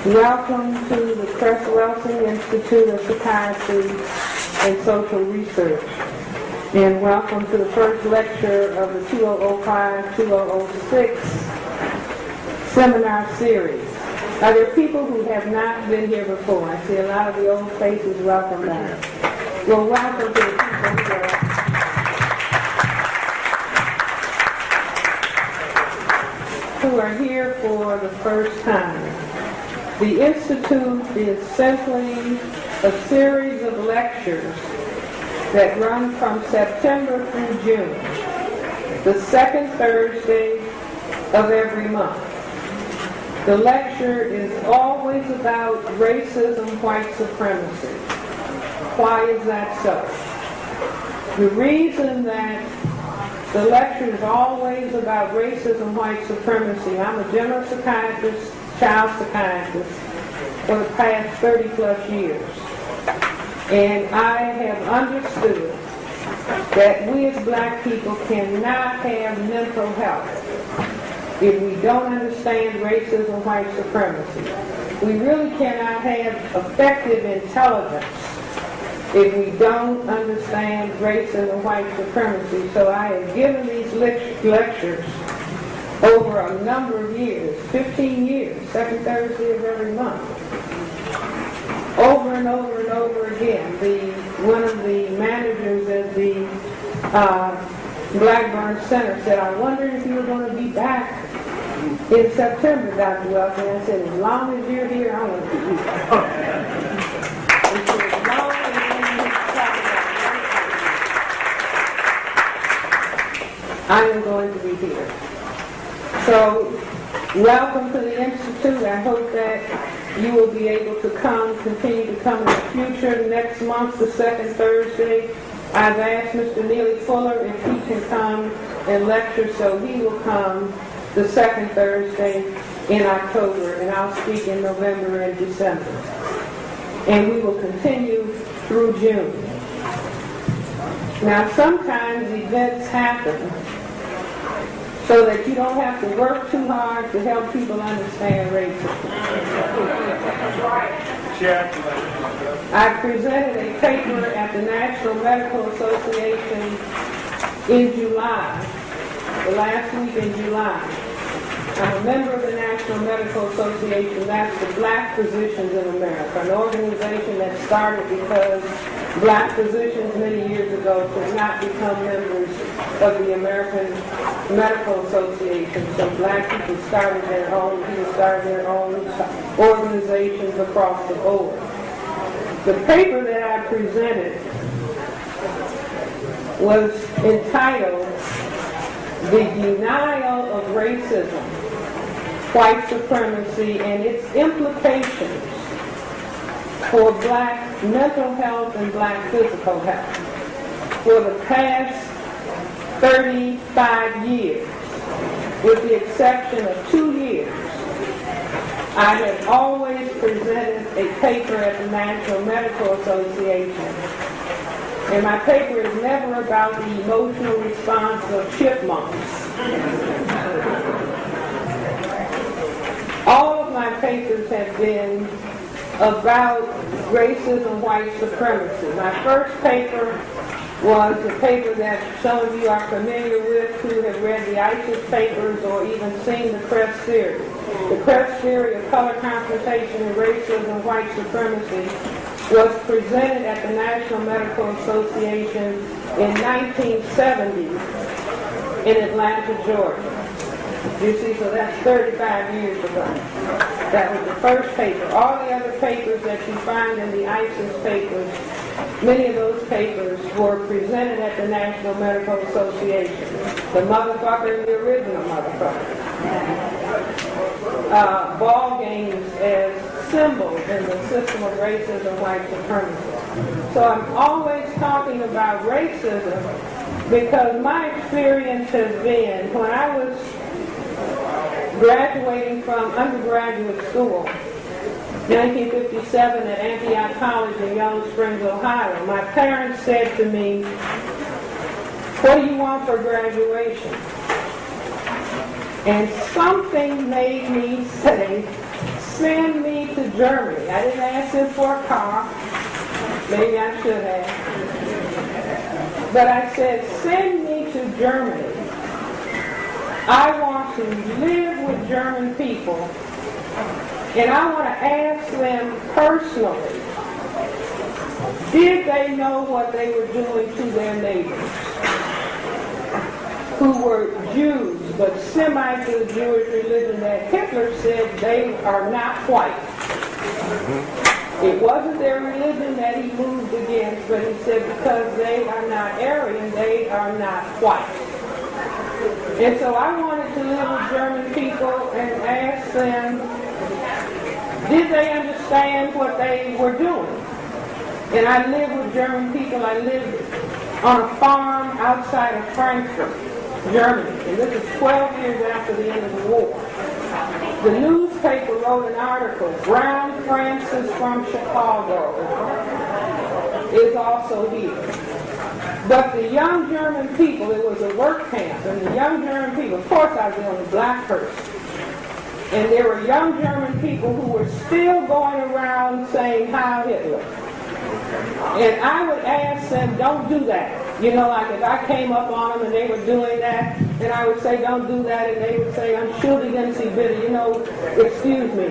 Welcome to the Cress Welsing Institute of Psychiatry and Social Research. And welcome to the first lecture of the 2005-2006 seminar series. Are there people who have not been here before? I see a lot of the old faces. Welcome back. Well, welcome to the people who are here for the first time. The Institute is simply a series of lectures that run from September through June, the second Thursday of every month. The lecture is always about racism, white supremacy. Why is that so? The reason that the lecture is always about racism, white supremacy, I'm a general psychiatrist, child psychiatrist for the past 30 plus years. And I have understood that we as black people cannot have mental health if we don't understand racism, white supremacy. We really cannot have effective intelligence if we don't understand racism, white supremacy. So I have given these lectures over a number of years, 15 years, second Thursday of every month. Over and over and over again. One of the managers at the Blackburn Center said, I wonder if you were going to be back in September, Dr. Welsing. I said, as long as you're here, I want to be here. He said, as long as you're here to talk about racism, I am going to be here. So, welcome to the Institute. I hope that you will be able to continue to come in the future. Next month, the second Thursday, I've asked Mr. Neely Fuller if he can come and lecture, so he will come the second Thursday in October, and I'll speak in November and December. And we will continue through June. Now, sometimes events happen so that you don't have to work too hard to help people understand racism. I presented a paper at the National Medical Association in July, the last week in July. I'm a member of the National Medical Association. That's the Black Physicians in America, an organization that started because black physicians many years ago could not become members of the American Medical Association. So black people started their own organizations across the board. The paper that I presented was entitled The Denial of Racism, White Supremacy, and its Implications for black mental health and black physical health. For the past 35 years, with the exception of 2 years, I have always presented a paper at the National Medical Association. And my paper is never about the emotional response of chipmunks. All of my papers have been about racism, white supremacy. My first paper was a paper that some of you are familiar with who have read the ISIS papers or even seen the Cress theory. The Cress theory of color confrontation and racism, white supremacy was presented at the National Medical Association in 1970 in Atlanta, Georgia. You see, so that's 35 years ago. That was the first paper. All the other papers that you find in the ISIS papers, many of those papers were presented at the National Medical Association. The motherfucker and the original motherfucker. Ball games as symbols in the system of racism, white supremacy. So I'm always talking about racism because my experience has been when I was graduating from undergraduate school, 1957 at Antioch College in Young Springs, Ohio, my parents said to me, "What do you want for graduation?" And something made me say, "Send me to Germany. I didn't ask them for a car. Maybe I should have. But I said, send me to Germany. I want to live with German people. And I want to ask them personally, did they know what they were doing to their neighbors who were Jews, but Semites of the Jewish religion that Hitler said they are not white? It wasn't their religion that he moved against, but he said because they are not Aryan, they are not white. And so I wanted to live with German people and ask them, did they understand what they were doing? And I lived with German people. I lived on a farm outside of Frankfurt, Germany. And this is 12 years after the end of the war. The newspaper wrote an article, Brown Francis from Chicago is also here. But the young German people, it was a work camp, and the young German people, of course I was the only black person, and there were young German people who were still going around saying, Heil Hitler. And I would ask them, don't do that. You know, like if I came up on them and they were doing that, and I would say, don't do that, and they would say, Entschuldigen Sie bitte, you know, excuse me.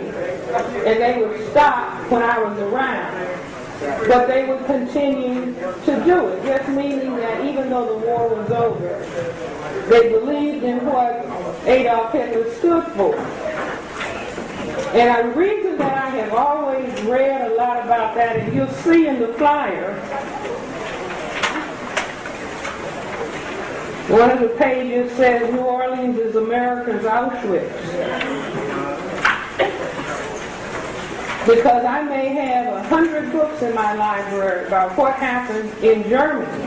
And they would stop when I was around. But they would continue to do it, just meaning that even though the war was over, they believed in what Adolf Hitler stood for. And a reason that I have always read a lot about that, and you'll see in the flyer, one of the pages says New Orleans is America's Auschwitz. Because I may have 100 books in my library about what happened in Germany.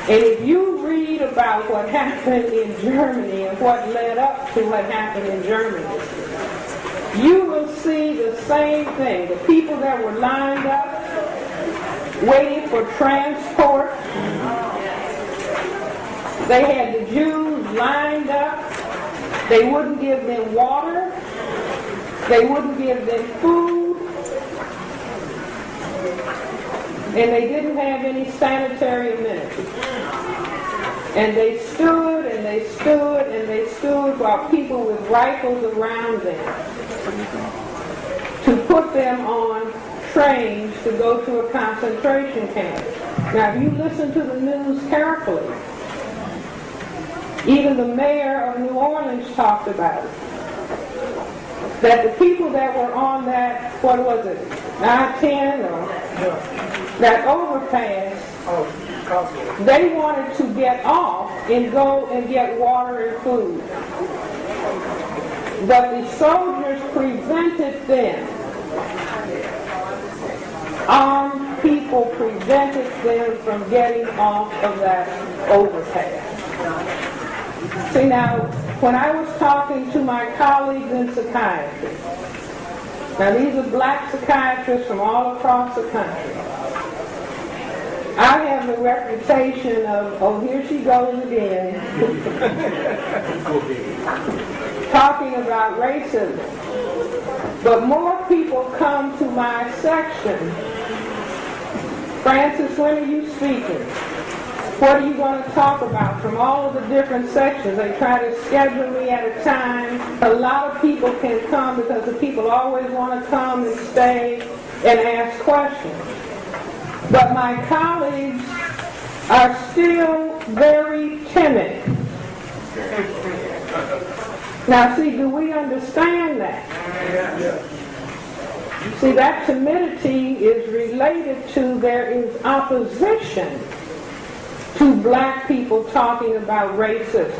And if you read about what happened in Germany and what led up to what happened in Germany, you will see the same thing. The people that were lined up, waiting for transport, they had the Jews lined up. They wouldn't give them water. They wouldn't give them food. And they didn't have any sanitary amenities. And they stood and they stood and they stood while people with rifles around them to put them on trains to go to a concentration camp. Now, if you listen to the news carefully, even the mayor of New Orleans talked about it. That the people that were on that, what was it, 910 or that overpass, they wanted to get off and go and get water and food. But the soldiers prevented them. Armed people prevented them from getting off of that overpass. See, now, when I was talking to my colleagues in psychiatry, now these are black psychiatrists from all across the country, I have the reputation of, oh, here she goes again, talking about racism. But more people come to my section. Francis, when are you speaking? What are you going to talk about from all of the different sections? They try to schedule me at a time. A lot of people can come because the people always want to come and stay and ask questions. But my colleagues are still very timid. Now, see, do we understand that? See, that timidity is related to there is opposition to black people talking about racism.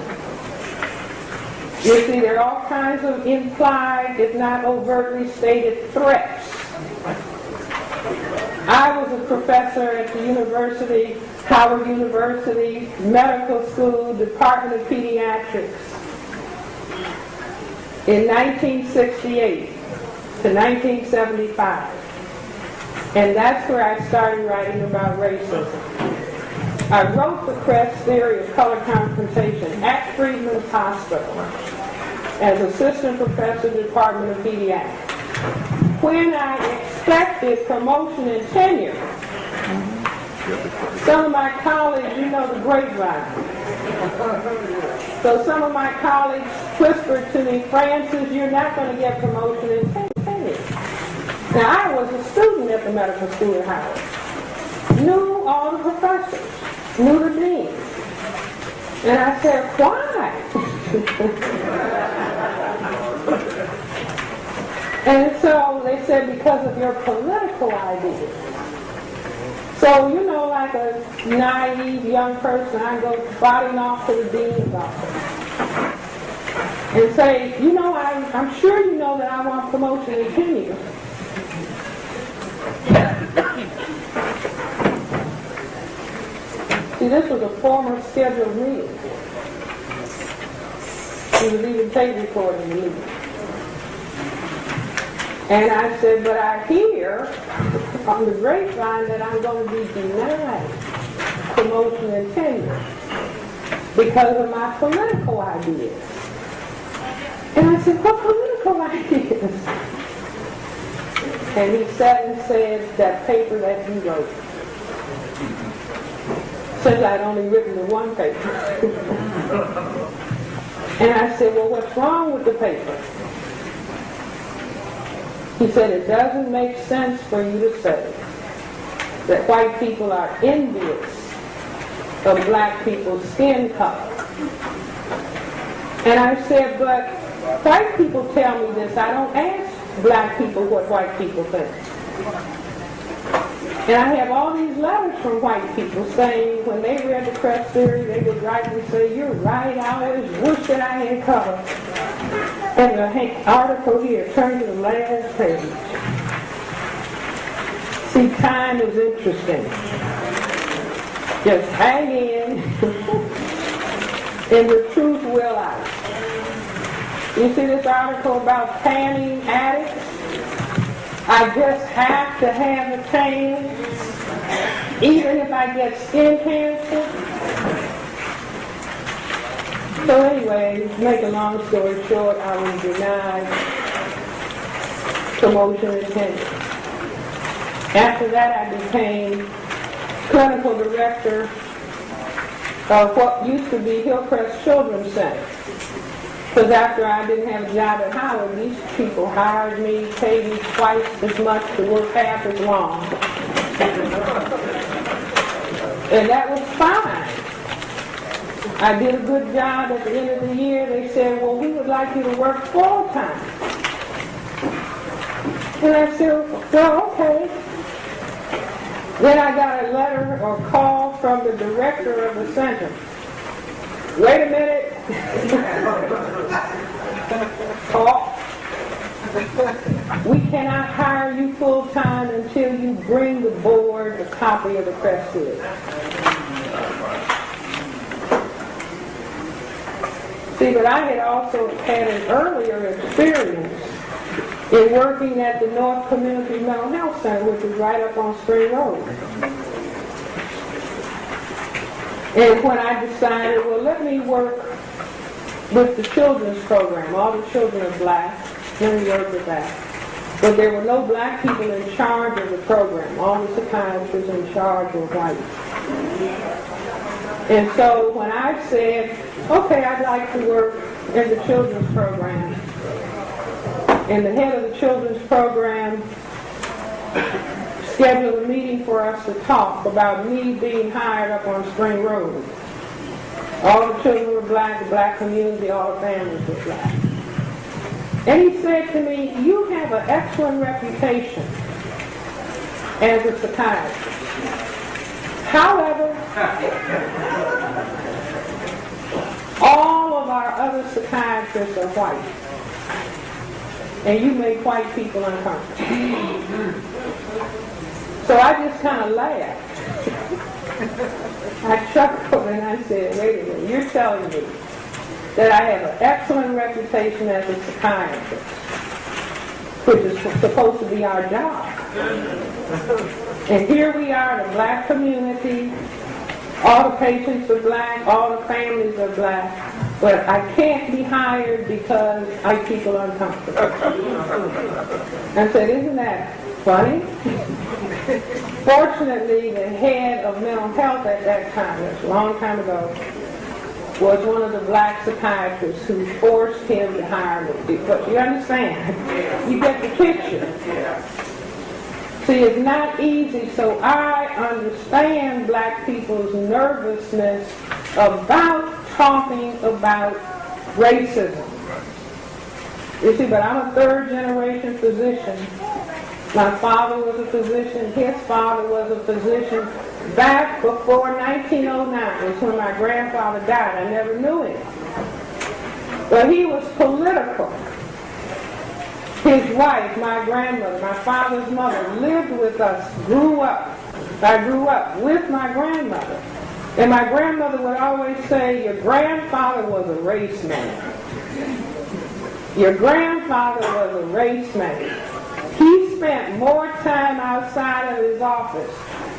You see, there are all kinds of implied, if not overtly stated, threats. I was a professor at the university, Howard University, medical school, Department of Pediatrics, in 1968 to 1975. And that's where I started writing about racism. I wrote the Cress theory of color confrontation at Freedman's Hospital as assistant professor in the Department of Pediatrics. when I expected promotion and tenure, some of my colleagues, you know the grapevine. So some of my colleagues whispered to me, Francis, you're not going to get promotion and tenure. Now, I was a student at the medical school at Howard. Knew all the professors, knew the dean. And I said, why? And so they said, because of your political ideas. So, you know, like a naive young person, I go trotting off to the dean's office and say, you know, I'm sure you know that I want promotion and tenure. See, this was a former scheduled meeting. He was even tape recording the meeting. And I said, but I hear on the grapevine that I'm going to be denied promotion and tenure because of my political ideas. And I said, what political ideas? And he sat and said, that paper that you wrote. Since I'd only written the one paper. And I said, well, what's wrong with the paper? He said, it doesn't make sense for you to say that white people are envious of black people's skin color. And I said, but white people tell me this. I don't ask black people what white people think. And I have all these letters from white people saying when they read the Cress theory, they would write and say, you're right, I always wish that I had color. And the article here, turn to the last page. See, time is interesting. Just hang in, and the truth will out. You see this article about tanning addicts? I just have to have a tan, even if I get skin cancer. So anyway, to make a long story short, I was denied promotion and tenure. After that, I became clinical director of what used to be Hillcrest Children's Center. Because after I didn't have a job at Howard, these people hired me, paid me twice as much to work half as long. And that was fine. I did a good job at the end of the year. They said, well, we would like you to work full time. And I said, well, okay. Then I got a letter or call from the director of the center. Wait a minute. Talk. We cannot hire you full time until you bring the board a copy of the Cress theory. See, but I had also had an earlier experience in working at the North Community Mental Health Center, which is right up on Spring Road. And when I decided, well, let me work with the children's program. All the children are black. Let me work with that. But there were no black people in charge of the program. All the psychiatrists in charge were white. And so when I said, okay, I'd like to work in the children's program, and the head of the children's program scheduled a meeting for us to talk about me being hired up on Spring Road. All the children were black, the black community, all the families were black. And he said to me, you have an excellent reputation as a psychiatrist. However, all of our other psychiatrists are white. And you make white people uncomfortable. So I just kind of laughed. I chuckled and I said, wait a minute, you're telling me that I have an excellent reputation as a psychiatrist, which is supposed to be our job. And here we are, the black community, all the patients are black, all the families are black, but I can't be hired because I keep people uncomfortable. I said, isn't that funny? Fortunately, the head of mental health at that time, that's a long time ago, was one of the black psychiatrists who forced him to hire me. But you understand? You get the picture. See, it's not easy, so I understand black people's nervousness about talking about racism. You see, but I'm a third-generation physician. My father was a physician. His father was a physician. Back before 1909 was when my grandfather died. I never knew him. But he was political. His wife, my grandmother, my father's mother, lived with us, grew up. I grew up with my grandmother. And my grandmother would always say, your grandfather was a race man. Your grandfather was a race man. He spent more time outside of his office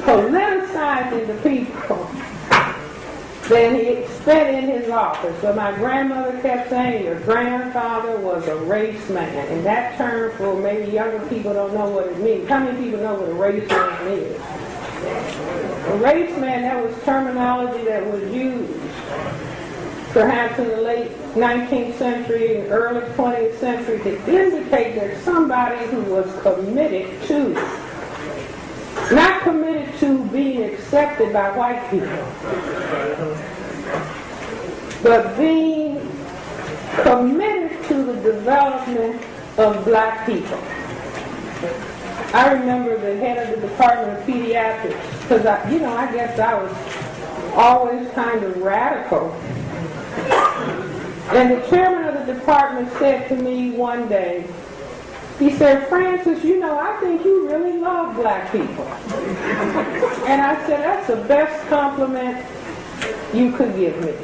politicizing the people than he spent in his office. But my grandmother kept saying, your grandfather was a race man. And that term, for maybe younger people don't know what it means. How many people know what a race man is? A race man, that was terminology that was used perhaps in the late 19th century and early 20th century to indicate that somebody who was committed to, not committed to being accepted by white people, but being committed to the development of black people. I remember the head of the Department of Pediatrics, because I guess I was always kind of radical. And the chairman of the department said to me one day, he said, Francis, I think you really love black people. And I said, that's the best compliment you could give me.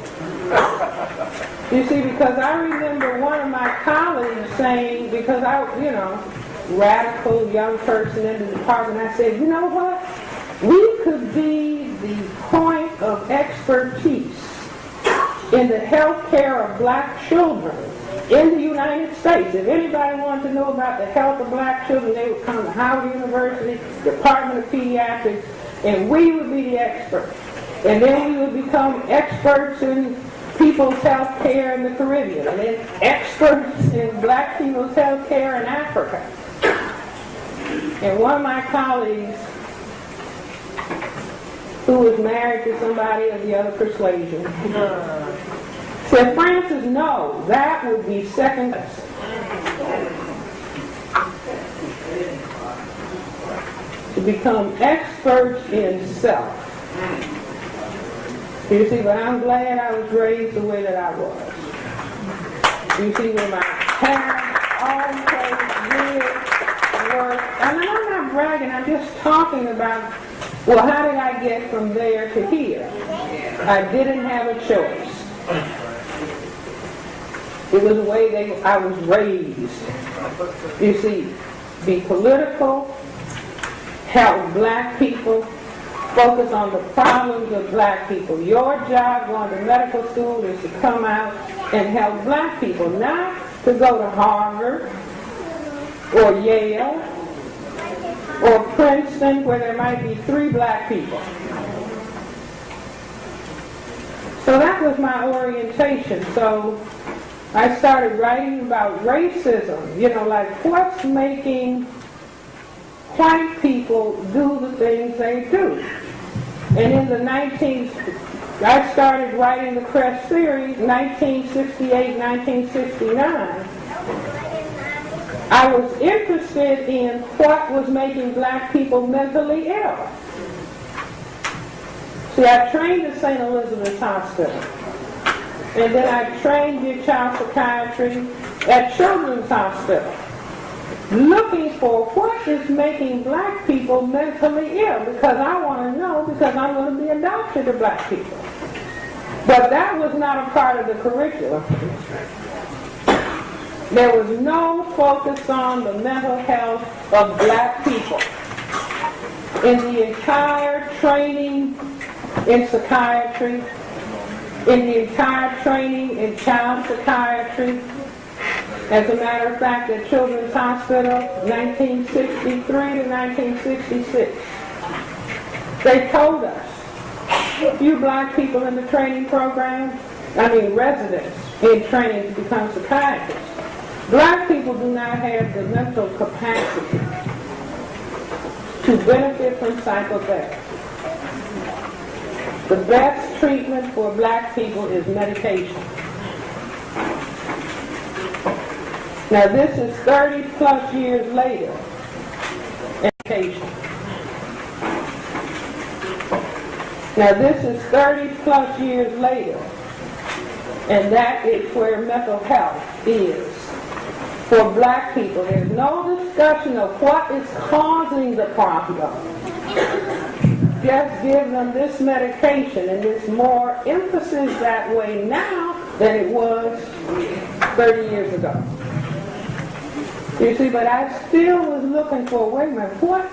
You see, because I remember one of my colleagues saying, because radical young person in the department, I said, you know what? We could be the point of expertise in the health care of black children in the United States. If anybody wanted to know about the health of black children, they would come to Howard University, Department of Pediatrics, and we would be the experts. And then we would become experts in people's health care in the Caribbean, and then experts in black people's health care in Africa. And one of my colleagues, who was married to somebody of the other persuasion, said, Francis, no, that would be second best. To become experts in self. You see, but I'm glad I was raised the way that I was. You see, when my parents always did work, and I'm not bragging, I'm just talking about, well, how did I get from there to here? I didn't have a choice. It was the way I was raised. You see, be political, help black people, focus on the problems of black people. Your job going to medical school is to come out and help black people, not to go to Harvard or Yale or Princeton, where there might be 3 black people. So that was my orientation. So I started writing about racism, like what's making white people do the things they do. And in the I started writing the Cress series, 1968, 1969. I was interested in what was making black people mentally ill. See, I trained at St. Elizabeth's Hospital. And then I trained in child psychiatry at Children's Hospital, looking for what is making black people mentally ill, because I want to know, because I'm going to be a doctor to black people. But that was not a part of the curriculum. There was no focus on the mental health of black people. In the entire training in psychiatry, in the entire training in child psychiatry, As a matter of fact, at Children's Hospital, 1963 to 1966, they told us, you black people in the training program, residents in training to become psychiatrists, black people do not have the mental capacity to benefit from psychotherapy. The best treatment for black people is medication. Now this is 30 plus years later. Medication. Now this is 30 plus years later, and that is where mental health is for black people. There's no discussion of what is causing the problem. Just give them this medication, and there's more emphasis that way now than it was 30 years ago. You see, but I still was looking for, wait a minute, what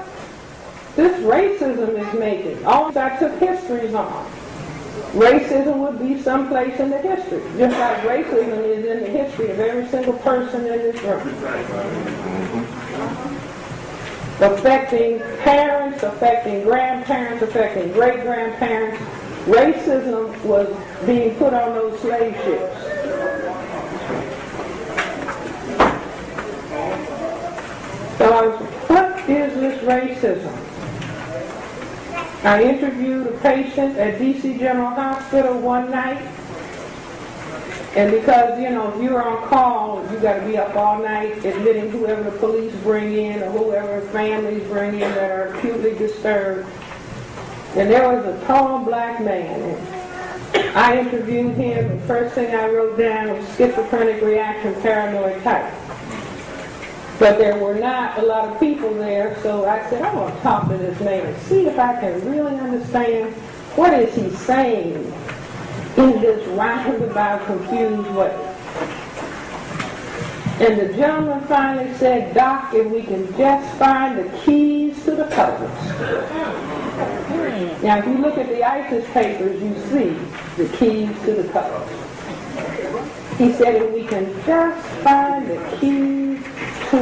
this racism is making. All I took histories on. Racism would be someplace in the history, just like racism is in the history of every single person in this room. Affecting parents, affecting grandparents, affecting great-grandparents. Racism was being put on those slave ships. So what is this racism? I interviewed a patient at DC General Hospital one night, and because, if you're on call, you got to be up all night admitting whoever the police bring in or whoever families bring in that are acutely disturbed. And there was a tall black man, and I interviewed him, and the first thing I wrote down was schizophrenic reaction, paranoid type. But there were not a lot of people there, so I said, I want to talk to this man and see if I can really understand what is he saying in this roundabout, confused way. And the gentleman finally said, Doc, if we can just find the keys to the cupboards. Now, if you look at the ISIS papers, you see the keys to the cupboards. He said, if we can just find the keys to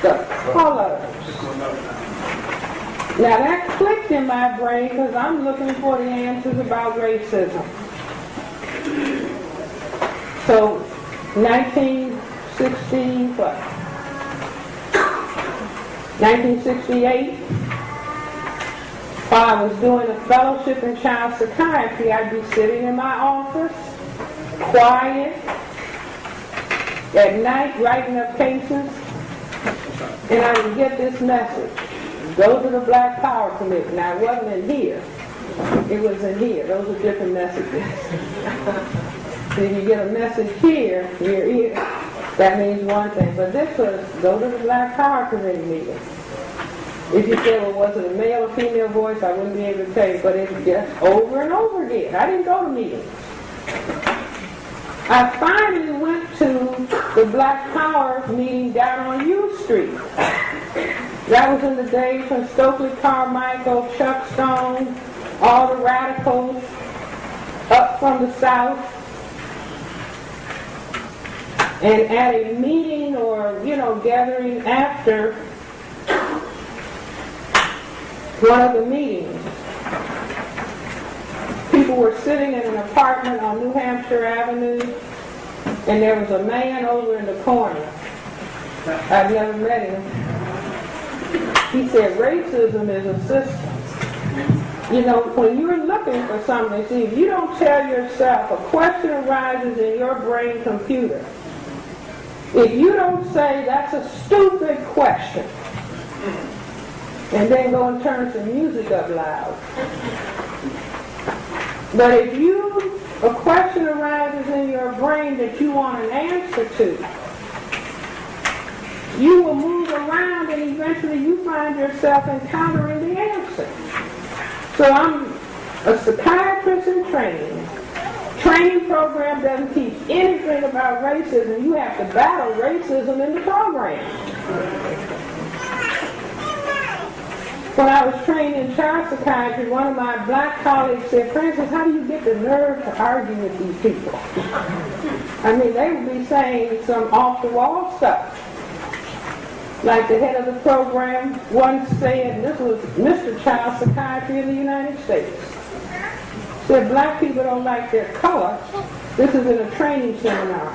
the colors. Now that clicked in my brain because I'm looking for the answers about racism. So 1968, while I was doing a fellowship in child psychiatry, I'd be sitting in my office, quiet, at night writing up cases, and I would get this message. Go to the Black Power Committee. Now, it wasn't in here. It was in here. Those are different messages. So if you get a message here, in your ear, that means one thing. But this was, go to the Black Power Committee meeting. If you said, well, was it a male or female voice, I wouldn't be able to tell you. But it's just over and over again. I didn't go to meetings. I finally went to the Black Power meeting down on U Street. That was in the days when Stokely Carmichael, Chuck Stone, all the radicals up from the South. And at a meeting or, gathering after one of the meetings, people were sitting in an apartment on New Hampshire Avenue, and there was a man over in the corner. I've never met him. He said, racism is a system. When you're looking for something, see, if you don't tell yourself, a question arises in your brain computer. If you don't say, that's a stupid question, and then go and turn some music up loud. But if a question arises in your brain that you want an answer to, you will move around and eventually you find yourself encountering the answer. So I'm a psychiatrist in training. Training program doesn't teach anything about racism. You have to battle racism in the program. When I was trained in child psychiatry, one of my black colleagues said, Francis, how do you get the nerve to argue with these people? I mean, they would be saying some off-the-wall stuff. Like the head of the program once said, this was Mr. Child Psychiatry of the United States, said black people don't like their color. This is in a training seminar.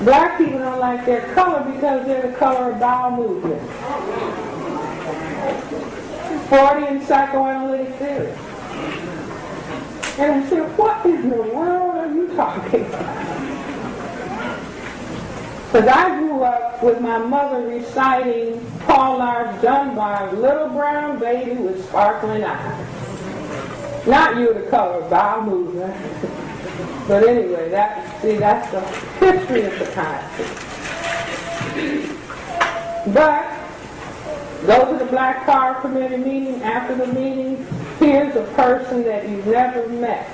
Black people don't like their color because they're the color of bowel movement. Freudian psychoanalytic theory. And I said, what in the world are you talking about? Because I grew up with my mother reciting Paul Laurence Dunbar's Little Brown Baby with Sparkling Eyes. Not you the color of bowel movement. But anyway, that's the history of psychiatry. But go to the Black Power Committee meeting. After the meeting, here's a person that you've never met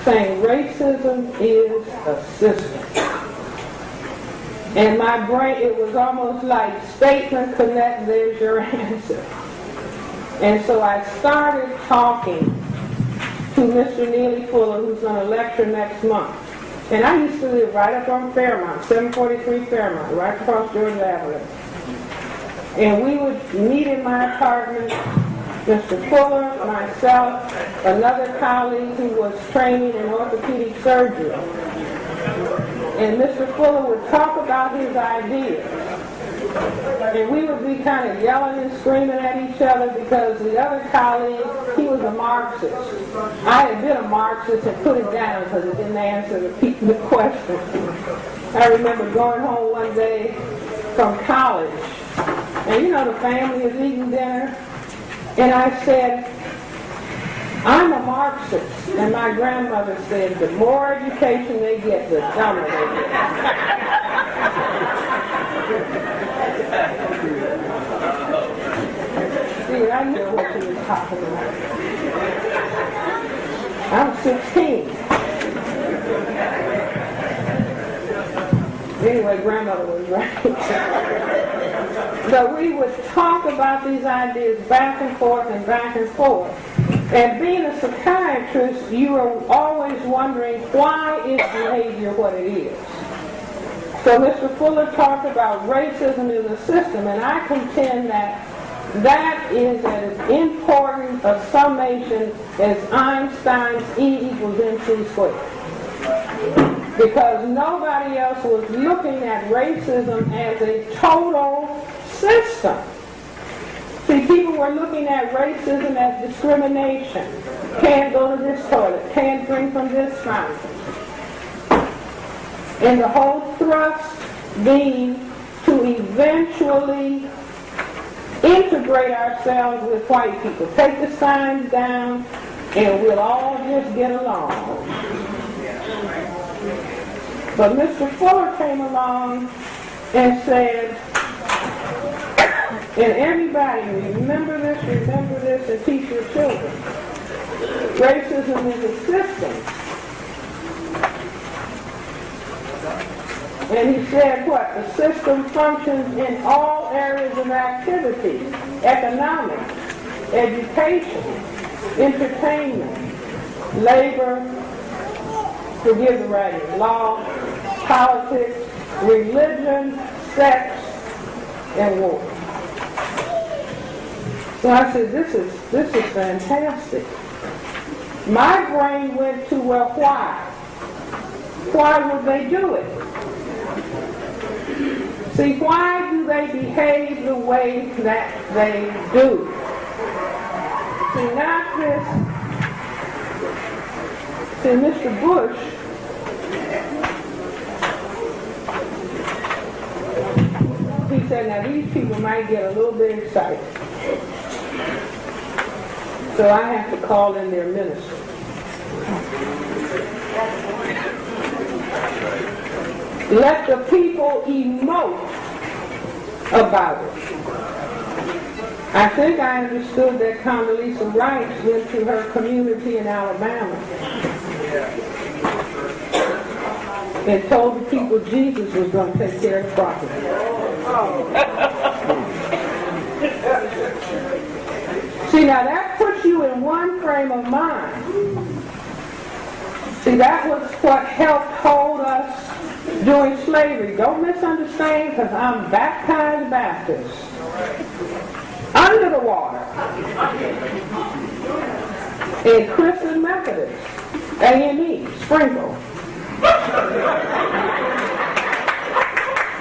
saying racism is a system. And my brain, it was almost like statement connect, there's your answer. And so I started talking to Mr. Neely Fuller, who's going to lecture next month. And I used to live right up on Fairmont, 743 Fairmont, right across Georgia Avenue. And we would meet in my apartment, Mr. Fuller, myself, another colleague who was training in orthopedic surgery. And Mr. Fuller would talk about his ideas. And we would be kind of yelling and screaming at each other because the other colleague, he was a Marxist. I had been a Marxist and put it down because it didn't answer the question. I remember going home one day from college, and you know the family is eating dinner, and I said, I'm a Marxist. And my grandmother said, the more education they get, the dumber they get. See, I knew what she was talking about. I'm 16. Anyway, grandmother was right. But we would talk about these ideas back and forth and back and forth. And being a psychiatrist, you are always wondering, why is behavior what it is? So Mr. Fuller talked about racism as a system, and I contend that that is as important a summation as Einstein's E equals mc squared. Because nobody else was looking at racism as a total system. See, people were looking at racism as discrimination. Can't go to this toilet, can't drink from this fountain. And the whole thrust being to eventually integrate ourselves with white people. Take the signs down and we'll all just get along. But Mr. Fuller came along and said, and everybody, remember this, and teach your children. Racism is a system. And he said what? The system functions in all areas of activity: economics, education, entertainment, labor, forgive the writing, law, politics, religion, sex, and war. So I said, this is fantastic. My brain went to, well, why? Why would they do it? See, why do they behave the way that they do? See, not this. See, Mr. Bush, he said, now these people might get a little bit excited. So I have to call in their minister. Let the people emote about it. I think I understood that Condoleezza Rice went to her community in Alabama and told the people Jesus was going to take care of the property. See, now that puts you in one frame of mind. See, that was what helped hold us during slavery. Don't misunderstand, because I'm baptized Baptist. Under the water. And Christian Methodist. A&E. Sprinkle.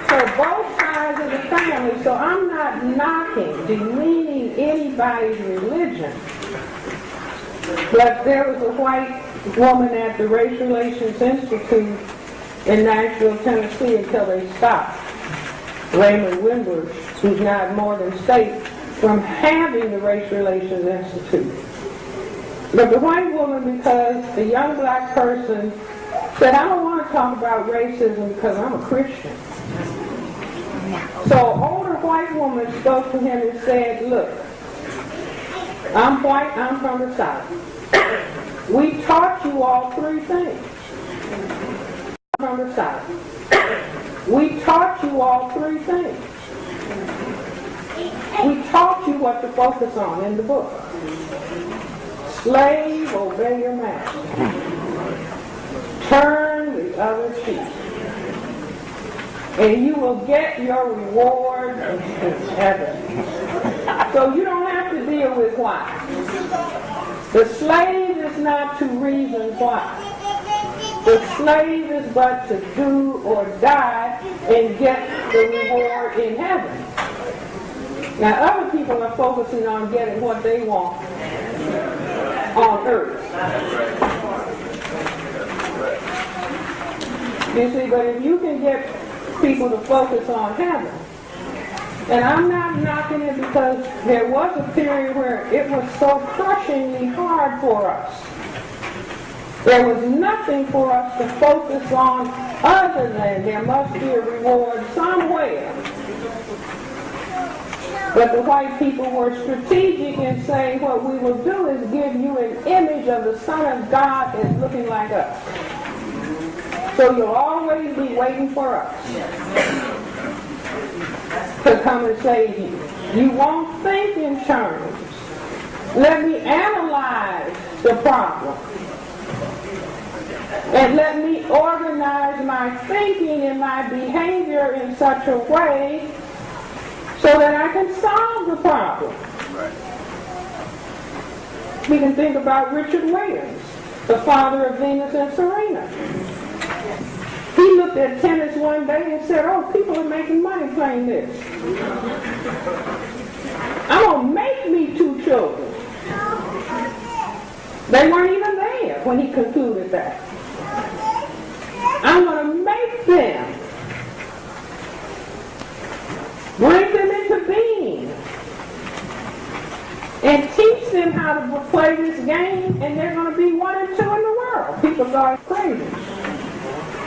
So both sides of the family. So I'm not knocking, demeaning anybody's religion. But there was a white woman at the Race Relations Institute in Nashville, Tennessee, until they stopped Raymond Windward, who's now at Morgan State, from having the Race Relations Institute. But the white woman, because the young black person said, I don't want to talk about racism because I'm a Christian. So older white woman spoke to him and said, look, I'm white, I'm from the South. We taught you all three things. From the South. We taught you all three things. We taught you what to focus on in the book. Slave, obey your master. Turn the other cheek. And you will get your reward in heaven. So you don't have to deal with why. The slave is not to reason why. The slave is but to do or die and get the reward in heaven. Now other people are focusing on getting what they want on earth. You see, but if you can get people to focus on heaven, and I'm not knocking it because there was a period where it was so crushingly hard for us. There was nothing for us to focus on other than there must be a reward somewhere. But the white people were strategic in saying what we will do is give you an image of the Son of God as looking like us. So you'll always be waiting for us to come and save you. You won't think in terms. Let me analyze the problem. And let me organize my thinking and my behavior in such a way so that I can solve the problem. We can think about Richard Williams, the father of Venus and Serena. He looked at tennis one day and said, oh, people are making money playing this. I'm going to make me 2 children. They weren't even there when he concluded that. I'm going to make them. Bring them into being. And teach them how to play this game, and they're going to be 1 and 2 in the world. People are crazy.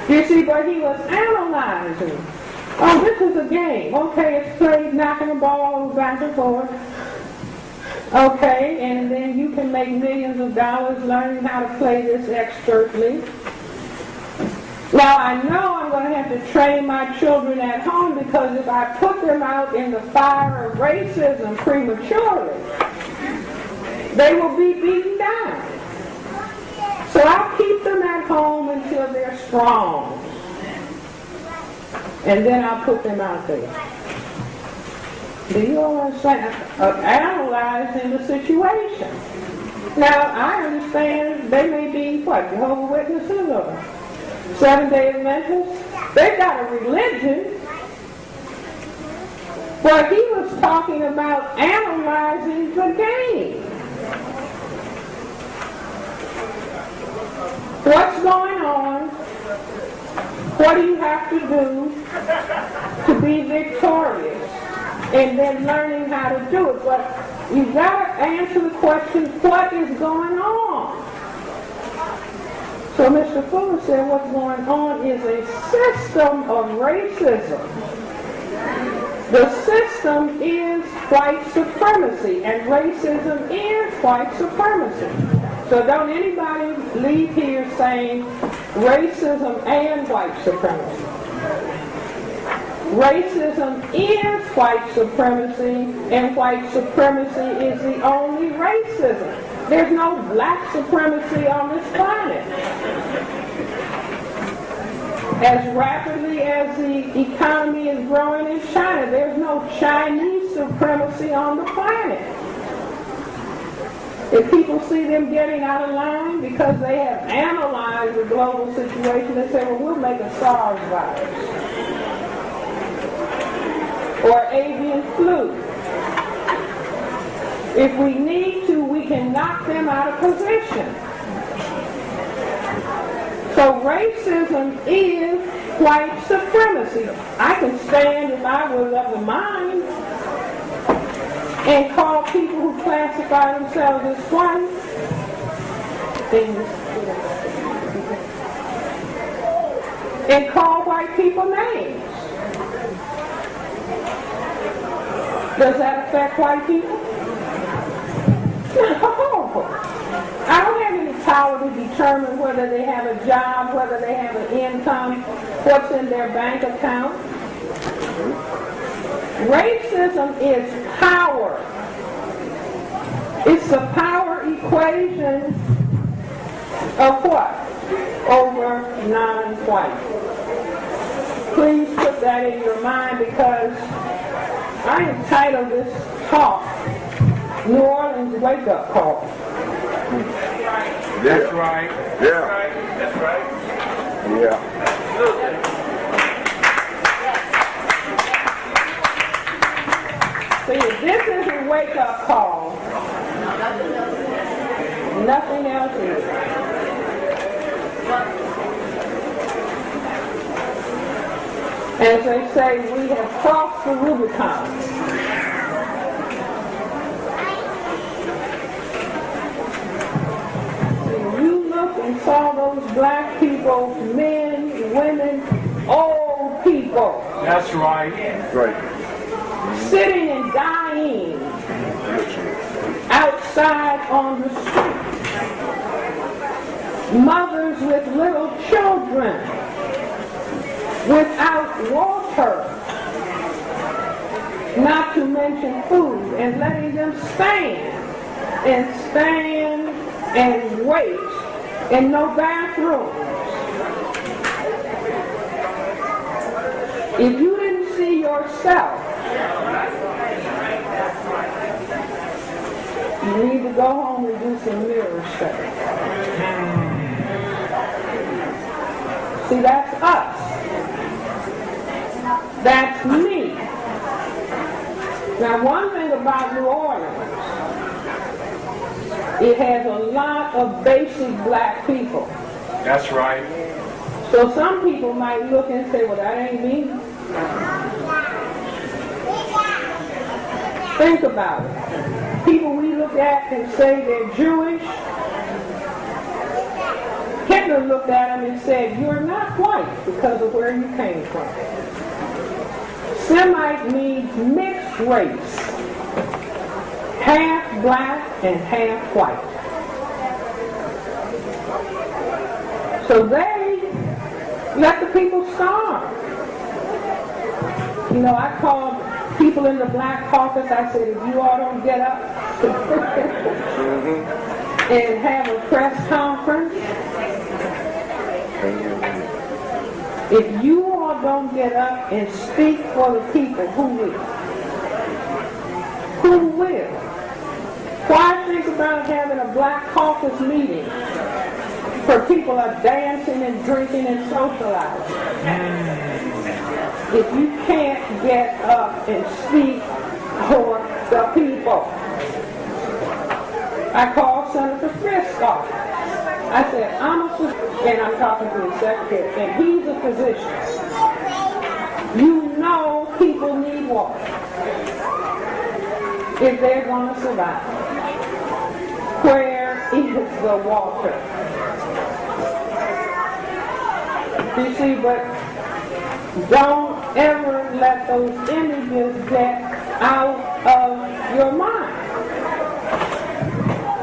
You see, but he was analyzing. Oh, this is a game. Okay, it's played knocking the ball back and forth. Okay, and then you can make millions of dollars learning how to play this expertly. Now, I know I'm going to have to train my children at home because if I put them out in the fire of racism prematurely, they will be beaten down. So I'll keep them at home until they're strong. And then I'll put them out there. Do you understand? Analyzing the situation. Now, I understand they may be, Jehovah's Witnesses or Seventh-day Adventists? They've got a religion. But he was talking about analyzing the game. What's going on? What do you have to do to be victorious? And then learning how to do it. But you've got to answer the question, what is going on? So Mr. Fuller said what's going on is a system of racism. The system is white supremacy, and racism is white supremacy. So don't anybody leave here saying racism and white supremacy. Racism is white supremacy, and white supremacy is the only racism. There's no black supremacy on this planet. As rapidly as the economy is growing in China, there's no Chinese supremacy on the planet. If people see them getting out of line because they have analyzed the global situation, they say, well, we'll make a SARS virus or avian flu. If we need to, we can knock them out of position. So racism is white supremacy. I can stand, if I was of the mind, and call people who classify themselves as white things, and call white people names. Does that affect white people? No. I don't have any power to determine whether they have a job, whether they have an income, what's in their bank account. Racism is power. It's the power equation of what? Over non-white. Please put that in your mind, because I entitled this talk, New Orleans Wake Up Call. That's right. Yeah. That's right. Yeah. See, this is a wake-up call. Nothing else is. As they say, we have crossed the Rubicon. And saw those black people, men, women, old people. That's right. Right. Sitting and dying outside on the street. Mothers with little children without water, not to mention food, and letting them stand and wait. And no bathrooms. If you didn't see yourself, you need to go home and do some mirror study. See, that's us. That's me. Now, one thing about New Orleans, it has a lot of basic black people. That's right. So some people might look and say, well, that ain't me. Think about it. People we look at and say they're Jewish. Hitler looked at them and said, you're not white because of where you came from. Semite means mixed race. Half black and half white. So they let the people starve. You know, I called people in the black caucus, I said, if you all don't get up and have a press conference, if you all don't get up and speak for the people, who will? Who will? Why think about having a black caucus meeting where people are dancing and drinking and socializing if you can't get up and speak for the people? I called Senator Cress Welsing. I said, and I'm talking to the secretary, and he's a physician. You know people need water if they're going to survive. Where is the water? You see, but don't ever let those images get out of your mind.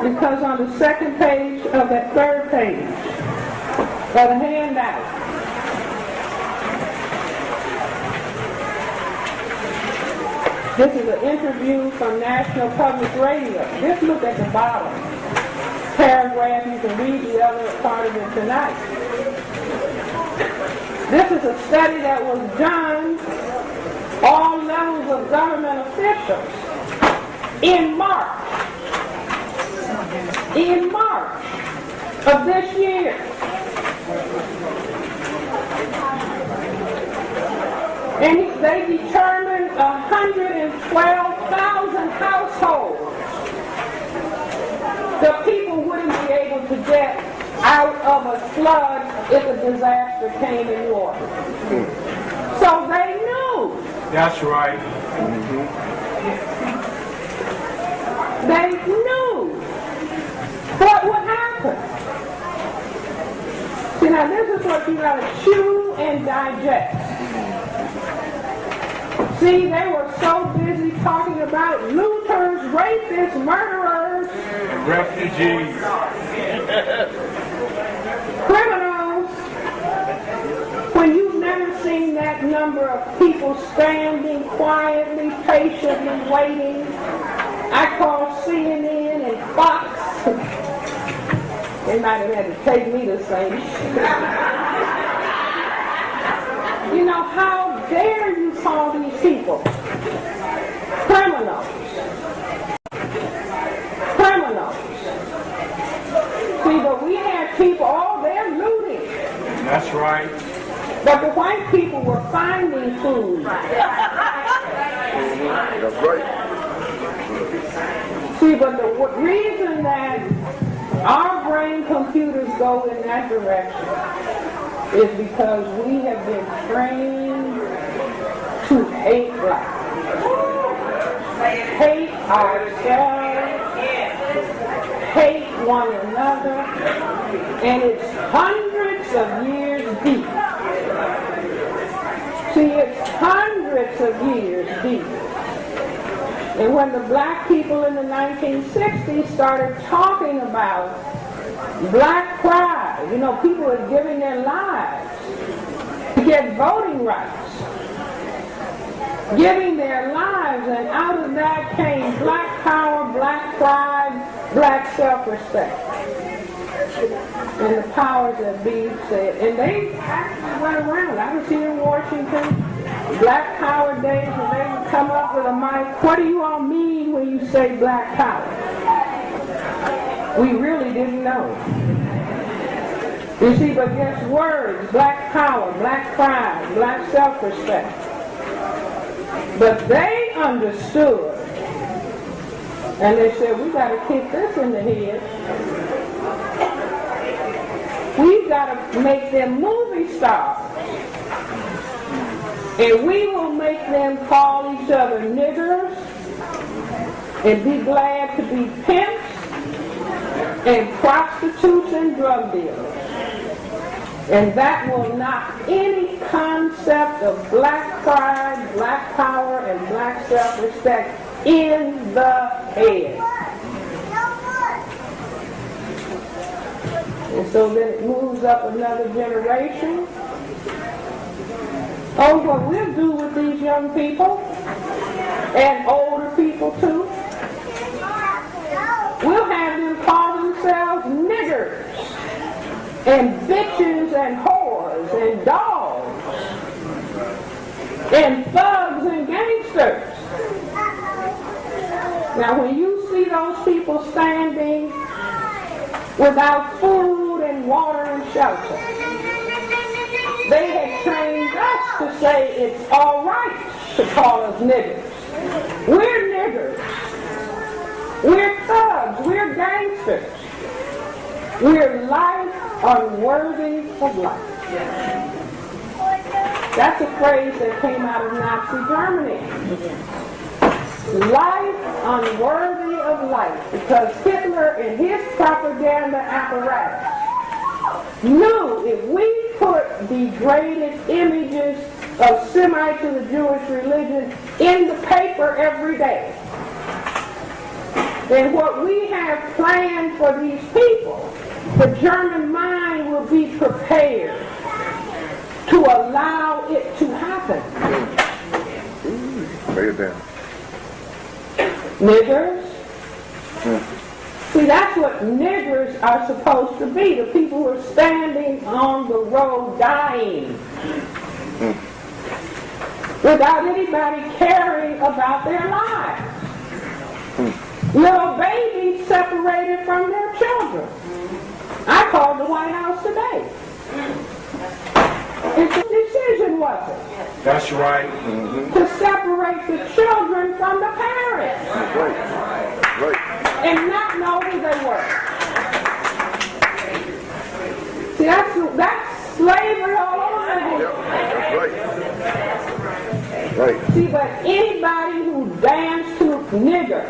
Because on the second page of that third page of the handout, this is an interview from National Public Radio. Just look at the bottom paragraph. You can read the other part of it tonight. This is a study that was done, all levels of government officials, in March of this year. And they determined 112,000 households the people wouldn't be able to get out of a flood if a disaster came in water. So they knew. That's right. They knew what would happen. See, now this is what you got to chew and digest. See, they were so busy talking about looters, rapists, murderers, Refugees. criminals, when you've never seen that number of people standing quietly, patiently waiting. I call CNN and Fox. They might have had to take me to say. You know, how dare you call these people criminals? Criminals. See, but we had people, oh, they're looting. That's right. But the white people were finding food. That's right. See, but the reason that our brain computers go in that direction is because we have been trained to hate black. Hate ourselves, hate one another, and it's hundreds of years deep. See, it's hundreds of years deep. And when the black people in the 1960s started talking about black pride, you know, people are giving their lives to get voting rights, giving their lives, and out of that came black power, black pride, black self-respect. And the powers that be said, and they actually went around. I was here in Washington, Black Power days, and they would come up with a mic. What do you all mean when you say black power? We really didn't know. You see, but just words, black power, black pride, black self-respect. But they understood, and they said, we got to kick this in the head. We've got to make them movie stars. And we will make them call each other niggers and be glad to be pimps and prostitutes and drug dealers. And that will knock any concept of black pride, black power, and black self-respect in the head. And so then it moves up another generation. Oh, what we'll do with these young people, and older people too, we'll have them call themselves niggers, and bitches, and whores, and dogs, and thugs, and gangsters. Now, when you see those people standing without food and water and shelter, they had trained us to say it's all right to call us niggers. We're niggers. We're thugs. We're gangsters. We're life unworthy of life. That's a phrase that came out of Nazi Germany. Life unworthy of life, because Hitler and his propaganda apparatus knew if we put degraded images of Semites to the Jewish religion in the paper every day, then what we have planned for these people, the German mind will be prepared to allow it to happen. Lay it down. Niggers, See, that's what niggers are supposed to be, the people who are standing on the road dying without anybody caring about their lives. Little babies separated from their children. I called the White House today. It's a decision, was it? That's right. To separate the children from the parents. Right. And not know who they were. See, that's slavery all over again. Yep. That's right. Right. See, but anybody who danced to nigger,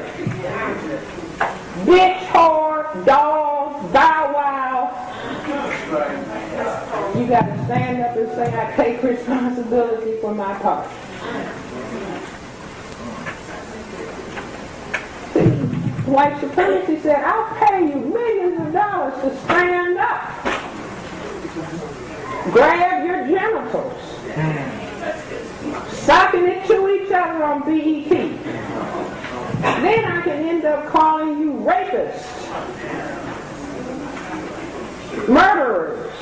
bitch, whore, dog, bow wow, you got to stand up and say, I take responsibility for my part. White supremacy said, I'll pay you millions of dollars to stand up. Grab your genitals. Sucking it to each other on BET. Then I can end up calling you rapists, murderers,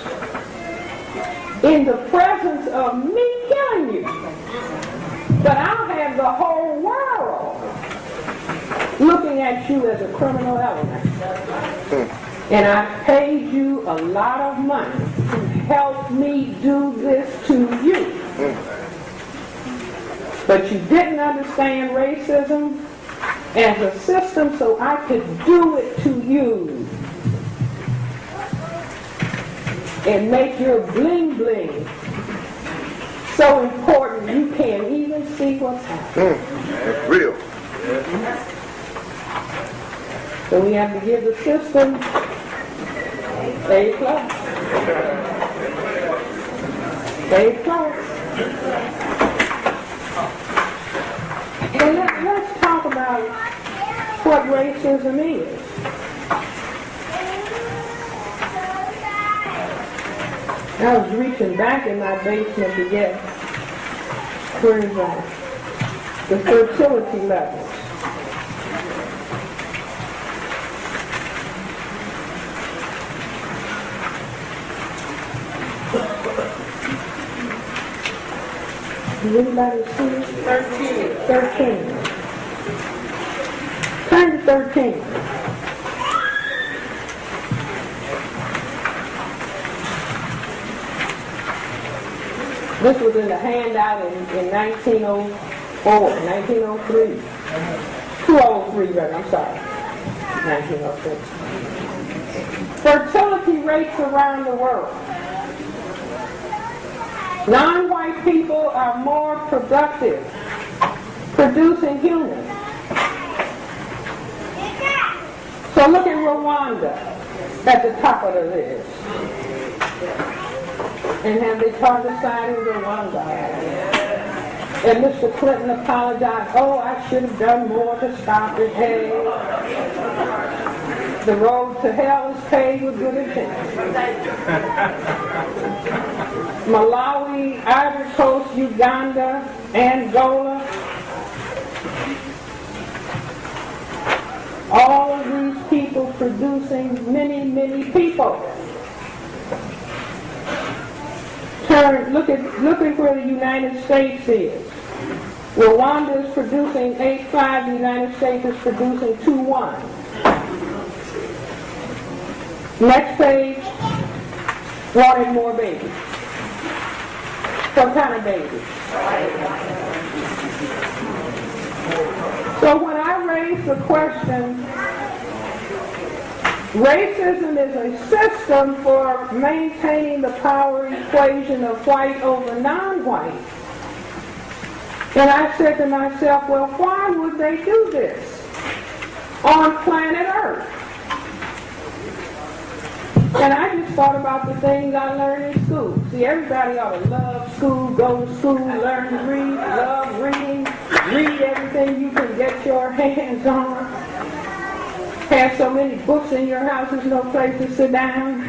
in the presence of me killing you. But I'll have the whole world looking at you as a criminal element. And I paid you a lot of money to help me do this to you. But you didn't understand racism as a system, so I could do it to you. And make your bling bling so important you can't even see what's happening. It's real. So we have to give the system A+. A+. So let's talk about what racism is. I was reaching back in my basement to get the fertility levels. Does anybody see it? 13. Turn to 13. This was in the handout in 1904, 1903. 203, rather, I'm sorry. 1906. Fertility rates around the world. Non-white people are more productive producing humans. So look at Rwanda at the top of the list. And have they targeted Rwanda? And Mr. Clinton apologized, oh, I should have done more to stop it. Hey, the road to hell is paved with good intentions. Malawi, Ivory Coast, Uganda, Angola, all of these people producing many, many people. Look at where the United States is. Rwanda is producing 8.5, the United States is producing 2.1. Next page, wanted more babies. What kind of babies? So when I raise the question, racism is a system for maintaining the power equation of white over non-white. And I said to myself, well, why would they do this on planet Earth? And I just thought about the things I learned in school. See, everybody ought to love school, go to school, learn to read, love reading, read everything you can get your hands on. Have so many books in your house, there's no place to sit down.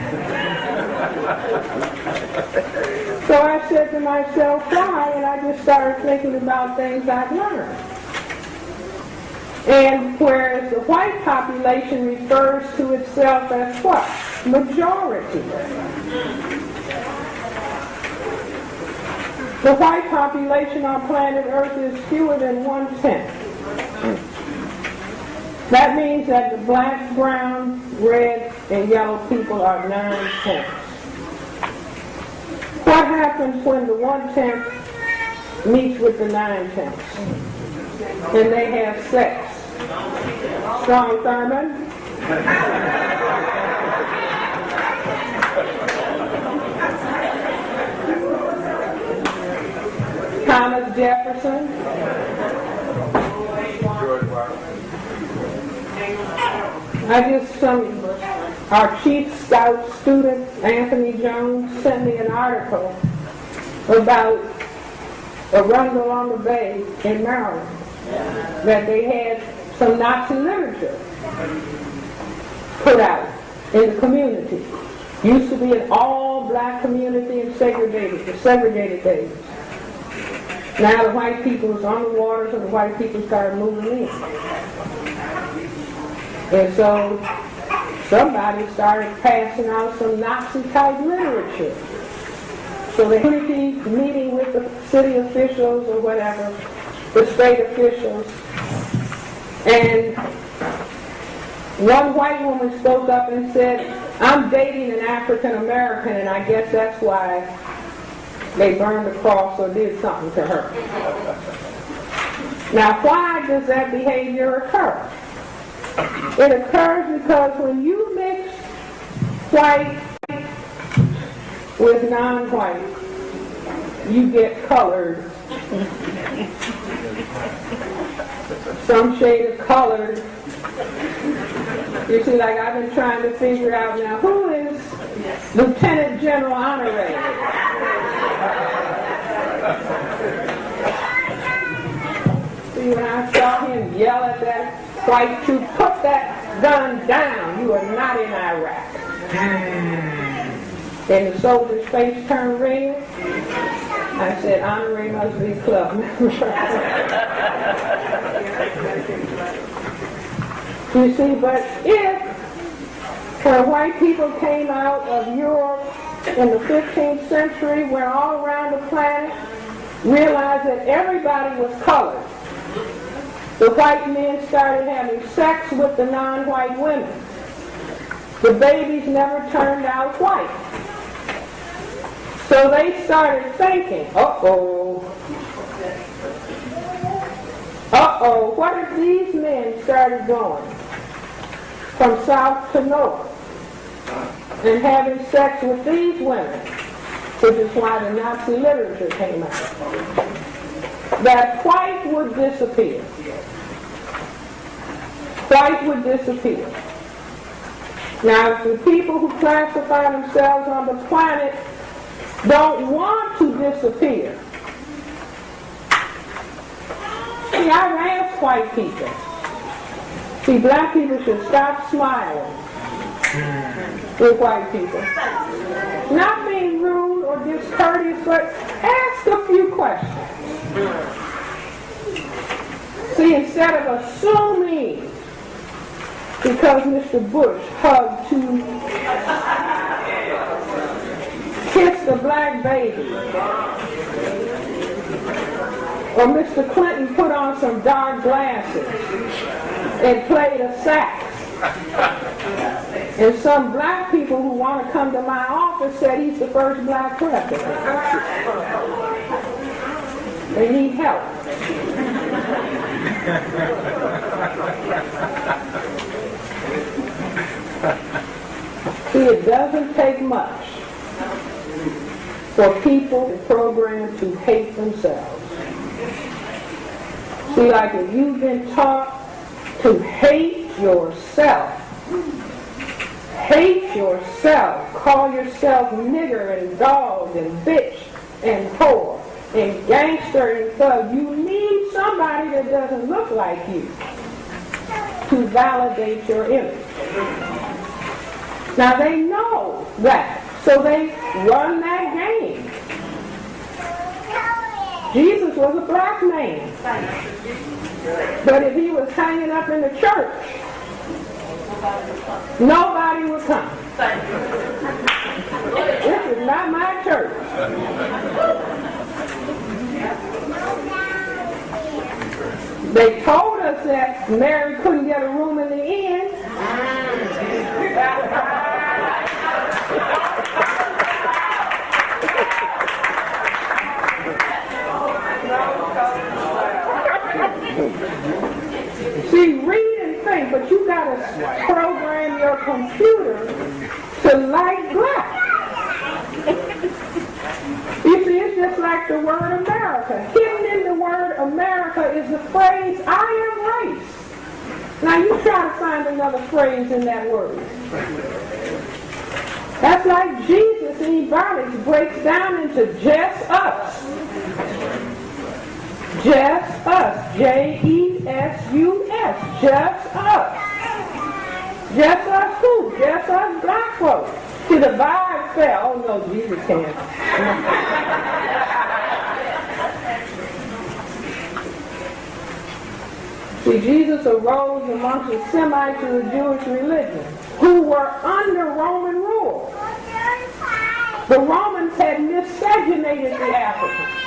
So I said to myself, why? And I just started thinking about things I've learned. And whereas the white population refers to itself as what? Majority. The white population on planet Earth is fewer than 1/10. That means that the black, brown, red, and yellow people are 9/10. What happens when the 1/10 meets with the 9/10? And they have sex? Strong Thurman? Thomas Jefferson? Our Chief Scout student, Anthony Jones, sent me an article about Arundel on the Bay in Maryland, that they had some Nazi literature put out in the community. Used to be an all-black community in segregated days. Now the white people was on the water, so the white people started moving in. And so somebody started passing out some Nazi-type literature. So the community meeting with the city officials or whatever, the state officials, and one white woman spoke up and said, "I'm dating an African American, and I guess that's why they burned the cross or did something to her." Now, why does that behavior occur? It occurs because when you mix white with non-white, you get colored. Some shade of colored. You see, like I've been trying to figure out now, who is Lieutenant General Honorary? See, when I saw him yell at that white troop, "Put that gun down, you are not in Iraq." And the soldier's face turned red. I said, "Honorary must be club member." You see, but if when white people came out of Europe in the 15th century, went all around the planet, realized that everybody was colored, the white men started having sex with the non-white women. The babies never turned out white. So they started thinking, uh-oh, what if these men started going from south to north and having sex with these women, which is why the Nazi literature came out, that white would disappear. White would disappear. Now, if the people who classify themselves on the planet don't want to disappear. See, I've asked white people. See, black people should stop smiling with white people. Not being rude or discourteous, but ask a few questions. See, instead of assuming because Mr. Bush hugged to kiss the black baby, or Mr. Clinton put on some dark glasses and played a sax, and some black people who want to come to my office said he's the first black president. They need help. See, it doesn't take much for people and programs to hate themselves. See, like if you've been taught to hate yourself, call yourself nigger and dog and bitch and whore and gangster and thug, you need somebody that doesn't look like you to validate your image. Now they know that, so they run that game. Jesus was a black man. But if he was hanging up in the church, nobody would come. This is not my church. They told us that Mary couldn't get a room in the inn. See, read and think, but you got to program your computer to like black. You see, it's just like the word America. Hidden in the word America is the phrase, I am race. Now you try to find another phrase in that word. That's like Jesus in Ebonics breaks down into just us. Just us. J-E-S-U-S. Just us. Just us who? Just us black folks. See, the vibe fell. Oh no, Jesus can't. See, Jesus arose amongst the Semites of the Jewish religion, who were under Roman rule. The Romans had miscegenated the Africans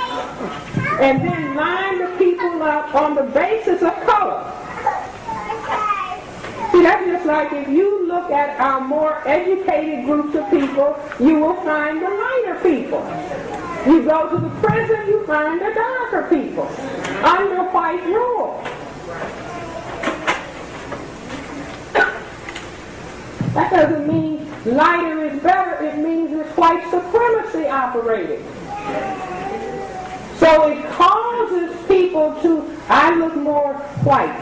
and then lined the people up on the basis of color. See, that's just like if you look at our more educated groups of people, you will find the lighter people. You go to the prison, you find the darker people under white rule. That doesn't mean lighter is better. It means it's white supremacy operating. So it causes people to, I look more white.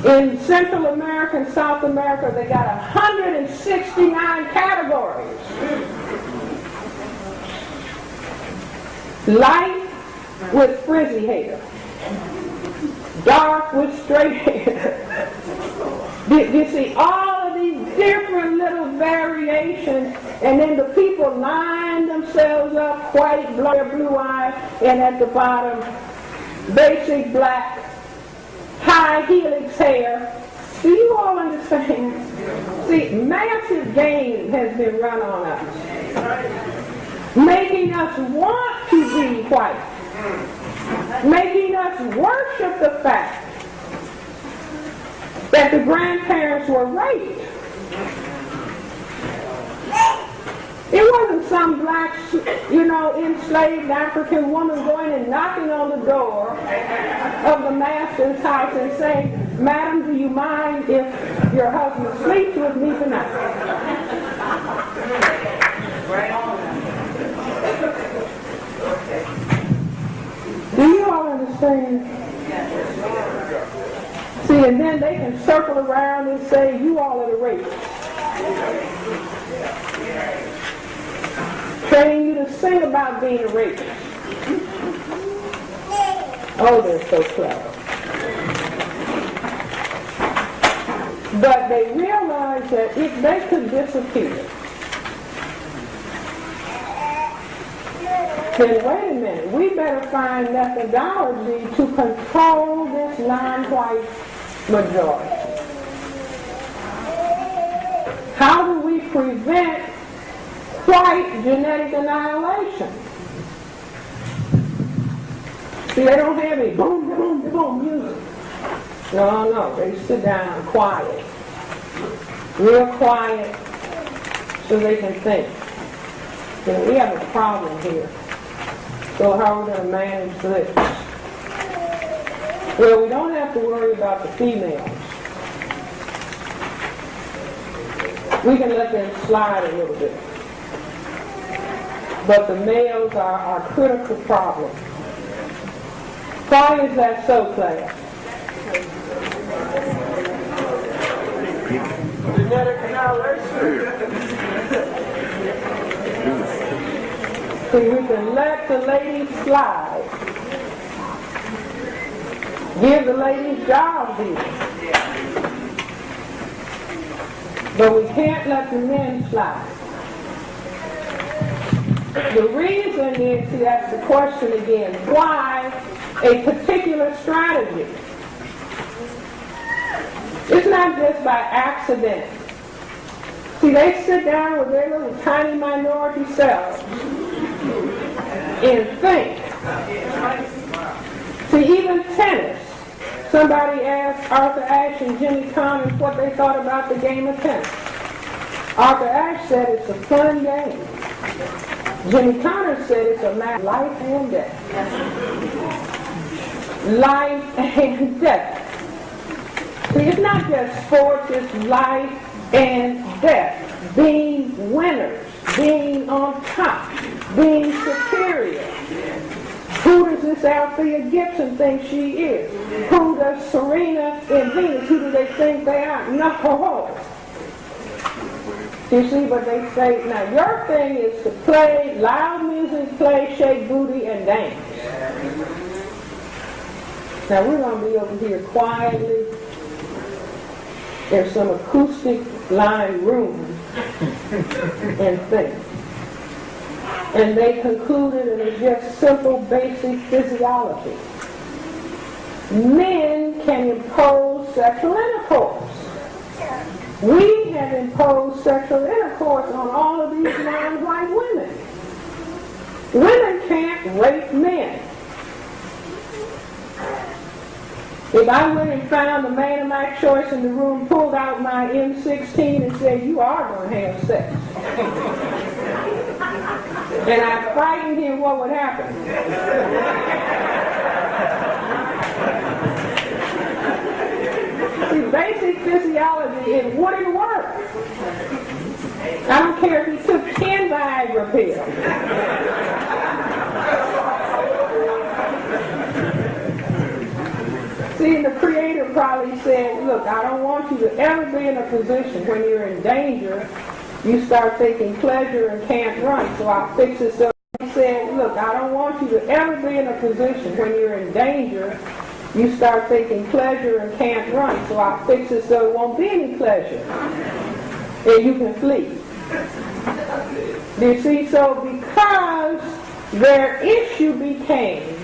In Central America and South America, they got 169 categories. Light with frizzy hair. Dark with straight hair. You see all of these different little variations, and then the people line themselves up, white, blue eyes, and at the bottom, basic black, high helix hair. Do you all understand? See, massive game has been run on us, making us want to be white, making us worship the fact that the grandparents were raped. It wasn't some black, enslaved African woman going and knocking on the door of the master's house and saying, "Madam, do you mind if your husband sleeps with me tonight?" Do you all understand? See, and then they can circle around and say, "You all are the rapists." Train you to sing about being a rapist. Oh, they're so clever. But they realized that if they could disappear, then wait a minute, we better find methodology to control this non-white majority. How do we prevent white genetic annihilation? See, they don't have any boom, boom, boom music. No, they sit down quiet, real quiet, so they can think. We have a problem here. So how are we going to manage this? Well, we don't have to worry about the females. We can let them slide a little bit. But the males are our critical problem. Why is that so, class? Genetic annihilation. See, we can let the ladies slide. Give the ladies jobs here. But we can't let the men slide. The reason is, see, that's the question again, why a particular strategy? not just by accident. See, they sit down with their little tiny minority selves and think. See, even tennis. Somebody asked Arthur Ashe and Jimmy Connors what they thought about the game of tennis. Arthur Ashe said it's a fun game. Jimmy Connors said it's a matter of life and death. Life and death. See, it's not just sports, it's life and death. Being winners, being on top, being superior. Who does this Althea Gibson think she is? Who does Serena and Venus, who do they think they are? No. You see what they say? Now your thing is to play loud music, play, shake booty, and dance. Now we're going to be over here quietly. There's some acoustic line room and things. And they concluded it is just simple, basic physiology. Men can impose sexual intercourse. We have imposed sexual intercourse on all of these non-white women. Women can't rape men. If I went and found the man of my choice in the room, pulled out my M16 and said, you are going to have sex. And I frightened him, what would happen? See, basic physiology, it wouldn't work. I don't care if he took 10 Viagra pills. See, the Creator probably said, look, I don't want you to ever be in a position when you're in danger, you start taking pleasure and can't run, so I'll fix it so. He said, look, I don't want you to ever be in a position when you're in danger, you start taking pleasure and can't run, so I'll fix it so it won't be any pleasure. And you can flee. You see, so because their issue became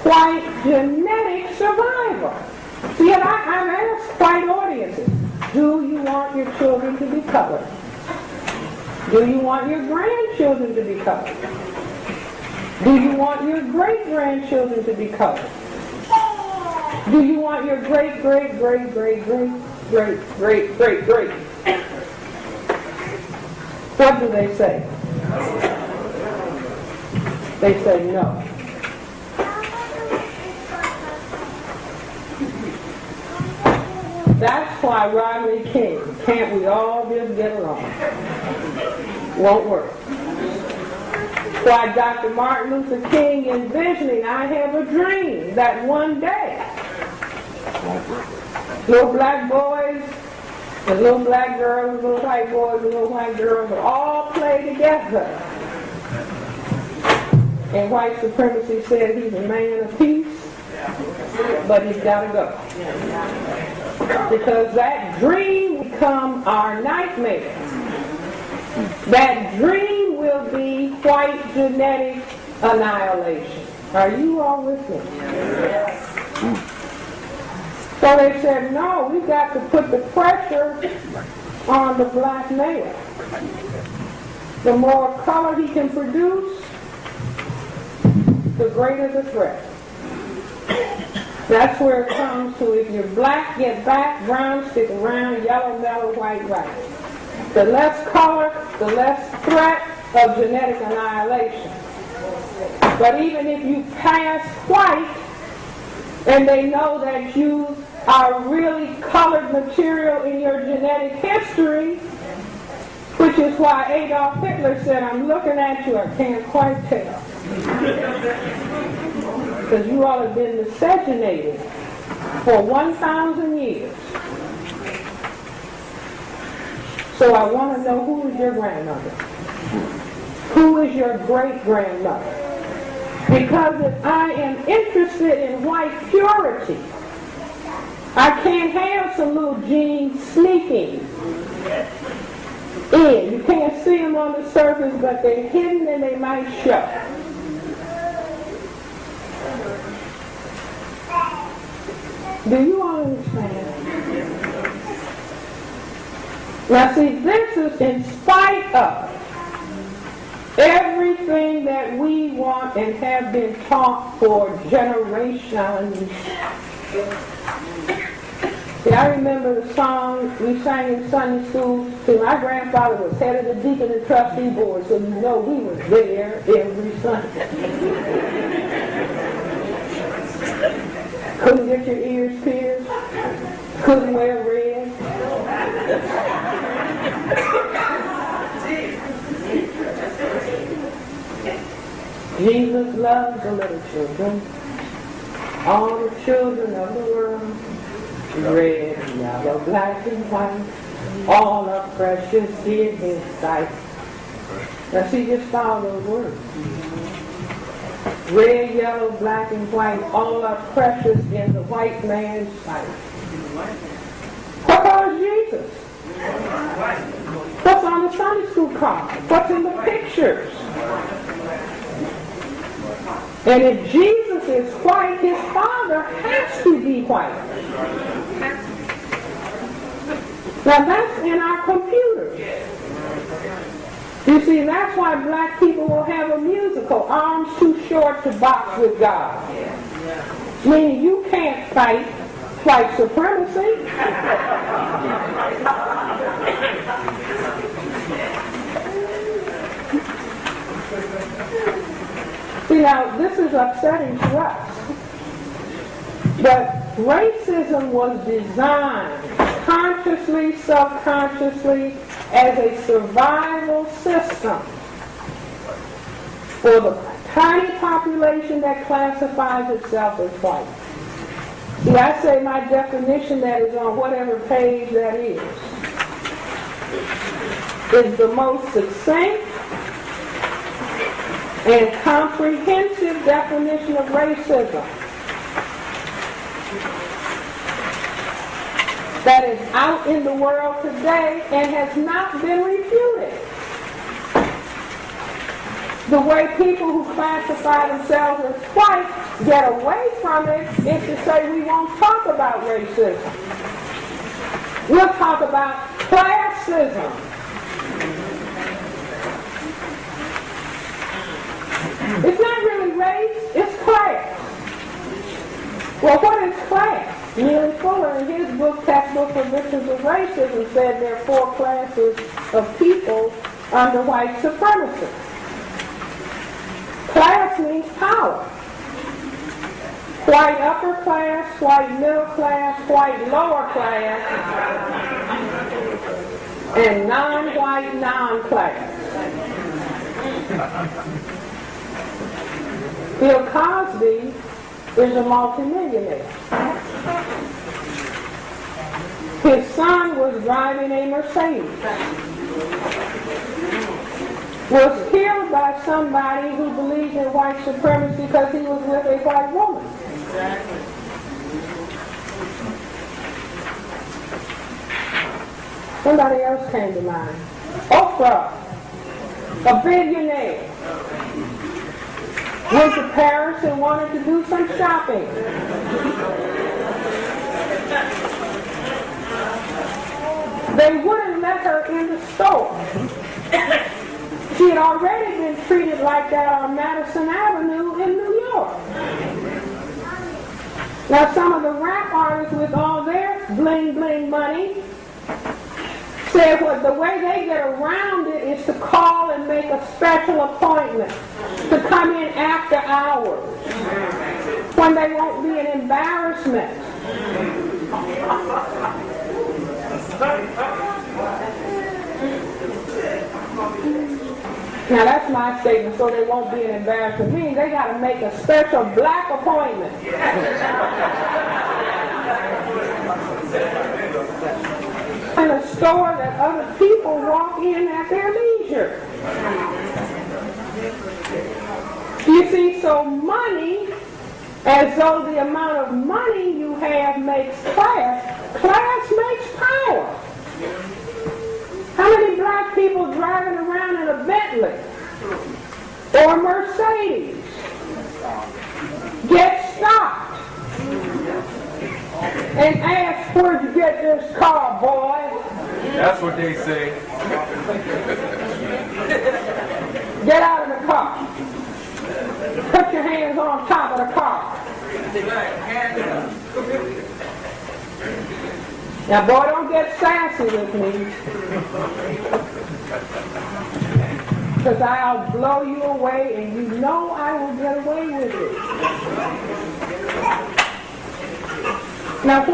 white genetic survival. See, and I've asked white audiences, do you want your children to be colored? Do you want your grandchildren to be colored? Do you want your great-grandchildren to be colored? Do you want your great-great-great-great-great-great-great-great? What do they say? They say no. That's why Rodney King, can't we all just get along? Won't work. Why Dr. Martin Luther King envisioning, I have a dream that one day little black boys and little black girls, little white boys and little white girls will all play together. And white supremacy said he's a man of peace, but he's got to go. Because that dream will become our nightmare. That dream will be white genetic annihilation. Are you all with me? Yes. So they said, no, we've got to put the pressure on the black male. The more color he can produce, the greater the threat. That's where it comes to, if you're black, get back, brown, stick around, yellow, mellow, white, right. The less color, the less threat of genetic annihilation. But even if you pass white, and they know that you are really colored material in your genetic history, which is why Adolf Hitler said, I'm looking at you, I can't quite tell. Because you all have been miscegenated for 1,000 years. So I want to know, who is your grandmother? Who is your great-grandmother? Because if I am interested in white purity, I can't have some little genes sneaking in. You can't see them on the surface, but they're hidden and they might show. Do you all understand? Now see, this is in spite of everything that we want and have been taught for generations. See, I remember the song we sang in Sunday school. See, my grandfather was head of the deacon and trustee board, so you know we were there every Sunday. Couldn't get your ears pierced. Couldn't wear red. Jesus loves the little children, all the children of the world, red, yellow, black, and white, all are precious in His sight. Now see, just follow those words. Red, yellow, black, and white, all are precious in the white man's sight. What was Jesus? What's on the Sunday school card? What's in the pictures? And if Jesus is white, His Father has to be white. Now that's in our computers. You see, that's why black people will have a musical, Arms Too Short to Box with God. Meaning you can't fight white supremacy. See, now, this is upsetting to us. But racism was designed consciously, subconsciously, as a survival system for the tiny population that classifies itself as white. See, I say my definition that is on whatever page that is the most succinct and comprehensive definition of racism that is out in the world today and has not been refuted. The way people who classify themselves as white get away from it is to say we won't talk about racism. We'll talk about classism. It's not really race, it's class. Well, what is class? Neely Fuller, in his book, Textbook for Victims of Racism, said there are 4 classes of people under white supremacy. Class means power. White upper class, white middle class, white lower class, and non-white non-class. Bill Cosby is a multimillionaire. His son was driving a Mercedes. Was killed by somebody who believed in white supremacy because he was with a white woman. Somebody else came to mind. Oprah, a billionaire, went to Paris and wanted to do some shopping. They wouldn't let her in the store. She had already been treated like that on Madison Avenue in New York. Now some of the rap artists with all their bling bling money said what the way they get around it is to call and make a special appointment to come in after hours when they won't be an embarrassment. Now that's my statement, so they won't be an embarrassment. Meaning they got to make a special black appointment. In a store that other people walk in at their leisure. You see, so money, as though the amount of money you have makes class, class makes power. How many black people driving around in a Bentley or a Mercedes get stopped and ask, where'd you get this car, boy? That's what they say. Get out of the car. Put your hands on top of the car. Now, boy, don't get sassy with me, because I'll blow you away, and you know I will get away with it. Now,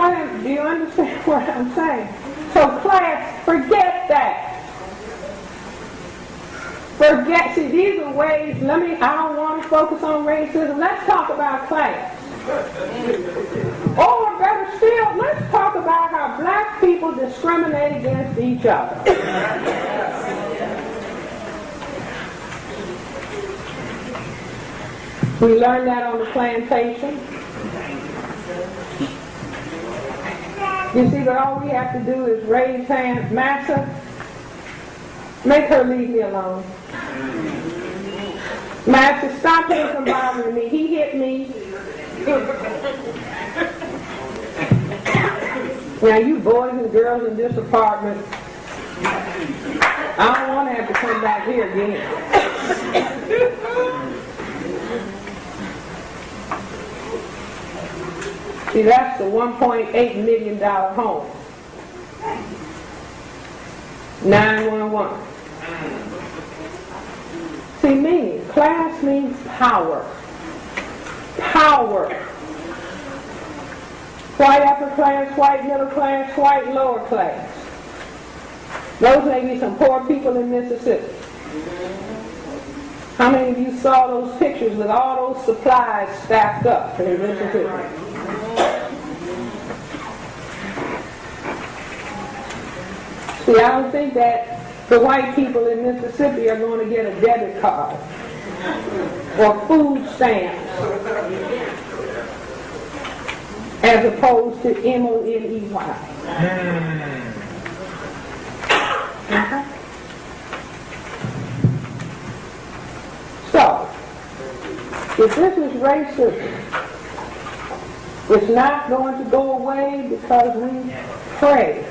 do you understand what I'm saying? So, class, forget that. See, these are ways, I don't want to focus on racism. Let's talk about class. Or better still, let's talk about how black people discriminate against each other. We learned that on the plantation. You see, but all we have to do is raise hands. Massa, make her leave me alone. Massa, stop him from bothering me. He hit me. Now, you boys and girls in this apartment, I don't want to have to come back here again. See, that's the $1.8 million home. 911. See, meaning, class means power. Power. White upper class, white middle class, white lower class. Those may be some poor people in Mississippi. How many of you saw those pictures with all those supplies stacked up in Mississippi? See, I don't think that the white people in Mississippi are going to get a debit card or food stamps as opposed to MONEY. So, if this is racism, it's not going to go away because we pray.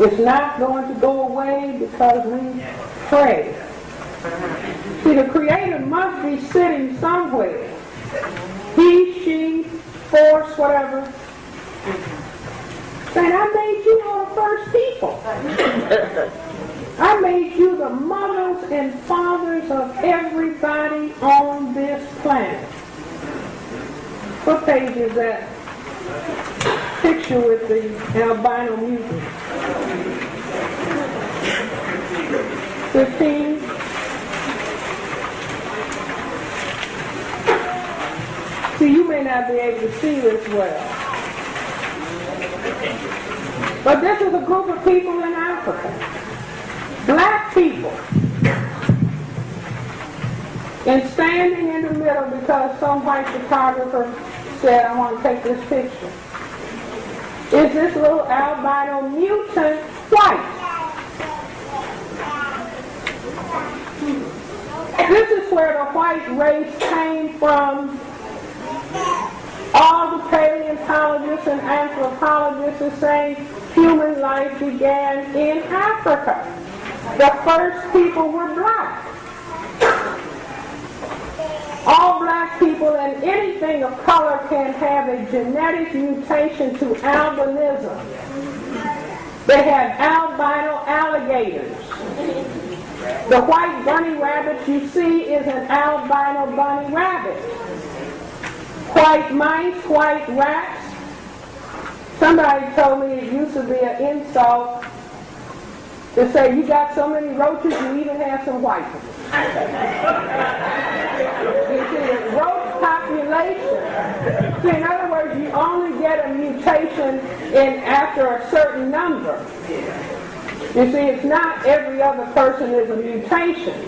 It's not going to go away because we pray. See, the Creator must be sitting somewhere. He, she, force, whatever. Saying, I made you all the first people. I made you the mothers and fathers of everybody on this planet. What page is that? Picture with the albino mutant. 15. See, you may not be able to see this well. But this is a group of people in Africa. Black people. And standing in the middle because some white photographer said, I want to take this picture, is this little albino mutant white. This is where the white race came from. All the paleontologists and anthropologists are saying human life began in Africa. The first people were black. All black people and anything of color can have a genetic mutation to albinism. They have albino alligators. The white bunny rabbit you see is an albino bunny rabbit. White mice, white rats. Somebody told me it used to be an insult to say, you got so many roaches, you even have some white ones. You see, roach population. See, in other words, you only get a mutation after a certain number. You see, it's not every other person is a mutation.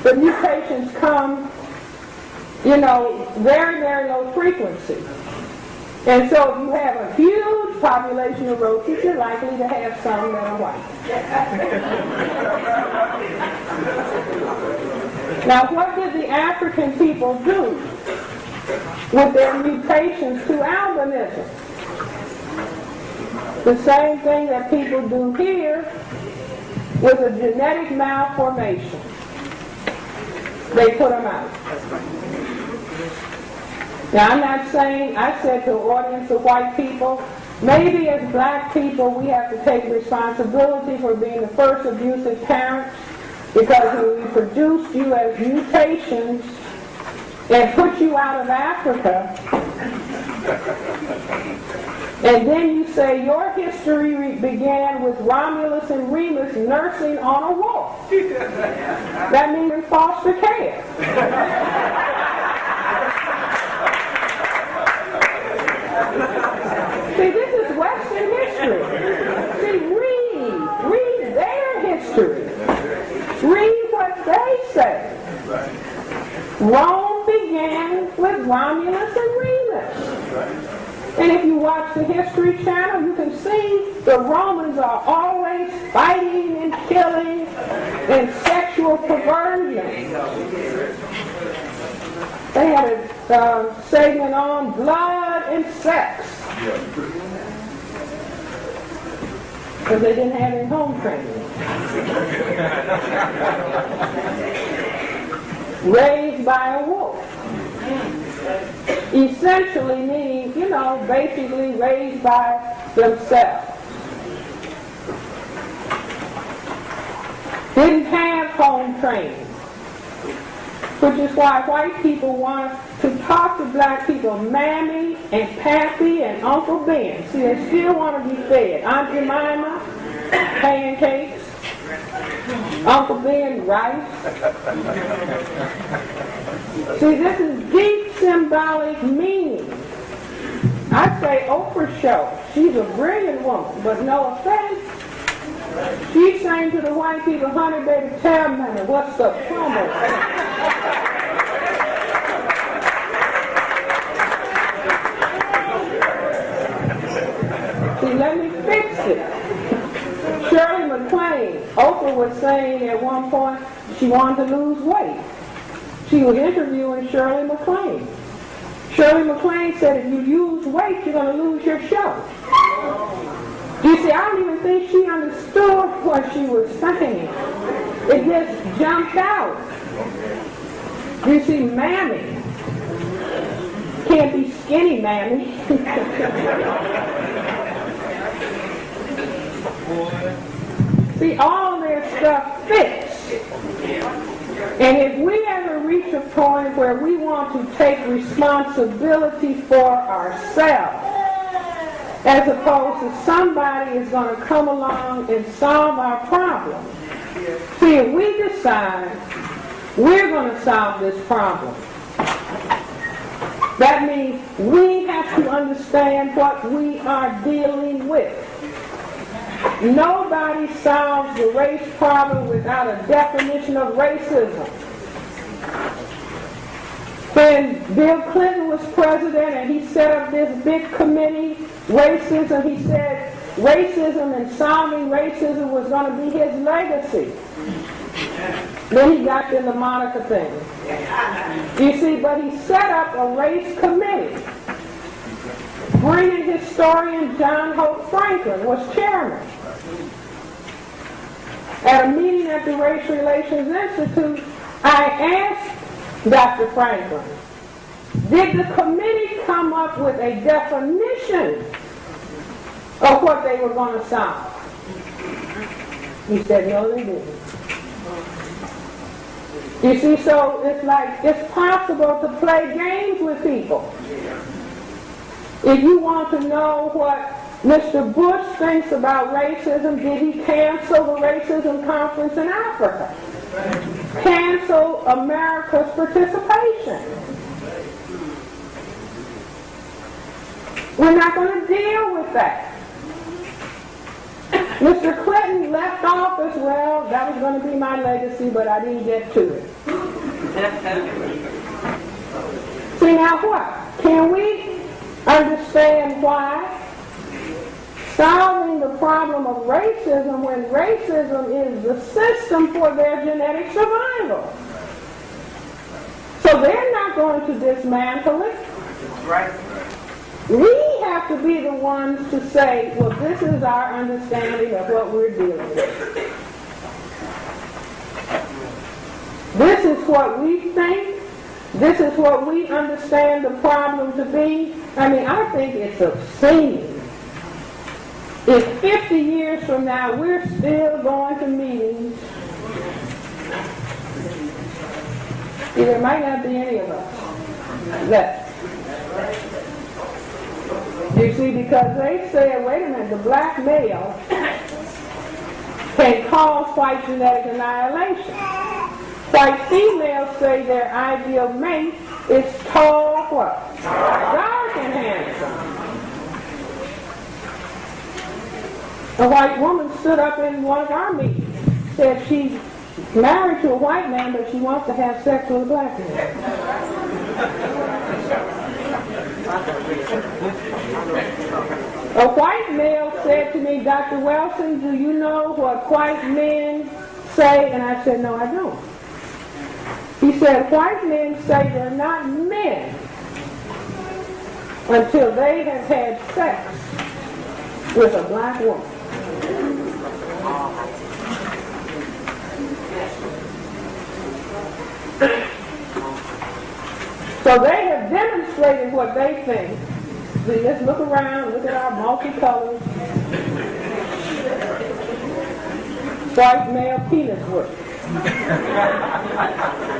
The mutations come, very, very low frequency. And so if you have a huge population of roaches, you're likely to have some that are white. Now, what did the African people do? with their mutations to albinism. The same thing that people do here with a genetic malformation. They put them out. Now, I'm not saying, I said to an audience of white people, maybe as black people we have to take responsibility for being the first abusive parents, because when we produced you as mutations and put you out of Africa, and then you say your history began with Romulus and Remus nursing on a wolf. That means in foster care. See, this is Western history. See, read their history. Read what they say. Rome began with Romulus and Remus. And if you watch the History Channel, you can see the Romans are always fighting and killing and sexual perversion. They had a segment on blood and sex. Because they didn't have any home training. Raised by a wolf. Essentially meaning, basically raised by themselves. Didn't have home training. Which is why white people want to talk to black people, Mammy and Pappy and Uncle Ben. See, they still want to be fed. Aunt Jemima, pancakes. Uncle Ben, rice. See, this is deep symbolic meaning. I say Oprah show. She's a brilliant woman, but no offense. She's saying to the white people, honey, baby, tell me, what's the promo? See, let me fix it. Shirley MacLaine, Oprah was saying at one point she wanted to lose weight. She was interviewing Shirley MacLaine. Shirley MacLaine said, if you lose weight, you're going to lose your show. You see, I don't even think she understood what she was saying. It just jumped out. You see, Mammy can't be skinny, Mammy. See, all their stuff fits. And if we ever reach a point where we want to take responsibility for ourselves, as opposed to somebody is going to come along and solve our problem. See, if we decide we're going to solve this problem, that means we have to understand what we are dealing with. Nobody solves the race problem without a definition of racism. When Bill Clinton was president and he set up this big committee, racism, he said racism and solving racism was going to be his legacy. Then he got in the Monica thing. You see, but he set up a race committee. Brilliant historian John Hope Franklin was chairman. At a meeting at the Race Relations Institute, I asked Dr. Franklin, did the committee come up with a definition of what they were going to solve? He said, no, they didn't. You see, so it's like it's possible to play games with people. If you want to know what Mr. Bush thinks about racism, did he cancel the racism conference in Africa? Cancel America's participation. We're not going to deal with that. Mr. Clinton left office, well, that was going to be my legacy, but I didn't get to it. See, now what? Can we understand why solving the problem of racism when racism is the system for their genetic survival? So they're not going to dismantle it. Right. We have to be the ones to say, well, this is our understanding of what we're dealing with. This is what we think. This is what we understand the problem to be. I mean, I think it's obscene. If 50 years from now we're still going to meetings, there might not be any of us left. You see, because they said, wait a minute, the black male can cause white genetic annihilation. White females say their ideal mate is tall, what? Dark and handsome. A white woman stood up in one of our meetings, said she's married to a white man, but she wants to have sex with a black man. A white male said to me, Dr. Welsing, do you know what white men say? And I said, no, I don't. He said, white men say they're not men until they have had sex with a black woman. So they have demonstrated what they think. See, let's look around, look at our multicolors. White male penis work.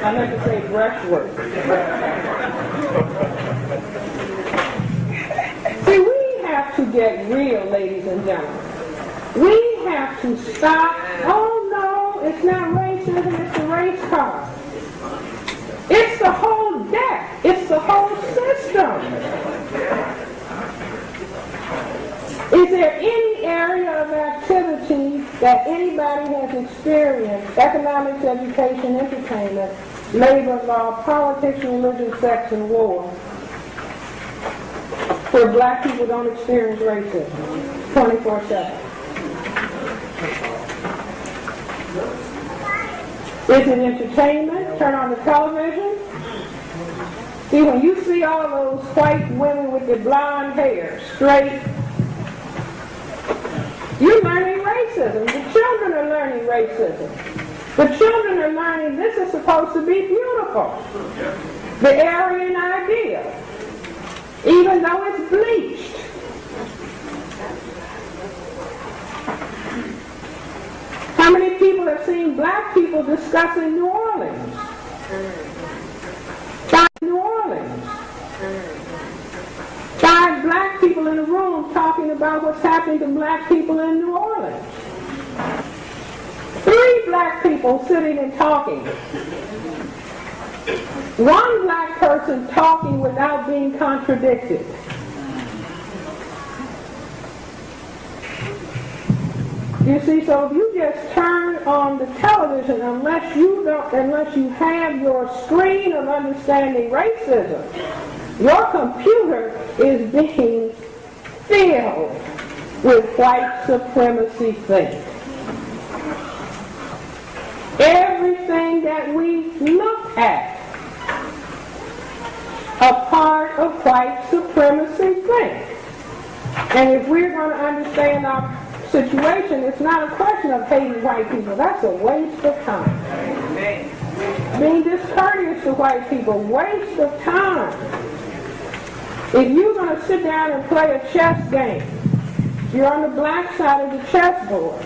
I meant to say breast work. See, we have to get real, ladies and gentlemen. We have to stop. Oh no, it's not racism, it's the race card. It's the whole deck. It's the whole system. Is there any area of activity that anybody has experienced, economics, education, entertainment, labor law, politics, religion, sex, and war, where black people don't experience racism 24/7? Is it entertainment? Turn on the television. See, when you see all those white women with their blonde hair, straight, you're learning racism. The children are learning racism. The children are learning this is supposed to be beautiful. The Aryan ideal. Even though it's bleached. How many people have seen black people discussing New Orleans? New Orleans. 5 black people in a room talking about what's happening to black people in New Orleans. 3 black people sitting and talking. 1 black person talking without being contradicted. You see, so if you just turn on the television, unless you have your screen of understanding racism, your computer is being filled with white supremacy things. Everything that we look at, a part of white supremacy thing. And if we're going to understand our situation, it's not a question of hating white people. That's a waste of time. Being discourteous to white people, waste of time. If you're going to sit down and play a chess game, you're on the black side of the chessboard.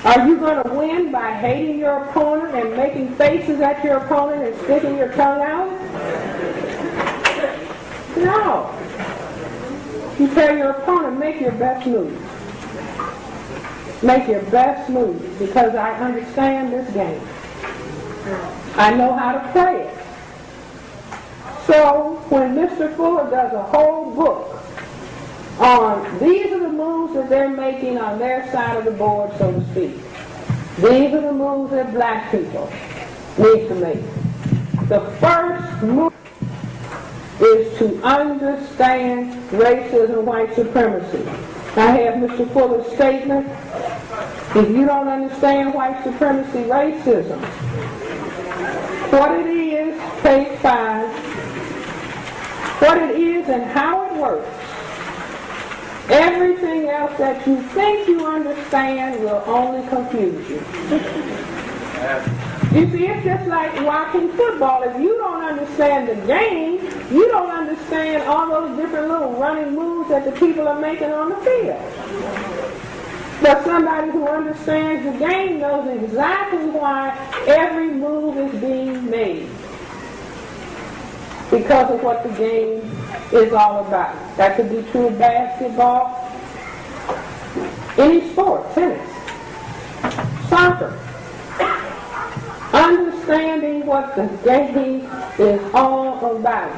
Are you going to win by hating your opponent and making faces at your opponent and sticking your tongue out? No. You tell your opponent, make your best move. Make your best move, because I understand this game. I know how to play it. So when Mr. Fuller does a whole book on these are the moves that they're making on their side of the board, so to speak. These are the moves that black people need to make. The first move is to understand racism, white supremacy. I have Mr. Fuller's statement. If you don't understand white supremacy, racism, what it is, page 5, what it is and how it works. Everything else that you think you understand will only confuse you. You see, it's just like watching football. If you don't understand the game, you don't understand all those different little running moves that the people are making on the field. But somebody who understands the game knows exactly why every move is being made. Because of what the game is all about. That could be true of basketball, any sport, tennis, soccer. Understanding what the game is all about.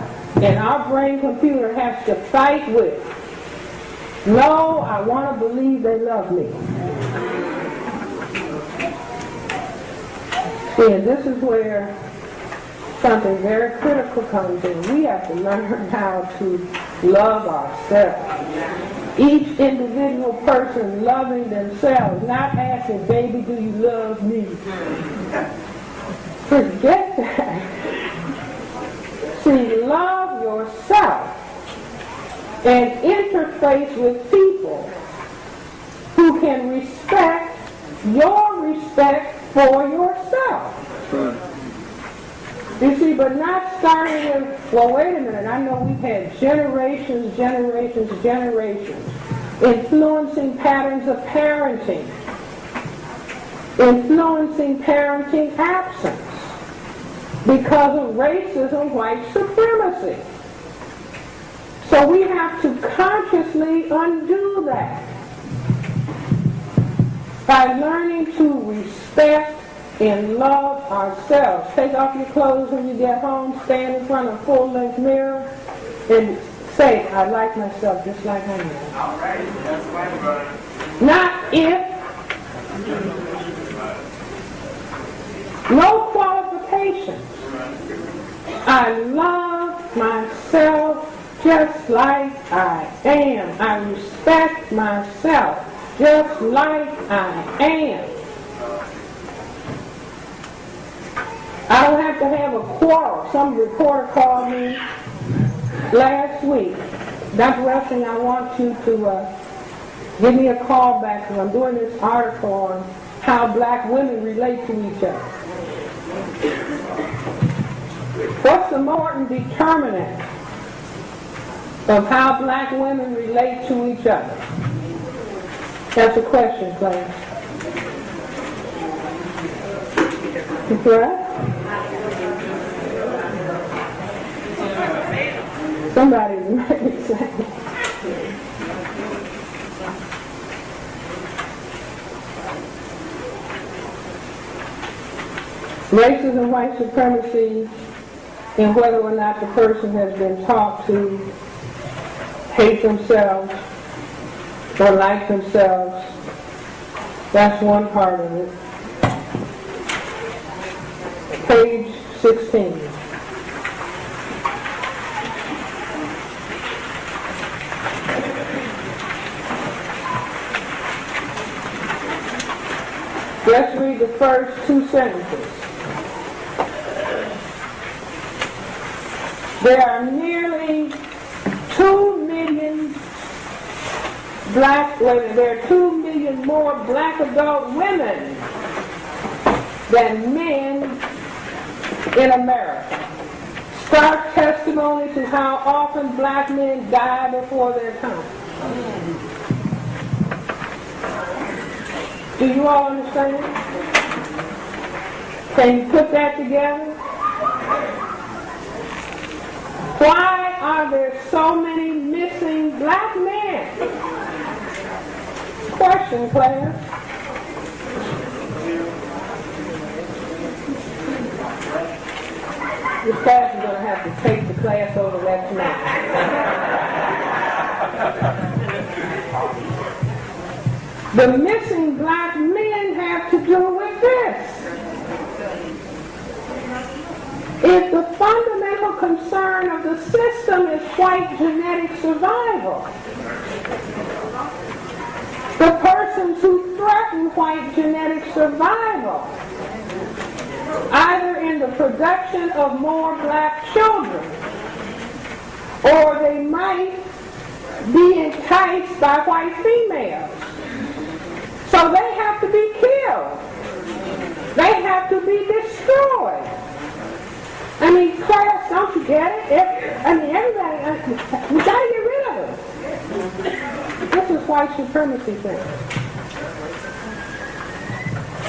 And our brain computer has to fight with, no, I want to believe they love me. See, and this is where something very critical comes in. We have to learn how to love ourselves. Each individual person loving themselves, not asking, baby, do you love me? Forget that. See, love yourself and interface with people who can respect your respect for yourself. You see, but not starting with, well, wait a minute, I know we've had generations influencing patterns of parenting, influencing parenting absence because of racism, white supremacy. So we have to consciously undo that by learning to respect and love ourselves. Take off your clothes when you get home, stand in front of a full-length mirror, and say, I like myself just like I am. All right, that's right, brother. Not if. No qualifications. I love myself just like I am. I respect myself just like I am. I don't have to have a quarrel. Some reporter called me last week. Dr. Welsing, I want you to give me a call back because I'm doing this article on how black women relate to each other. What's the Morton determinant of how black women relate to each other? That's a question, class. What? Somebody might say. Racism, white supremacy, and whether or not the person has been taught to hate themselves or like themselves, that's one part of it. Page 16. Let's read the first two sentences. There are nearly 2 million there are 2 million more black adult women than men in America. Stark testimony to how often black men die before their time. Do you all understand? Can you put that together? Why are there so many missing black men? Question, class. This class is going to have to take the class over that tonight. The missing black men have to do with this. If the fundamental concern of the system is white genetic survival, the persons who threaten white genetic survival, either in the the production of more black children. Or they might be enticed by white females. So they have to be killed. They have to be destroyed. I mean, class, don't you get it? Everybody, we got to get rid of them. This is white supremacy thing.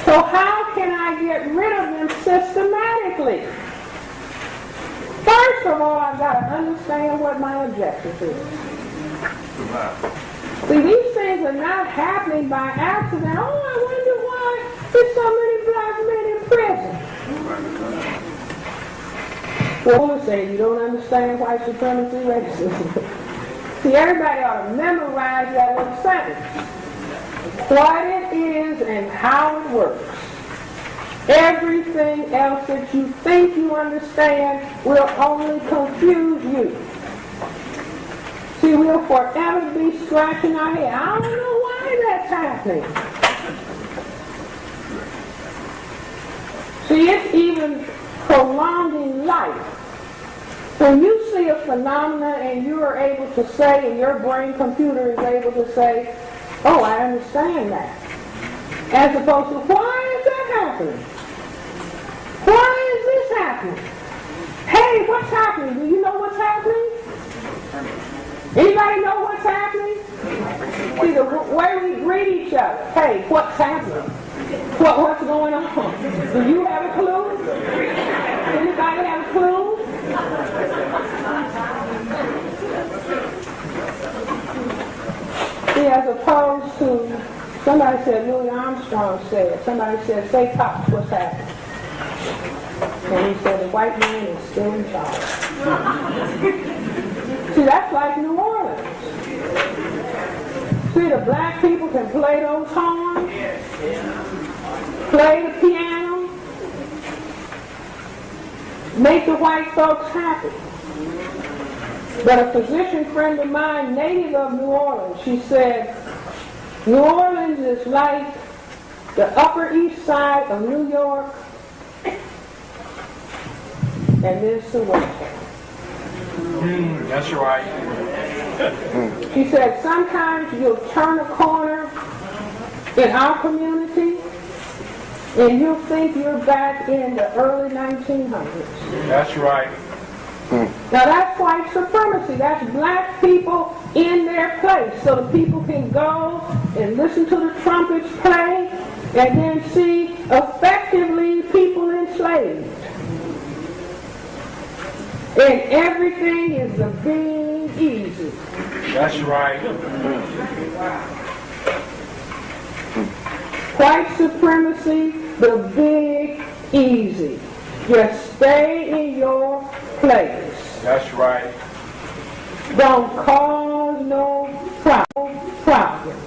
So how can I get rid of them systematically? First of all, I've got to understand what my objective is. See, these things are not happening by accident. Oh, I wonder why there's so many black men in prison. Well, we'll say you don't understand white supremacy racism. See, everybody ought to memorize that little sentence. What it is and how it works. Everything else that you think you understand will only confuse you. See, we'll forever be scratching our head. I don't know why that's happening. See, it's even prolonging life. When you see a phenomenon and you are able to say, and your brain computer is able to say, oh, I understand that. As opposed to, why is that happening? Why is this happening? Hey, what's happening? Do you know what's happening? Anybody know what's happening? See, the way we greet each other. Hey, what's happening? What's going on? Do you have a clue? Anybody have a clue? See, as opposed to, somebody said, Louis Armstrong said, somebody said, say, Pops, what's happening? And he said, the white man is still in charge. See, that's like New Orleans. See, the black people can play those horns, play the piano, make the white folks happy. But a physician friend of mine, native of New Orleans, she said, New Orleans is like the Upper East Side of New York and then Soweto. That's right. She said, sometimes you'll turn a corner in our community and you'll think you're back in the early 1900s. That's right. Now that's white supremacy. That's black people in their place. So the people can go and listen to the trumpets play and then see effectively people enslaved. And everything is the big easy. That's right. White supremacy, the big easy. Just stay in your place. That's right. Don't cause no problems.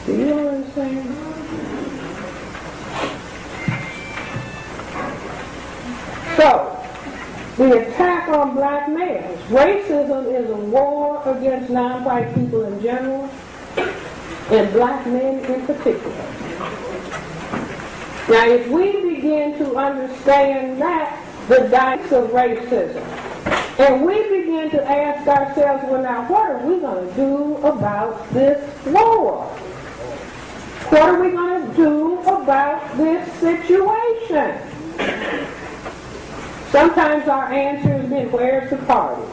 Do you know what I'm saying? So, the attack on black males. Racism is a war against non-white people in general, and black men in particular. Now, if we begin to understand that, the dynamics of racism, and we begin to ask ourselves, well, now, what are we going to do about this war? What are we going to do about this situation? Sometimes our answer has been, where's the party?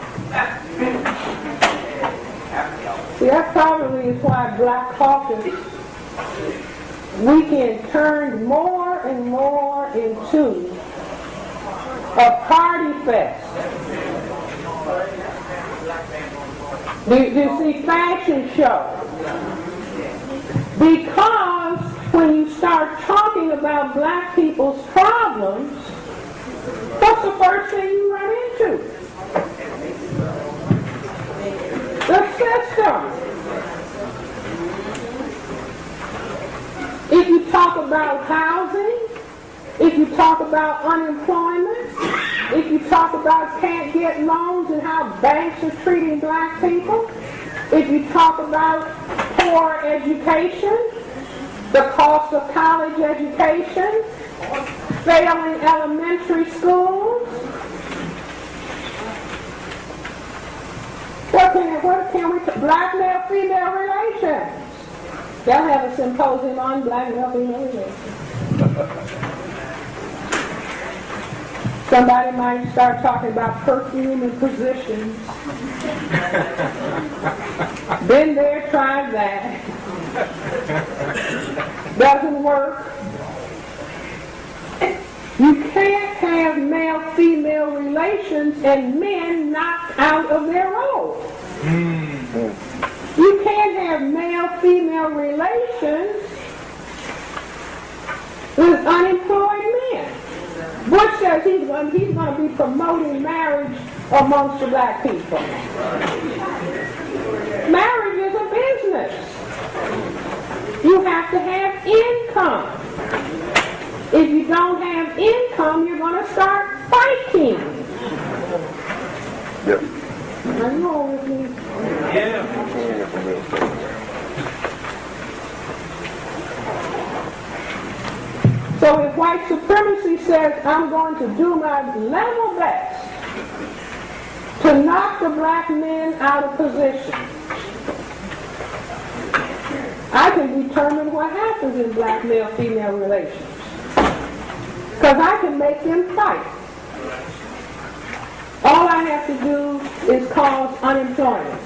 See, that probably is why Black Caucus weekend turned more and more into a party fest. Do you see fashion show? Because when you start talking about black people's problems, what's the first thing you run into? The system. If you talk about housing, if you talk about unemployment, if you talk about can't get loans and how banks are treating black people, if you talk about poor education, the cost of college education, failing elementary schools. What can we, black male-female relations. They'll have a symposium on black male-female relations. Somebody might start talking about perfume and positions. Been there, tried that. Doesn't work. You can't have male-female relations and men knocked out of their roles. You can't have male-female relations with unemployed men. Bush says he's going to be promoting marriage amongst the black people. Marriage is a business. You have to have income. If you don't have income, you're going to start fighting. Yep. Are you all with me? Yeah. So if white supremacy says, I'm going to do my level best to knock the black men out of position, I can determine what happens in black male-female relations. Because I can make them fight. All I have to do is cause unemployment.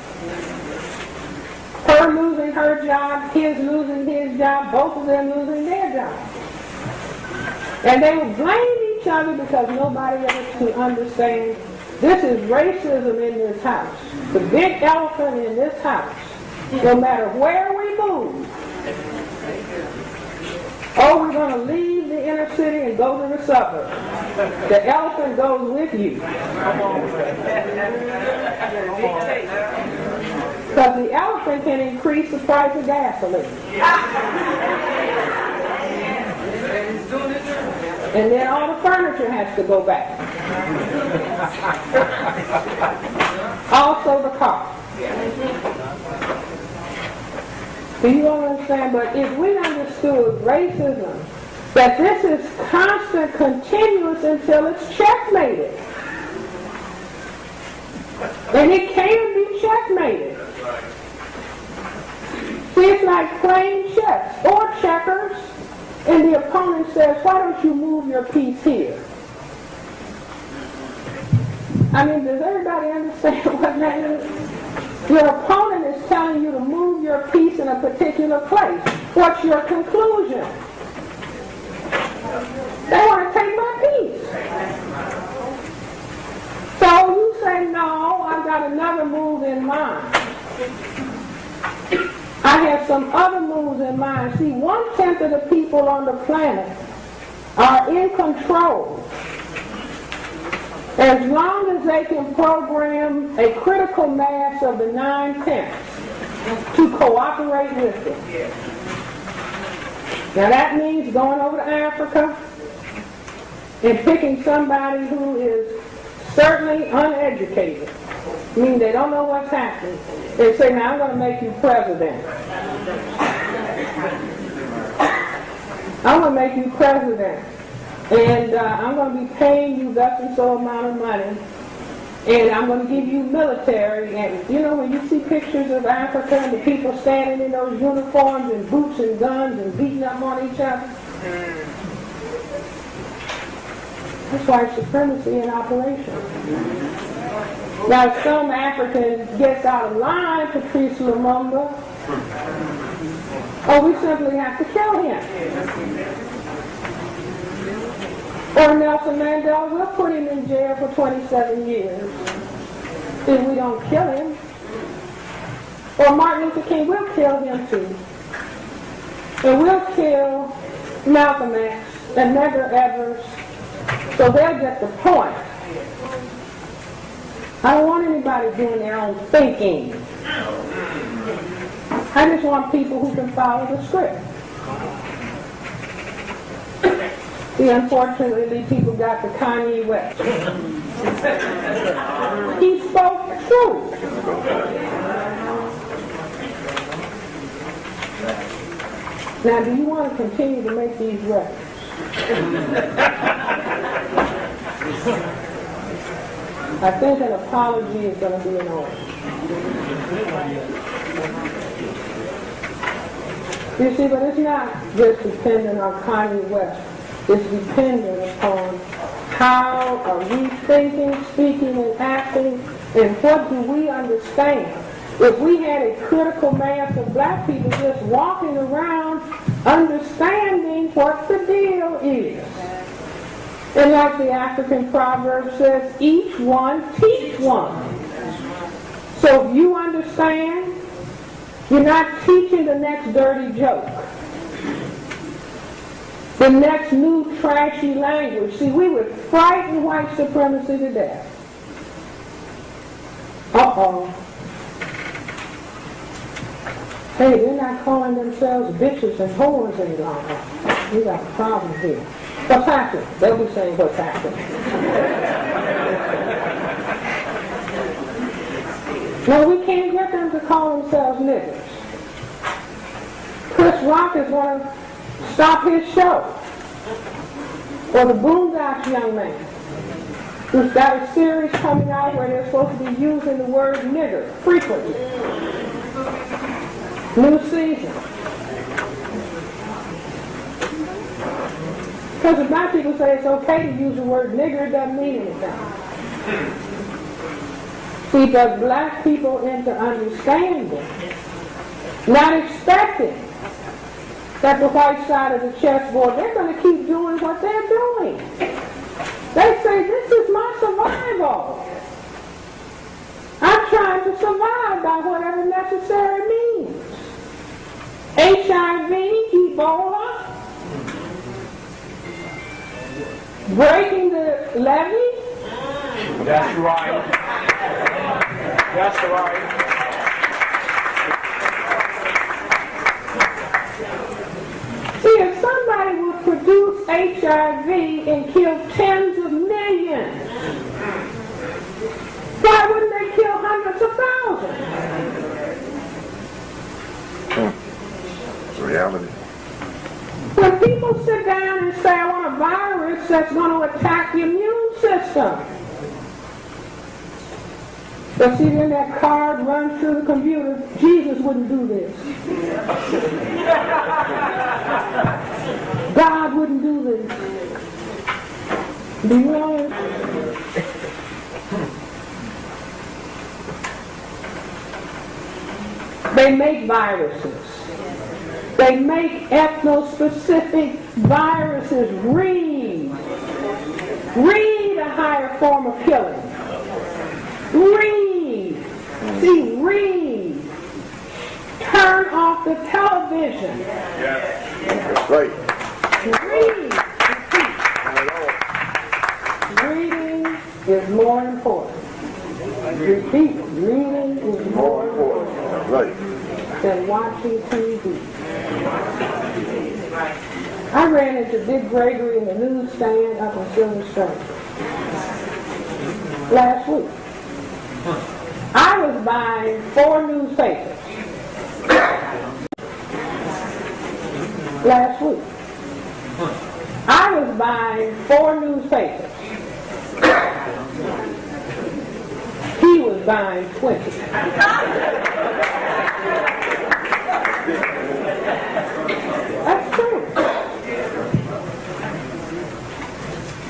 Her losing her job, his losing his job, both of them losing their job. And they will blame each other because nobody else can understand this is racism in this house. The big elephant in this house. No matter where we move. Oh, we're going to leave the inner city and go to the suburbs. The elephant goes with you. Because the elephant can increase the price of gasoline. And then all the furniture has to go back. Also the car. Do you all understand? But if we understood racism, that this is constant, continuous until it's checkmated. And it can be checkmated. See, it's like playing chess or checkers, and the opponent says, why don't you move your piece here? I mean, does everybody understand what that is? Your opponent is telling you to move your piece in a particular place. What's your conclusion? They want to take my piece. So you say, no, I've got another move in mind. I have some other moves in mind. See, 1/10 of the people on the planet are in control as long as they can program a critical mass of the 9/10 to cooperate with them. Now that means going over to Africa and picking somebody who is certainly uneducated. I mean, they don't know what's happening. They say, now I'm going to make you president. I'm going to make you president. And I'm going to be paying you thus and so amount of money. And I'm going to give you military. And you know, when you see pictures of Africa and the people standing in those uniforms and boots and guns and beating up on each other. That's white supremacy in operation. Now, if some African gets out of line, Patrice Lumumba, we simply have to kill him. Or Nelson Mandela, we'll put him in jail for 27 years if we don't kill him. Or Martin Luther King, we'll kill him too. And we'll kill Malcolm X and Medgar Evers, so they'll get the point. I don't want anybody doing their own thinking. I just want people who can follow the script. See, unfortunately, people got the Kanye West. He spoke the truth. Now, do you want to continue to make these records? I think an apology is going to be in order. You see, but it's not just dependent on Kanye West. It's dependent upon how are we thinking, speaking, and acting, and what do we understand. If we had a critical mass of black people just walking around understanding what the deal is. And like the African proverb says, each one teach one. So if you understand, you're not teaching the next dirty joke, the next new trashy language. See, we would frighten white supremacy to death. Uh-oh. Hey, they're not calling themselves bitches and whores any longer. We got a problem here. What's happening? They'll be saying what's happening. No, we can't get them to call themselves niggers. Chris Rock is going to stop his show. Or the Boondocks young man, who's got a series coming out where they're supposed to be using the word nigger frequently. New season. Because if black people say it's okay to use the word nigger, it doesn't mean anything. See, but black people into understanding, not expecting that the white side of the chessboard, they're going to keep doing what they're doing. They say, this is my survival. I'm trying to survive by whatever necessary means. HIV, Ebola, breaking the levee. That's right. That's right. See, if somebody would produce HIV and kill tens of millions, why wouldn't they kill hundreds of thousands? It's reality. When people sit down and say, I want a virus that's going to attack the immune system. But see, then that card runs through the computer. Jesus wouldn't do this. God wouldn't do this. Do you know it? They make viruses. They make ethno-specific viruses. Read a higher form of killing. Read. See, read. Turn off the television. That's right. Read. Reading is more important. Repeat. Reading is more important. Right. Than watching TV. I ran into Dick Gregory in the newsstand up in Silver Spring last week. I was buying 4 newspapers last week. I was buying 4 newspapers. He was buying 20. That's true.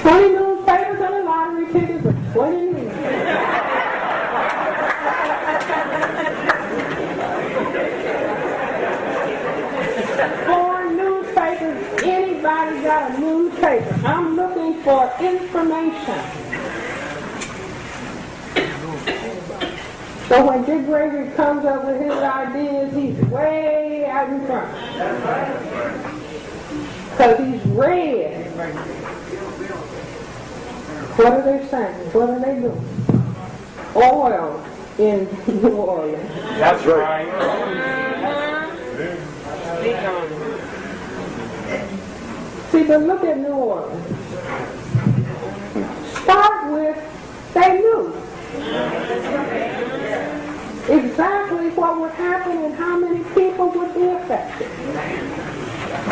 20 newspapers and a lottery ticket for 20 years. Anybody got a newspaper? I'm looking for information. So when Dick Gregory comes up with his ideas, he's way out in front. Because he's read. What are they saying? What are they doing? Oil in New Orleans. That's right. See, but look at New Orleans. Start with, they knew exactly what would happen and how many people would be affected.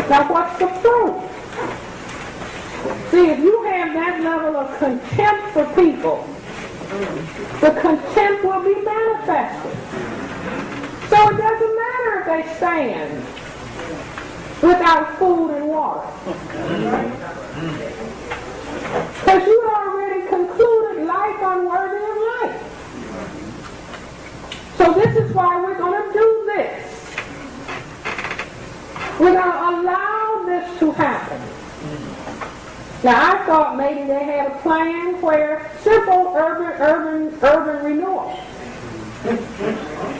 Now, what's the proof? See, if you have that level of contempt for people, the contempt will be manifested. So it doesn't matter if they stand without food and water. Because you already concluded life unworthy of life. So this is why we're going to do this. We're going to allow this to happen. Now I thought maybe they had a plan where simple urban renewal.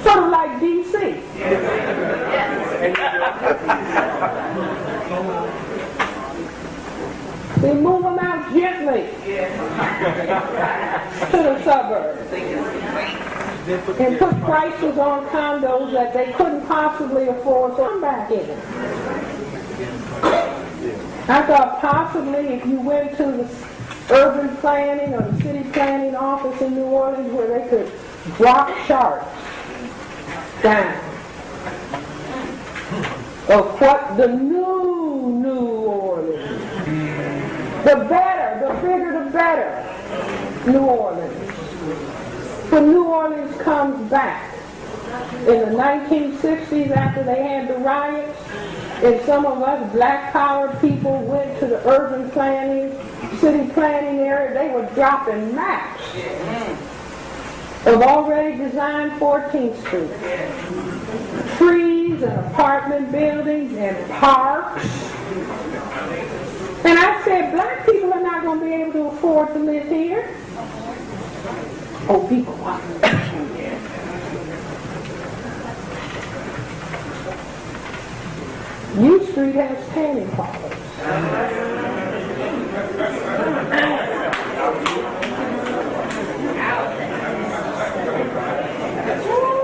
Sort of like D.C. They move them out gently to the suburbs and put prices on condos that they couldn't possibly afford, so I'm back in it. I thought possibly if you went to the urban planning or the city planning office in New Orleans where they could drop charts down of what the new Orleans, the better, the bigger, the better New Orleans. When New Orleans comes back in the 1960s after they had the riots, and some of us black power people went to the urban planning, city planning area, they were dropping maps of already designed 14th Street. Trees and apartment buildings and parks. And I said, black people are not going to be able to afford to live here. Oh, be quiet. U Street has tanning parlors.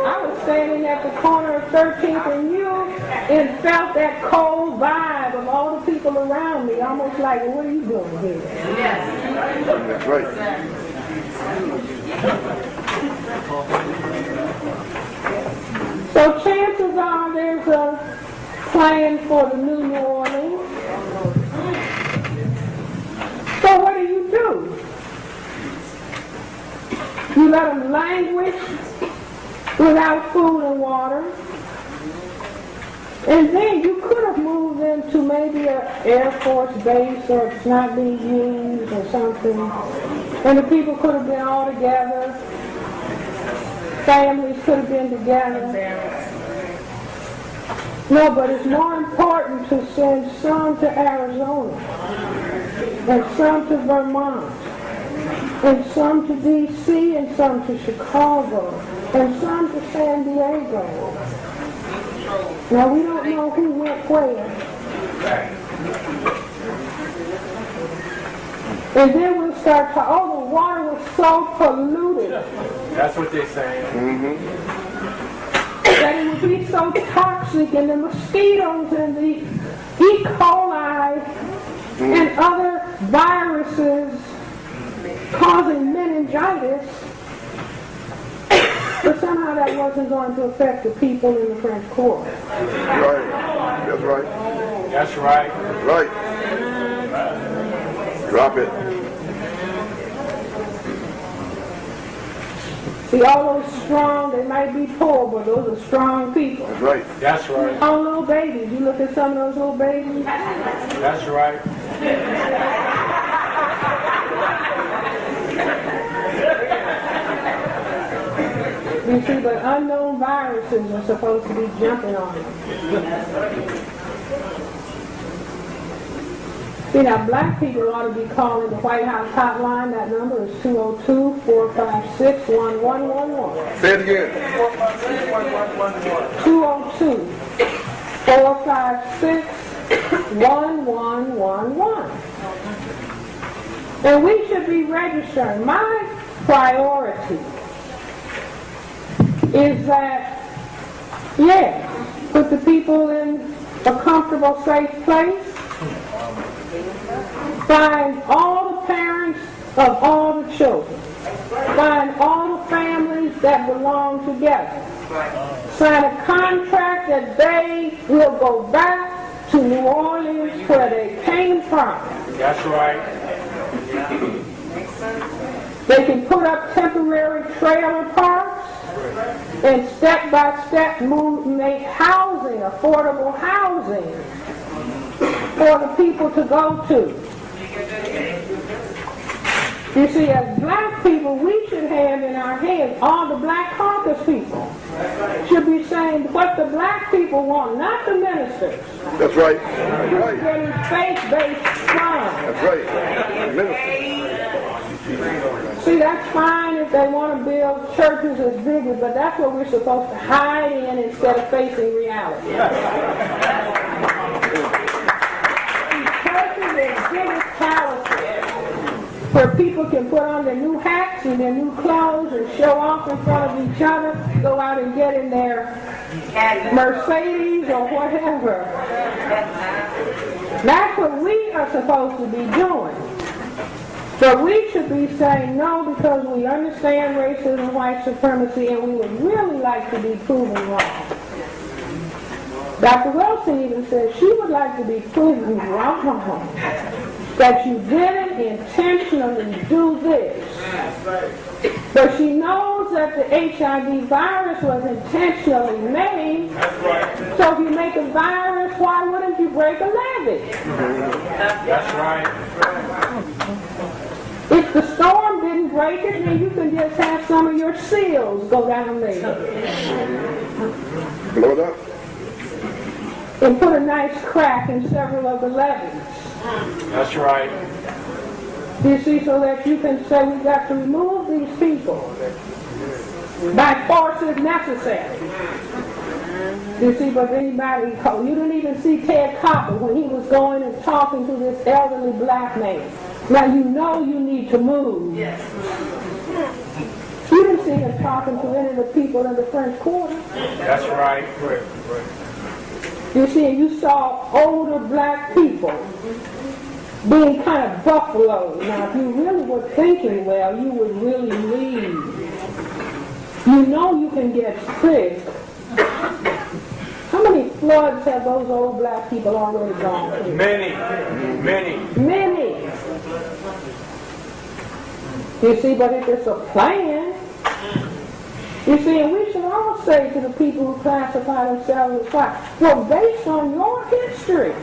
I was standing at the corner of 13th and U and felt that cold vibe of all the people around me, almost like, well, what are you doing here? That's right. So chances are there's a plan for the new Orleans. So what do? You let them languish without food and water. And then you could have moved them to maybe an Air Force base or it's not being used or something. And the people could have been all together. Families could have been together. No, but it's more important to send some to Arizona, and some to Vermont, and some to D.C., and some to Chicago, and some to San Diego. Now, we don't know who went where. And then we'll start talking, oh, the water was so polluted. That's what they're saying. Mm-hmm. That it would be so toxic, and the mosquitoes and the E. coli and other viruses causing meningitis. But somehow that wasn't going to affect the people in the French Quarter. Right. That's right. That's right. Right. Drop it. See, all those strong, they might be poor, but those are strong people. That's right. That's right. All little babies. You look at some of those little babies. That's right. You see, but unknown viruses are supposed to be jumping on them. See, now black people ought to be calling the White House hotline. That number is 202-456-1111. Say it again. 202-456-1111. And we should be registering. My priority is that, yes, put the people in a comfortable, safe place. Find all the parents of all the children. Find all the families that belong together. Sign a contract that they will go back to New Orleans where they came from. That's right. They can put up temporary trailer parks and step-by-step make housing, affordable housing for the people to go to. You see, as black people, we should have in our heads, all the black caucus people should be saying what the black people want, not the ministers. That's right. Who's getting faith-based funds. That's right. Minister. See, that's fine if they want to build churches as big as, but that's what we're supposed to hide in instead of facing reality. Churches as big as palaces, where people can put on their new hats and their new clothes and show off in front of each other, go out and get in their Mercedes or whatever. That's what we are supposed to be doing. But we should be saying no because we understand racism, white supremacy, and we would really like to be proven wrong. Dr. Welsing even says she would like to be proven wrong, that you didn't intentionally do this. But she knows that the HIV virus was intentionally made. So if you make a virus, why wouldn't you break a levee? That's right. If the storm didn't break it, then you can just have some of your seals go down there. Blow it up. And put a nice crack in several of the levees. That's right. You see, so that you can say we've got to remove these people by force if necessary. You see, but anybody, you didn't even see Ted Koppel when he was going and talking to this elderly black man. Now you know you need to move. Yes. You didn't see him talking to any of the people in the French Quarter. That's right. You see, you saw older black people being kind of buffaloed. Now, if you really were thinking well, you would really leave. You know you can get sick. How many floods have those old black people already gone through? Many. You see, but if it's a plan, you see, and we should all say to the people who classify themselves as white, well, based on your history,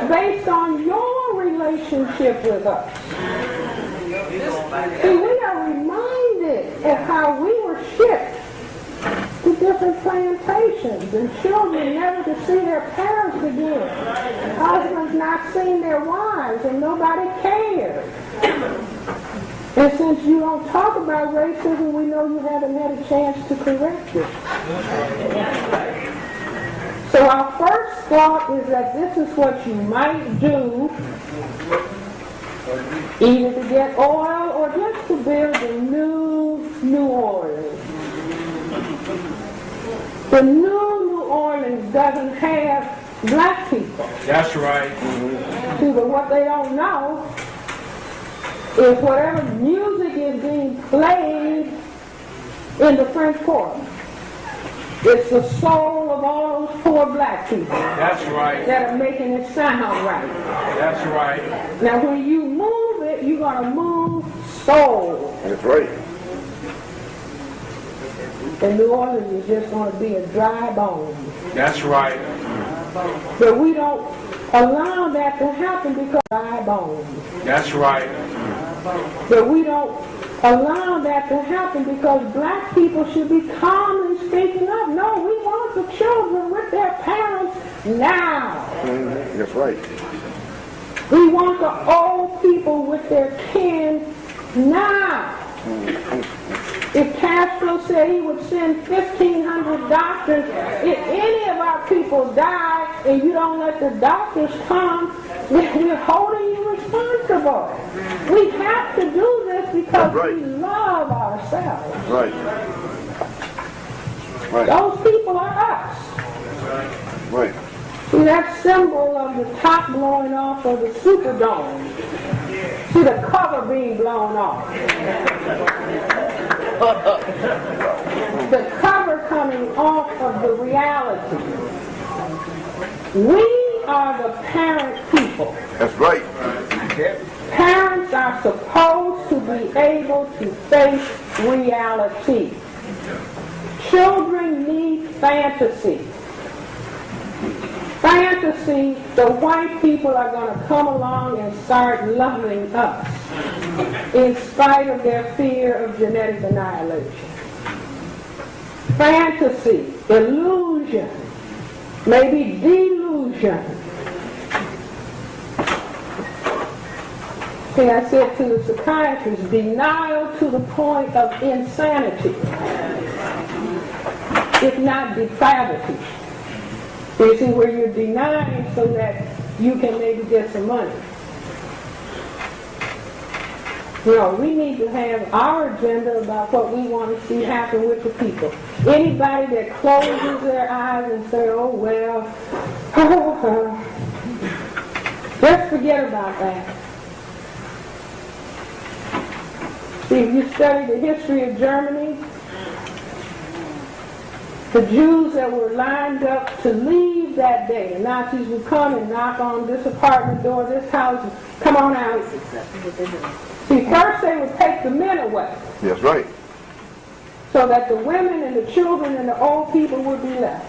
based on your relationship with us. See, we are reminded of how we were shipped to different plantations and children never to see their parents again. Husbands not seeing their wives and nobody cared. And since you don't talk about racism, we know you haven't had a chance to correct it. So our first thought is that this is what you might do, either to get oil or just to build a New Orleans. The New Orleans doesn't have black people. That's right. See, but what they don't know is whatever music is being played in the French Quarter, it's the soul of all those poor black people. That's right. That are making it sound right. That's right. Now when you move it, you're going to move soul. That's right. And New Orleans is just going to be a dry bone. That's right. But we don't allow that to happen because dry bones. That's right. But we don't allow that to happen because black people should be calmly speaking up. No, we want the children with their parents now. That's right. We want the old people with their kin now. If Castro said he would send 1,500 doctors, if any of our people die and you don't let the doctors come, we're holding you responsible. We have to do this because we love ourselves. Right. Those people are us. Right. See that symbol of the top blowing off of the Superdome. See the cover being blown off. The cover coming off of the reality. We are the parent people. That's right. Parents are supposed to be able to face reality. Children need fantasy. Fantasy, the white people are going to come along and start loving us in spite of their fear of genetic annihilation. Fantasy, illusion, maybe delusion. See, I said to the psychiatrist, denial to the point of insanity, if not depravity. You see, where you're denying so that you can maybe get some money. No, we need to have our agenda about what we want to see happen with the people. Anybody that closes their eyes and says, oh, well, just forget about that. See, if you study the history of Germany, the Jews that were lined up to leave that day, the Nazis would come and knock on this apartment door, this house, come on out. See, first they would take the men away. That's right. So that the women and the children and the old people would be left.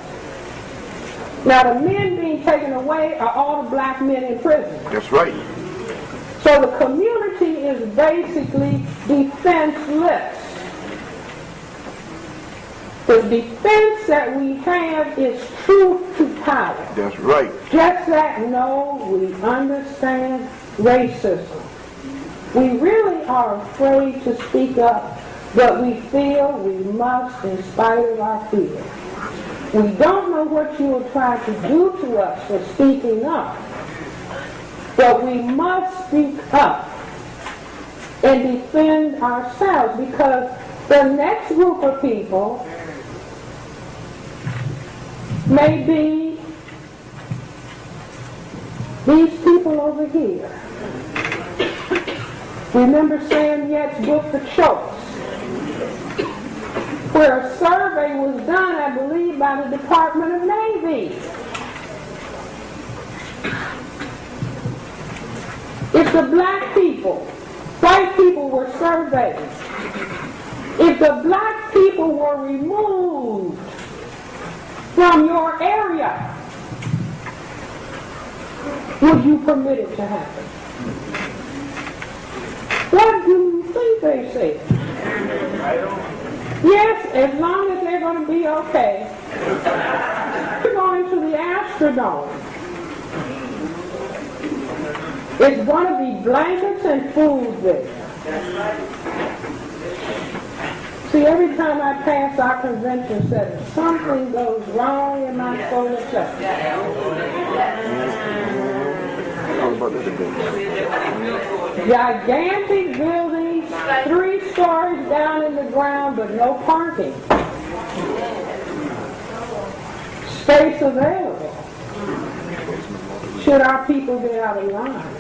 Now the men being taken away are all the black men in prison. That's right. So the community is basically defenseless. The defense that we have is truth to power. That's right. Just that, no, we understand racism. We really are afraid to speak up, but we feel we must in spite of our fear. We don't know what you will try to do to us for speaking up, but we must speak up and defend ourselves, because the next group of people may be these people over here. Remember Sam Yett's book, The Choice, where a survey was done, I believe, by the Department of Navy. If the black people, white people were surveyed, if the black people were removed from your area, would you permit it to happen? What do you think they said? Yes, as long as they're going to be okay. We're going to the Astrodome. It's going to be blankets and food there. See, every time I pass our convention center, something goes wrong in my solar plexus. Gigantic buildings, 3 stories down in the ground, but no parking. Space available. Should our people get out of line?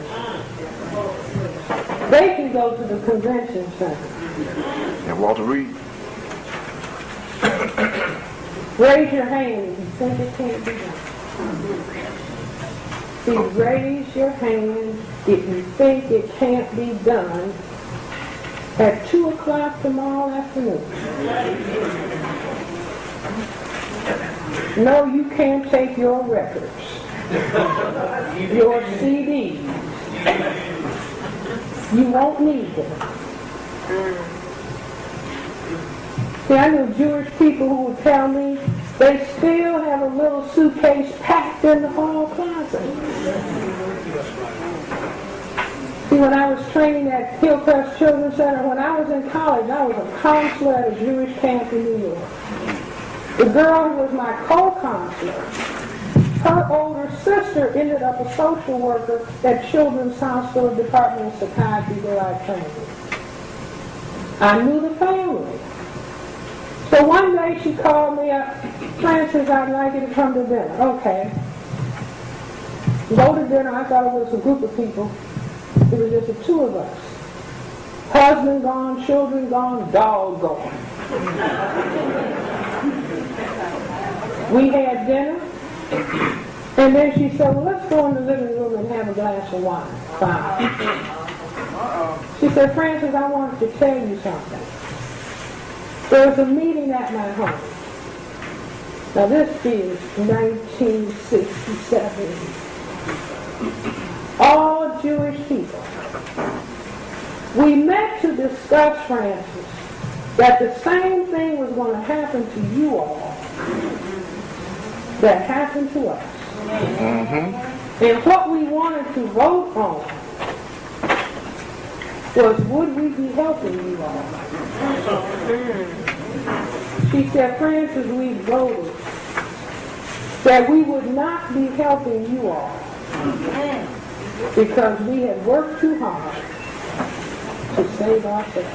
They can go to the convention center. And Walter Reed. Raise your hand if you think it can't be done. See, raise your hand if you think it can't be done at 2 o'clock tomorrow afternoon. No, you can't take your records, your CDs. You won't need them. See, I know Jewish people who would tell me they still have a little suitcase packed in the hall closet. See, when I was training at Hillcrest Children's Center, when I was in college, I was a counselor at a Jewish camp in New York. The girl who was my co-counselor, her older sister ended up a social worker at Children's Hospital Department of Psychiatry where I trained. I knew the family. So one day she called me up, Francis, I'd like you to come to dinner. Okay. Go to dinner. I thought it was a group of people. It was just the 2 of us. Husband gone, children gone, dog gone. We had dinner. And then she said, well, let's go in the living room and have a glass of wine. Fine. She said, Francis, I wanted to tell you something. There was a meeting at my home. Now this is 1967. All Jewish people. We met to discuss, Francis, that the same thing was going to happen to you all that happened to us. And what we wanted to vote on was, would we be helping you all? She said, Francis, we voted that we would not be helping you all because we had worked too hard to save ourselves.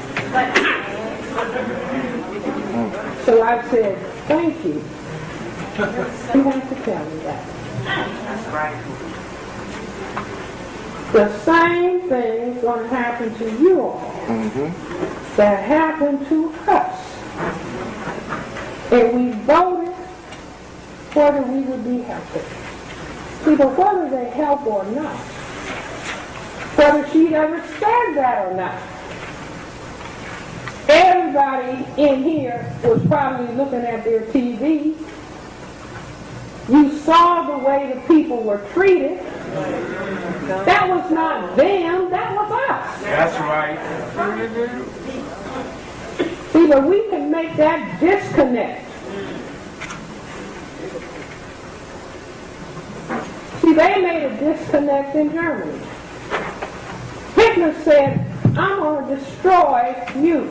So I said, thank you. You have to tell me that. That's right. The same thing is going to happen to you all that happened to us. And we voted whether we would be helping. See, but whether they help or not, whether she'd ever said that or not, everybody in here was probably looking at their TV. You saw the way the people were treated. That was not them, that was us. That's right. See, but we can make that disconnect. See, they made a disconnect in Germany. Hitler said, I'm going to destroy you.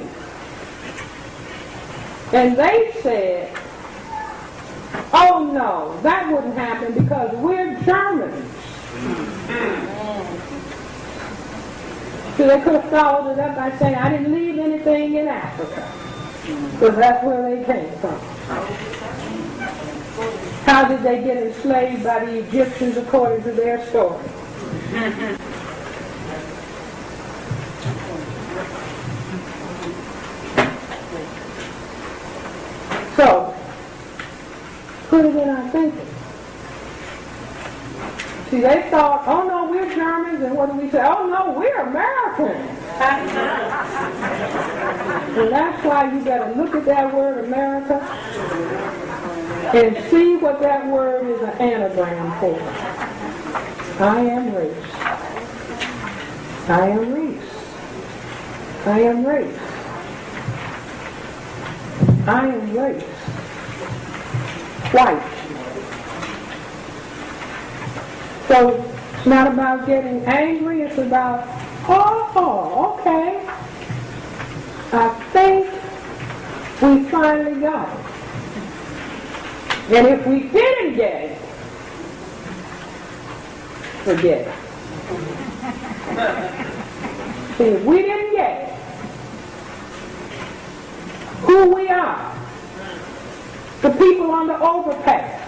And they said, oh no, that wouldn't happen because we're Germans. So they could have followed it up by saying, I didn't leave anything in Africa. Because that's where they came from. How did they get enslaved by the Egyptians according to their story? So, put it in our thinking. See, they thought, oh no, we're Germans, and what do we say? Oh no, we're Americans. And that's why you better look at that word America and see what that word is an anagram for. I am race. I am race. I am race. I am race. White. So it's not about getting angry, it's about, oh, okay. I think we finally got it. And if we didn't get it, forget it. See, if we didn't get it, who we are, the people on the overpass,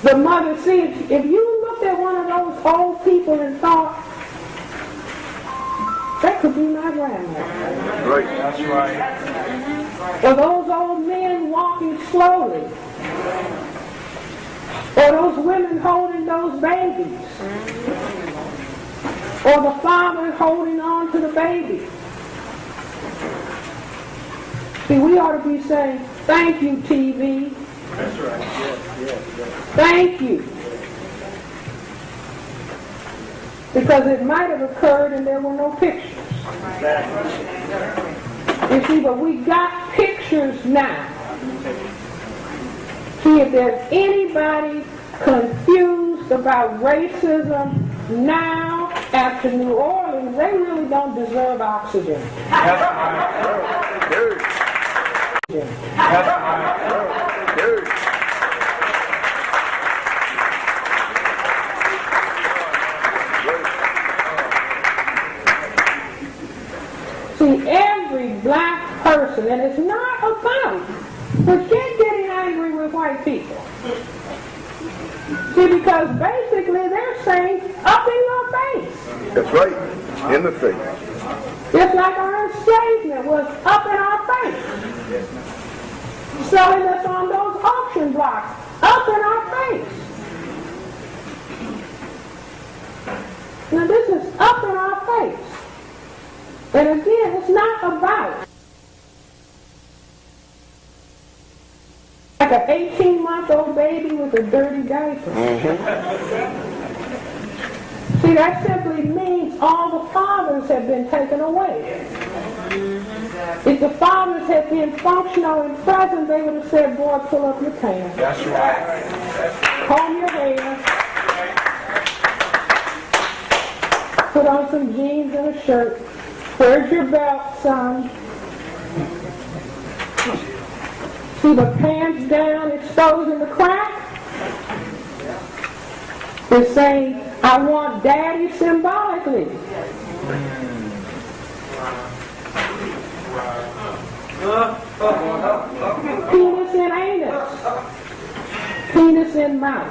the mother, see, if you looked at one of those old people and thought, that could be my grandmother. Right. That's right. Or those old men walking slowly. Or those women holding those babies. Or the father holding on to the baby. See, we ought to be saying, thank you, TV. That's right. Yes. Thank you. Because it might have occurred and there were no pictures. You see, but we got pictures now. See, if there's anybody confused about racism now after New Orleans, they really don't deserve oxygen. That's right. That's right. See, every black person, and it's not about, forget getting angry with white people. See, because basically they're saying, up in your face. That's right. In the face. Just like our enslavement was up in our face. Selling us on those auction blocks, up up in our face. Now this is up in our face. And again, it's not about like an 18-month-old baby with a dirty diaper. See, that simply means all the fathers have been taken away. If the fathers had been functional and present, they would have said, boy, pull up your pants. That's right. Comb your hair. Put on some jeans and a shirt. Where's your belt, son? See the pants down, exposing the crack? They're saying, I want daddy symbolically. Penis in anus. Penis in mouth.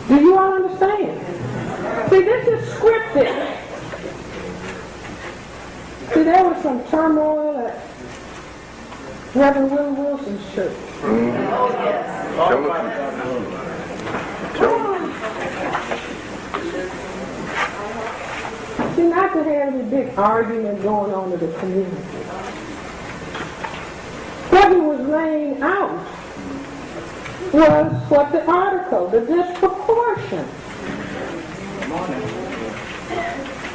Do you all understand? See, this is scripted. See, there was some turmoil at Reverend Will Wilson's church. See, not to have a big argument going on in the community. What he was laying out was what the article, the disproportion.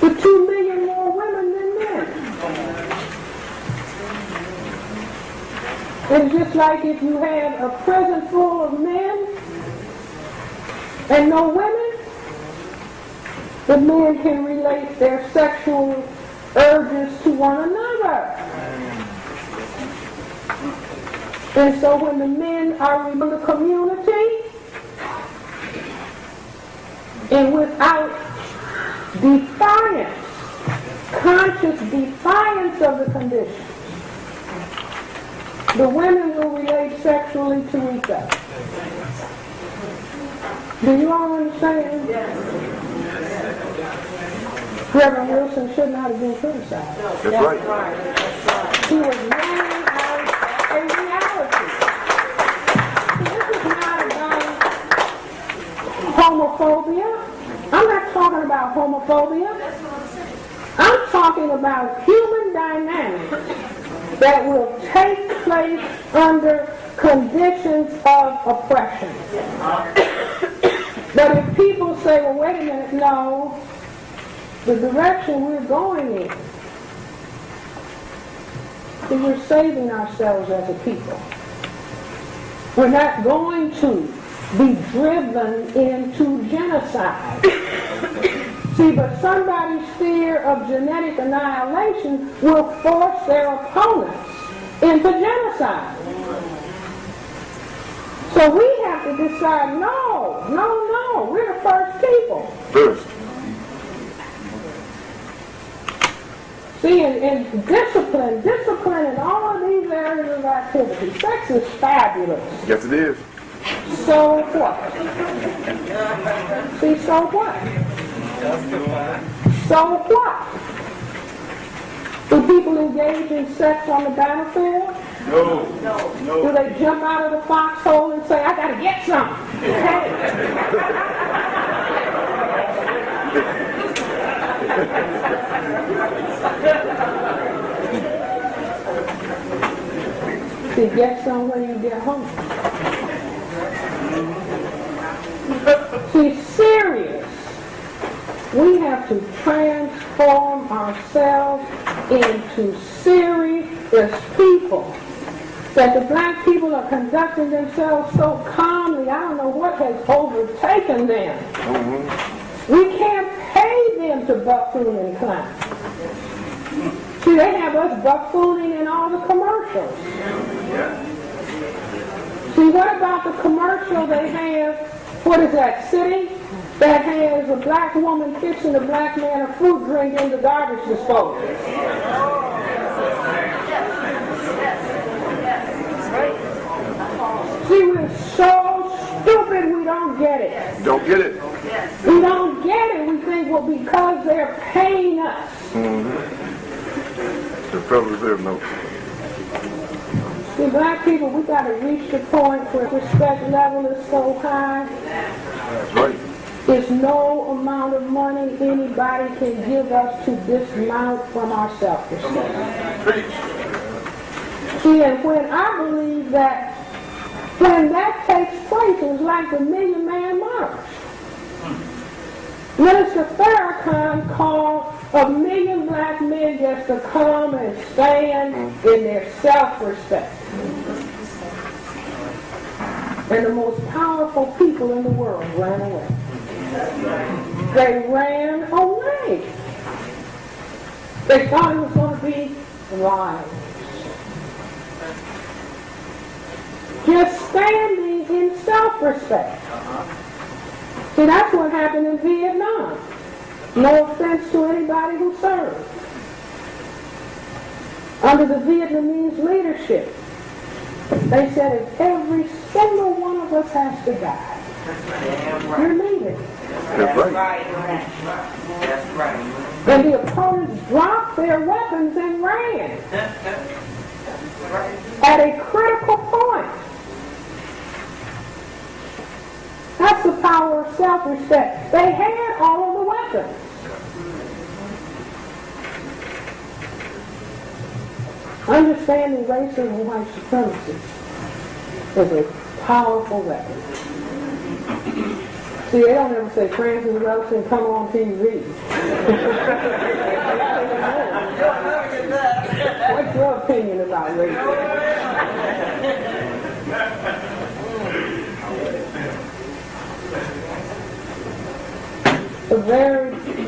The 2 million more women than men. It's just like if you had a prison full of men and no women, the men can relate their sexual urges to one another. And so when the men are in the community and without defiance, conscious defiance of the conditions, the women will relate sexually to each other. Do you all understand? Yes. Reverend Wilson should not have been criticized. That's right. He was laying out a reality. This is not about homophobia. I'm not talking about homophobia. I'm talking about human dynamics that will take place under conditions of oppression. But if people say, well, wait a minute, no, the direction we're going in, then we're saving ourselves as a people. We're not going to be driven into genocide. See, but somebody's fear of genetic annihilation will force their opponents into genocide. So we have to decide, no, we're the first people. First. See, and discipline in all of these areas of activity. Sex is fabulous. Yes, it is. So what? See, so what? So what? Do people engage in sex on the battlefield? No. Do they jump out of the foxhole and say, I gotta get some? Hey. See, get some when you get home. See, serious. We have to transform ourselves into serious people. That the black people are conducting themselves so calmly, I don't know what has overtaken them. We can't pay them to buffoon and clown. See, they have us buffooning in all the commercials. See, what about the commercial they have, what is that, City? That has a black woman fixing a black man a fruit drink in the garbage disposal. See, we're so stupid we don't get it. Don't get it. We don't get it. We think, well, because they're paying us. The Federal Reserve notes. See, black people, we got to reach the point where respect level is so high. That's right. There's no amount of money anybody can give us to dismount from our self-respect. See, and when I believe that, when that takes place, it was like the Million Man March. Minister Farrakhan called 1 million black men just to come and stand in their self-respect. And the most powerful people in the world ran away. They ran away. They thought it was going to be lives. Just standing in self-respect. See, that's what happened in Vietnam. No offense to anybody who served. Under the Vietnamese leadership, they said if every single one of us has to die, you're leaving. That's right. That's right. And the opponents dropped their weapons and ran at a critical point. That's the power of self-respect. They had all of the weapons. Understanding racism and white supremacy is a powerful weapon. See, they don't ever say Cress Welsing come on TV. What's your opinion about racism?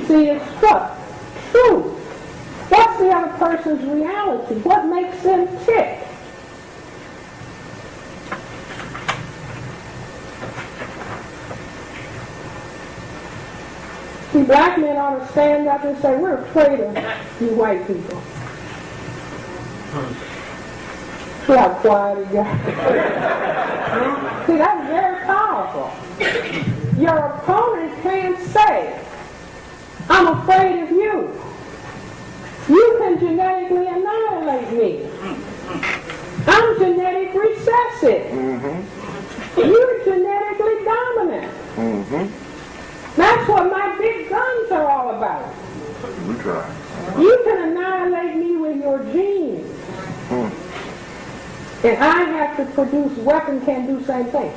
See, it's what? Truth. What's the other person's reality? What makes them tick? See, black men ought to stand up and say, we're afraid of you white people. See how quiet he got. See, that's very powerful. Your opponent can't say, I'm afraid of you. You can genetically annihilate me. I'm genetic recessive. You're genetically dominant. That's what my big guns are all about. We try. You can annihilate me with your genes. And I have to produce weapons can do the same thing.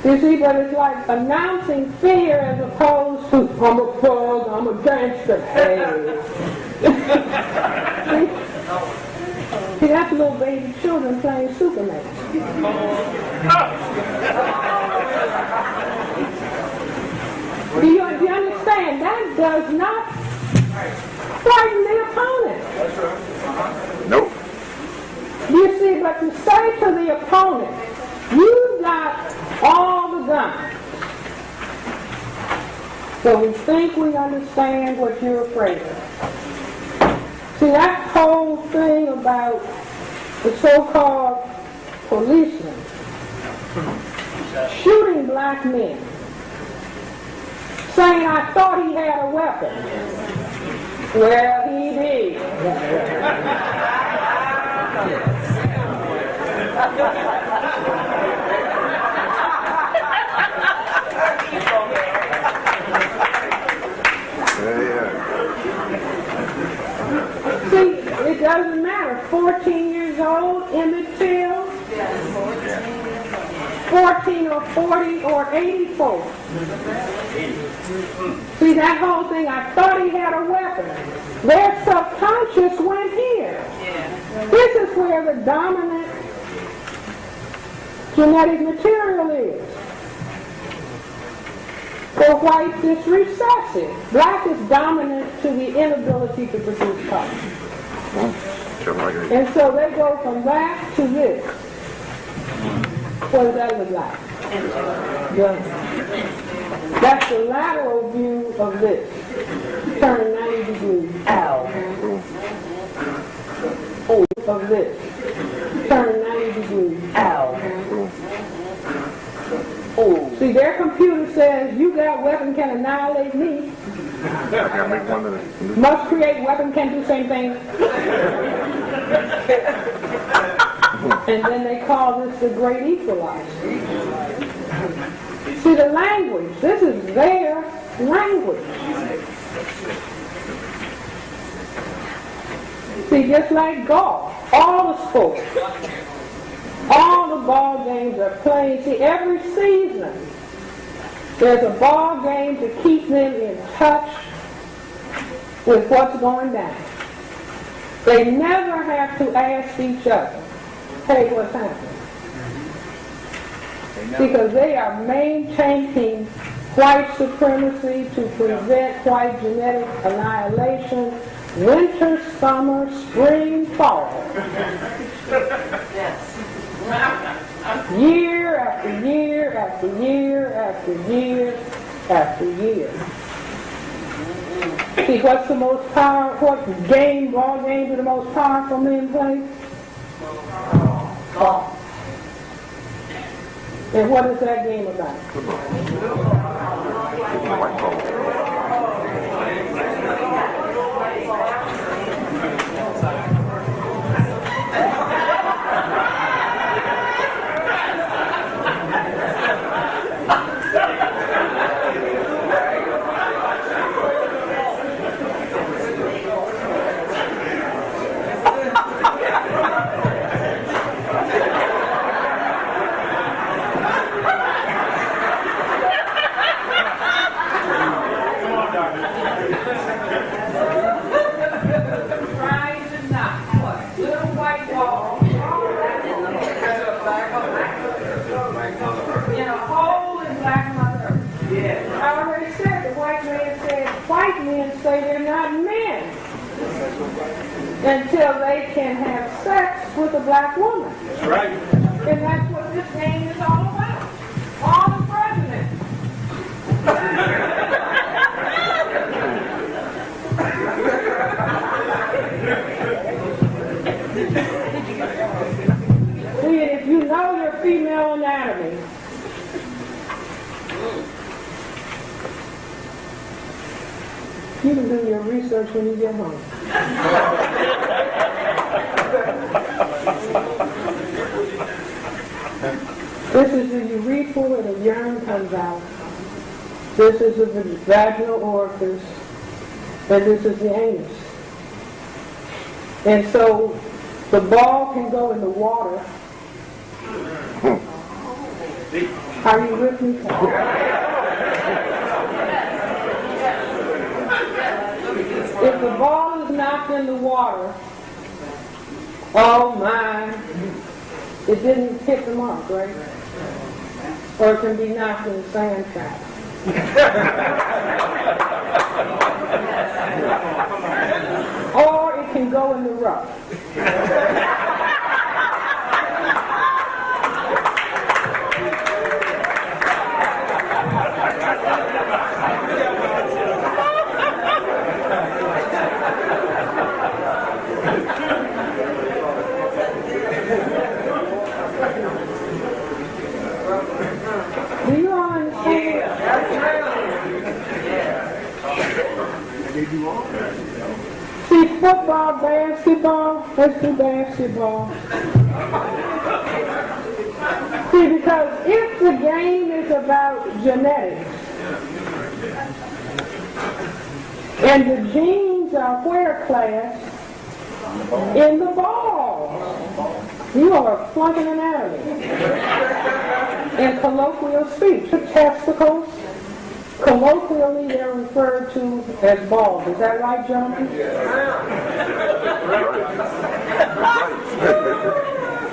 You see, but it's like announcing fear as opposed to, I'm a thug, I'm a gangster. Hey. See, that's little baby children playing Superman. Do you understand? That does not frighten the opponent. Nope. You see, but to say to the opponent, you got all the guns. So we think we understand what you're afraid of. See, that whole thing about the so-called policemen shooting black men, saying, I thought he had a weapon. Well, he did. See, it doesn't matter. 14 years old, Emmett Till, 14 or 40 or 84. See, that whole thing, I thought he had a weapon. Their subconscious went here. This is where the dominant genetic material is. For whites, it's recessive. Black is dominant to the inability to produce color. And so they go from that to this. What does that look like? That's the lateral view of this. Turn 90 degrees. Ow. Oh, of this. Turn 90 degrees. Ow. Oh. See, See, their computer says, you got weapon can annihilate me. I gotta make one of them. Must create weapon can do same thing. And then they call this the great equalizer. See, the language, this is their language. See, just like golf, all the sports, all the ball games are played. See, every season, there's a ball game to keep them in touch with what's going down. They never have to ask each other, hey, what's happening? Because they are maintaining white supremacy to prevent white genetic annihilation, winter, summer, spring, fall. Year after year after year after year after year. See, what's the most powerful, what game, ball games are the most powerful men play? Golf. And what is that game about? White ball. Until they can have sex with a black woman. That's right. And that's what this game is all about. All the presidents. See, and if you know your female anatomy, you can do your research when you get home. This is the urethra where the urine comes out. This is the vaginal orifice. And this is the anus. And so the ball can go in the water. Are you with me? If the ball is knocked in the water, oh my, it didn't hit the mark, right? Or it can be knocked in the sand trap. Or it can go in the rough. Do you all understand? See, football, basketball, let's do basketball. See, because if the game is about genetics, and the genes are where class? In the ball. You are flunking anatomy. In colloquial speech, the testicles, colloquially they're referred to as balls. Is that right, Jonathan?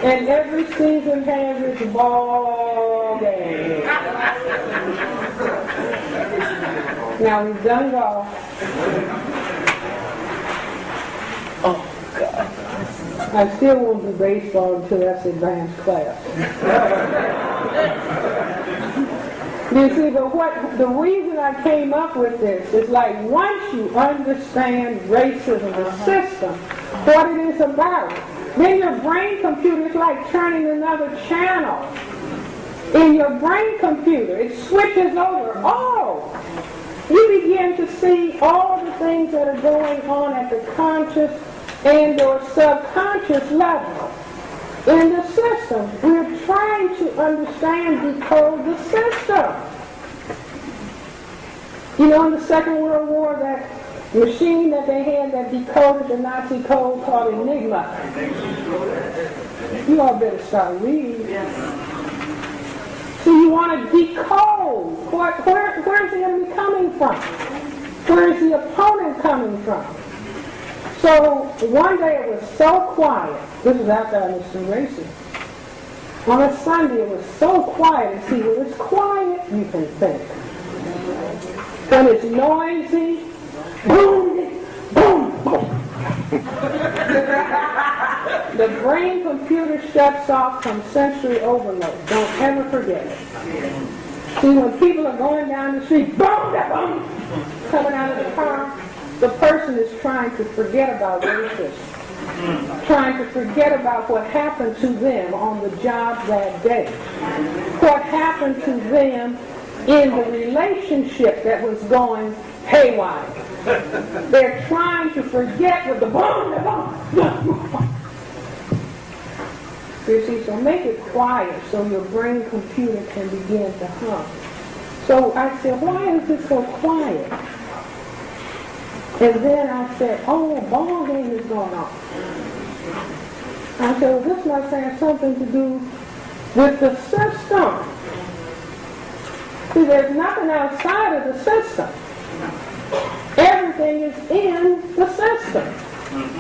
And every season has its ball game. Now we've done golf. Oh, God. I still won't do baseball until that's advanced class. You see, but the reason I came up with this is like once you understand racism, the system, what it is about, then your brain computer is like turning another channel. In your brain computer, it switches over. Oh, you begin to see all the things that are going on at the conscious and or subconscious level. In the system, we're trying to understand, decode the system. You know, in the Second World War, that machine that they had that decoded the Nazi code called Enigma. You all better start reading. So you want to decode where's the enemy coming from? Where's the opponent coming from? So one day it was so quiet. This was after I was still racing. On a Sunday it was so quiet. See, when it's quiet, you can think. When it's noisy, boom, boom, boom. The brain computer shuts off from sensory overload. Don't ever forget it. See, when people are going down the street, boom, boom, coming out of the car, the person is trying to forget about racism, trying to forget about what happened to them on the job that day, what happened to them in the relationship that was going haywire. They're trying to forget with the boom, boom. You see, so make it quiet so your brain computer can begin to hum. So I said, why is it so quiet? And then I said, oh, ball game is going on. I said, well, this must have something to do with the system. See, there's nothing outside of the system. Everything is in the system.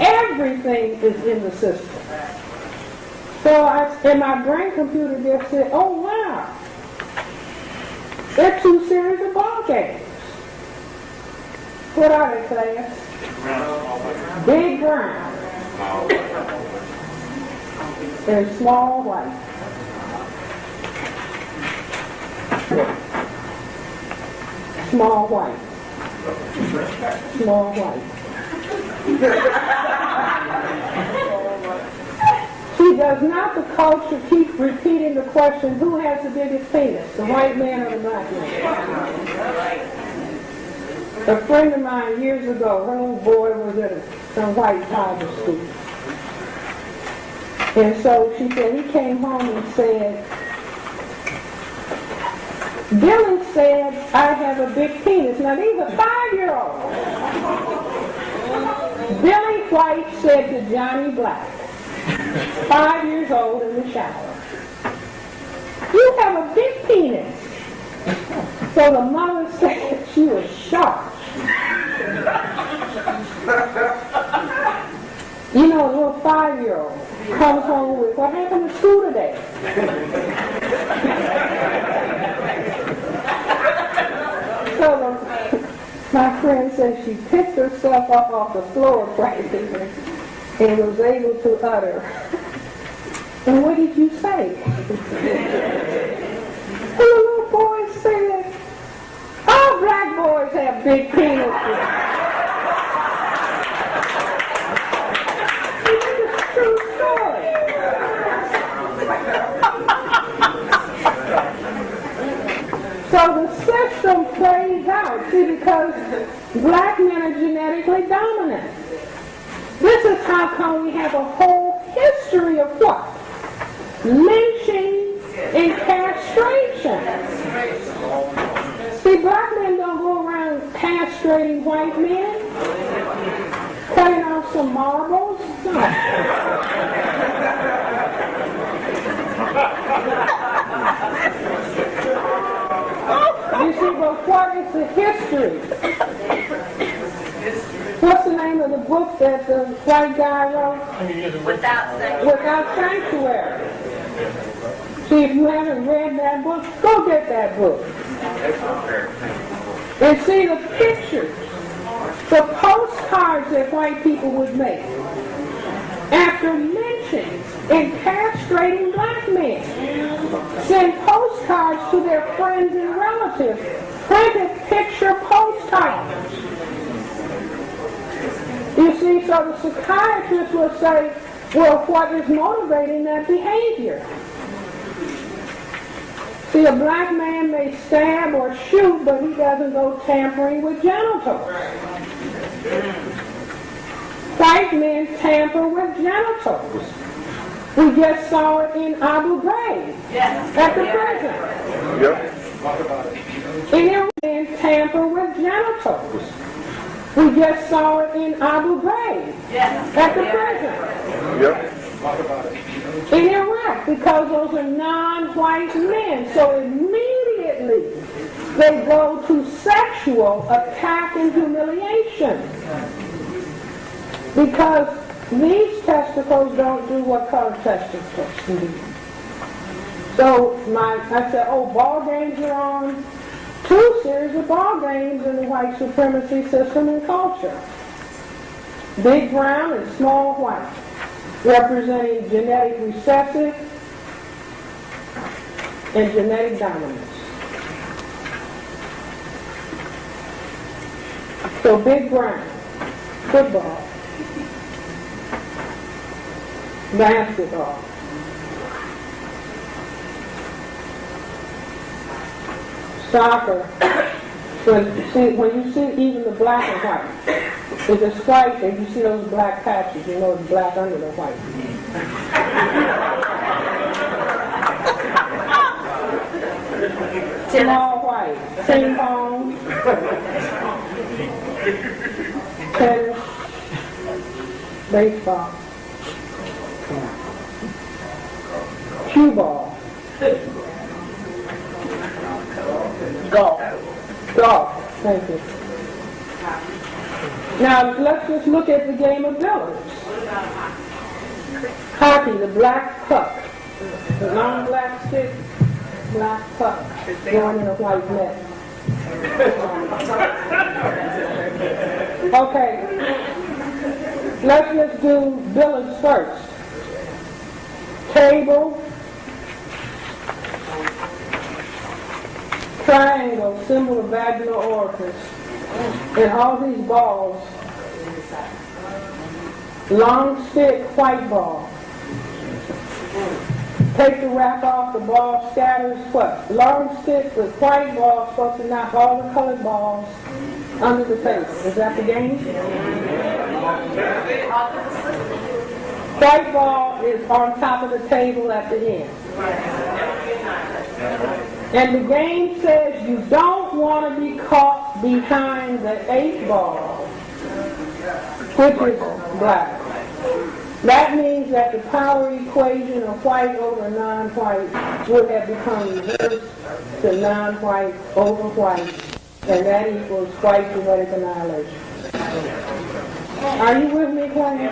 Everything is in the system. So and my brain computer just said, oh, wow. They're two series of ball games. What are they, class? Big brown. And small white. Small white. Small white. See, does not the culture keep repeating the question, who has the biggest penis, the white man or the black man? A friend of mine years ago, her little boy was at some white private school. And so she said, he came home and said, Billy said, I have a big penis. Now these are 5-year-olds. Billy White said to Johnny Black, 5 years old in the shower, you have a big penis. So the mother said she was shocked. You know, a little 5-year-old comes home with, what happened to school today? So my friend said she picked herself up off the floor practically and was able to utter, and what did you say? And the little boy said, all black boys have big penises. It's a true story. So the system plays out, see, because black men are genetically dominant. This is how come we have a whole history of what? Lynching and castration. See, black men don't go around castrating white men, cutting off some marbles. No. You see, but what is the history? What's the name of the book that the white guy wrote? Without Sanctuary. See, if you haven't read that book, go get that book. And see the pictures, the postcards that white people would make after lynching and castrating black men. Send postcards to their friends and relatives. Printed picture postcards. You see, so the psychiatrist will say, well, what is motivating that behavior? See, a black man may stab or shoot, but he doesn't go tampering with genitals. White men tamper with genitals. We just saw it in Abu Ghraib at the prison. Yep. Indian men tamper with genitals. We just saw it in Abu Ghraib at the prison. Yep. In Iraq, because those are non-white men. So immediately they go to sexual attack and humiliation. Because these testicles don't do what colored testicles can do. So I said, oh, ball games are on. 2 series of ball games in the white supremacy system and culture. Big brown and small white, representing genetic recessive and genetic dominance. So big brown, football, basketball, soccer. When you see even the black and white, if it's white and you see those black patches, you know it's black under the white. Small white, ping pong, tennis, baseball, cue ball, golf. Thank you. Now let's just look at the game of billiards. Hockey, the black puck, the long black stick, black puck going in a white net. Okay, let's just do billiards first. Table, triangle, symbol of vaginal orifice, and all these balls. Long stick, white ball. Take the wrap off, the ball scatters what? Long stick with white ball supposed to knock all the colored balls under the table. Is that the game? White ball is on top of the table at the end. And the game says you don't want to be caught behind the 8 ball, which is black. That means that the power equation of white over non-white would have become reversed to non-white over white, and that equals white genetic annihilation. Are you with me, Clay?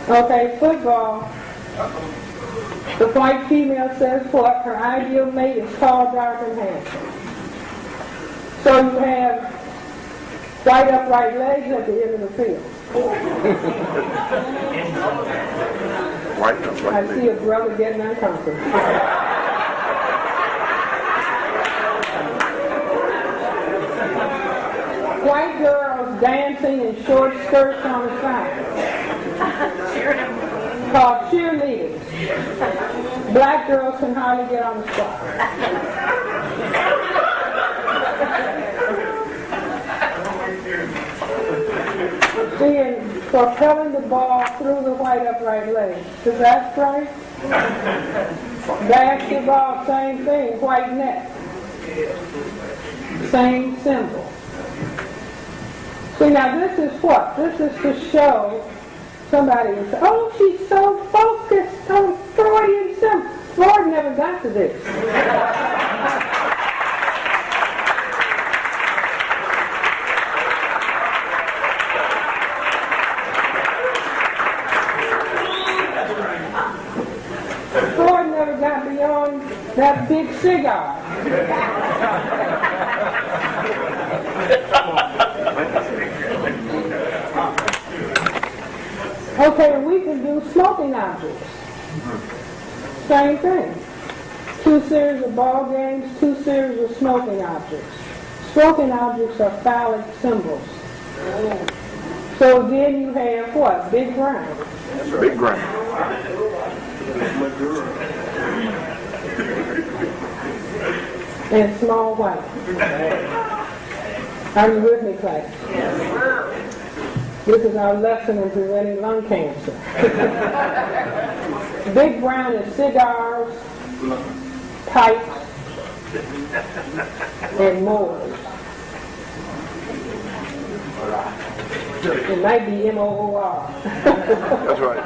Okay, football. The white female says what? Her ideal mate is tall, dark, and handsome. So you have white upright legs at the end of the field. White upright I see a brother getting uncomfortable. White girls dancing in short skirts on the side. Called cheerleaders. Black girls can hardly get on the spot. Seeing propelling the ball through the white upright leg. Is that right? Basketball, same thing, white net. Same symbol. See, now this is what? This is to show somebody would say, oh, she's so focused on Freudian symbol. Freud never got to this. Freud never got beyond that big cigar. Okay, we can do smoking objects. Same thing. 2 series of ball games, 2 series of smoking objects. Smoking objects are phallic symbols. So again you have what? Big ground. Big ground. And small white. Are you with me, class? This is our lesson in preventing lung cancer. Big brown is cigars, pipes, and Moors. It might be M-O-O-R. That's right.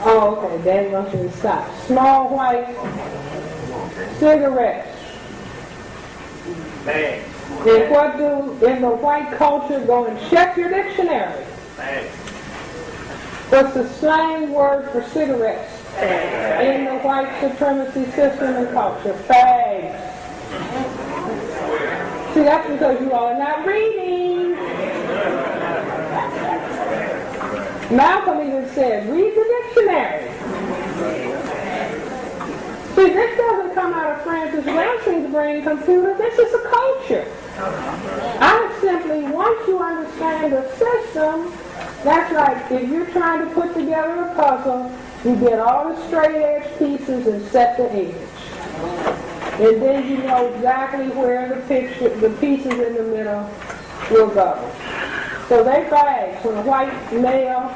Oh, okay, Daddy wants you to stop. Small white cigarettes. Bang. And what do in the white culture? Go and check your dictionary. Bang. What's the slang word for cigarettes in the white supremacy system and culture? Fags. See, that's because you all are not reading. Malcolm even said, read the dictionary. See, this doesn't come out of Cress Welsing's brain computer. This is a culture. I simply, once you understand the system, that's right. If you're trying to put together a puzzle, you get all the straight edge pieces and set the edge. And then you know exactly where the pieces in the middle will go. So they bags. When a white male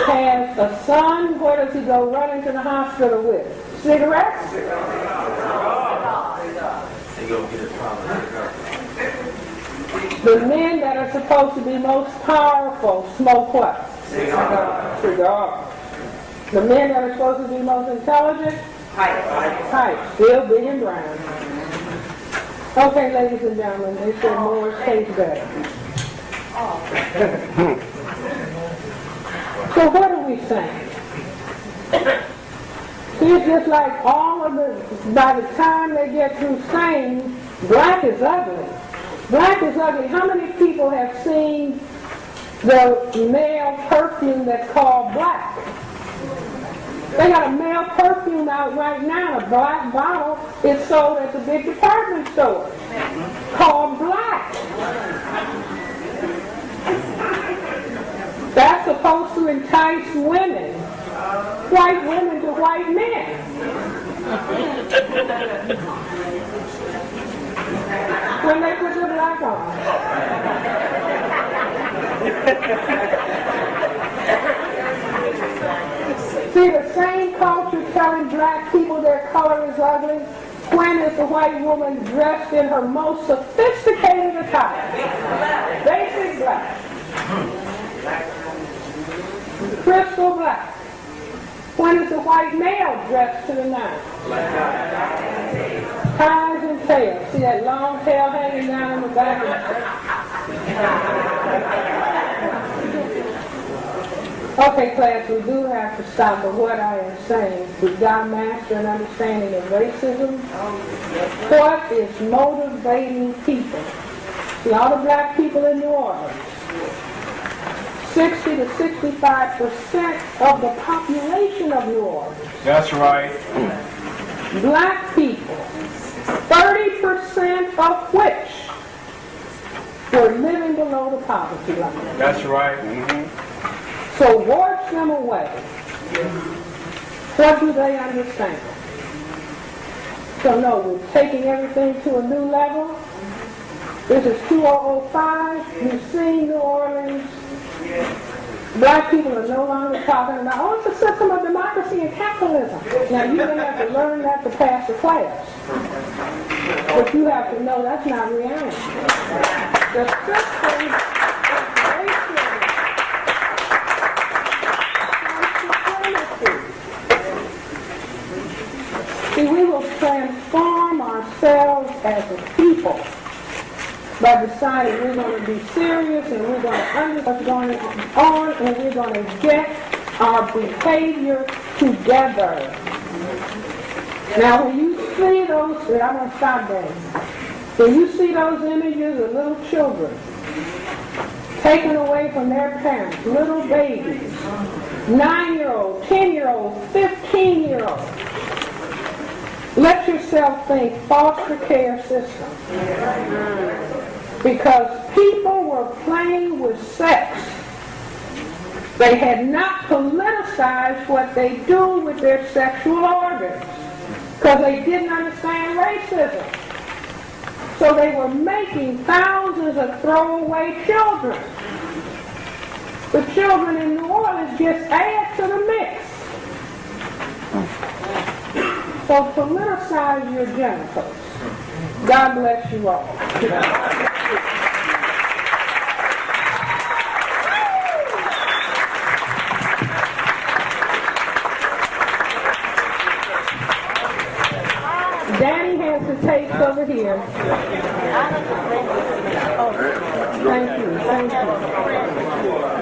has a son, where does he go running to the hospital with? Cigarettes? They go get his father. The men that are supposed to be most powerful smoke what? Cigars. The men that are supposed to be most intelligent? Pipes. Still big and brown. Okay, ladies and gentlemen, they said more tastes better. So what are we saying? See, it's just like all of the, by the time they get through saying, black is ugly. Black is ugly. How many people have seen the male perfume that's called black? They got a male perfume out right now, a black bottle. It's sold at the big department store called black. That's supposed to entice women, white women to white men. When they put the black on. See, the same culture telling black people their color is ugly. When is the white woman dressed in her most sophisticated attire? Basic black. Crystal black. When is the white male dressed to the nines? Ties and tails. See that long tail hanging down in the back? Okay, class, we do have to stop, but what I am saying, we've got to master an understanding of racism. What is motivating people? See, all the black people in New Orleans, 60 to 65% of the population of New Orleans. That's right. Black people, 30% of which were living below the poverty line. That's right. So wash them away. What do they understand? So no, we're taking everything to a new level. This is 2005. You've seen New Orleans. Black people are no longer talking about, oh, it's a system of democracy and capitalism. Now, you're going to have to learn that to pass the class. But you have to know that's not reality. The system is racism. See, we will transform ourselves as a people by deciding we're going to be serious and we're going to understand what's going on and we're going to get our behavior together. Now, when you see those, I'm going to stop there. When you see those images of little children taken away from their parents, little babies, 9-year-olds, 10-year-olds, 15-year-olds, let yourself think foster care system. Because people were playing with sex They had not politicized what they do with their sexual organs because they didn't understand racism. So they were making thousands of throwaway children. The children in New Orleans just add to the mix. So politicize your genitals. God bless you all. Danny has the tapes over here. Thank you.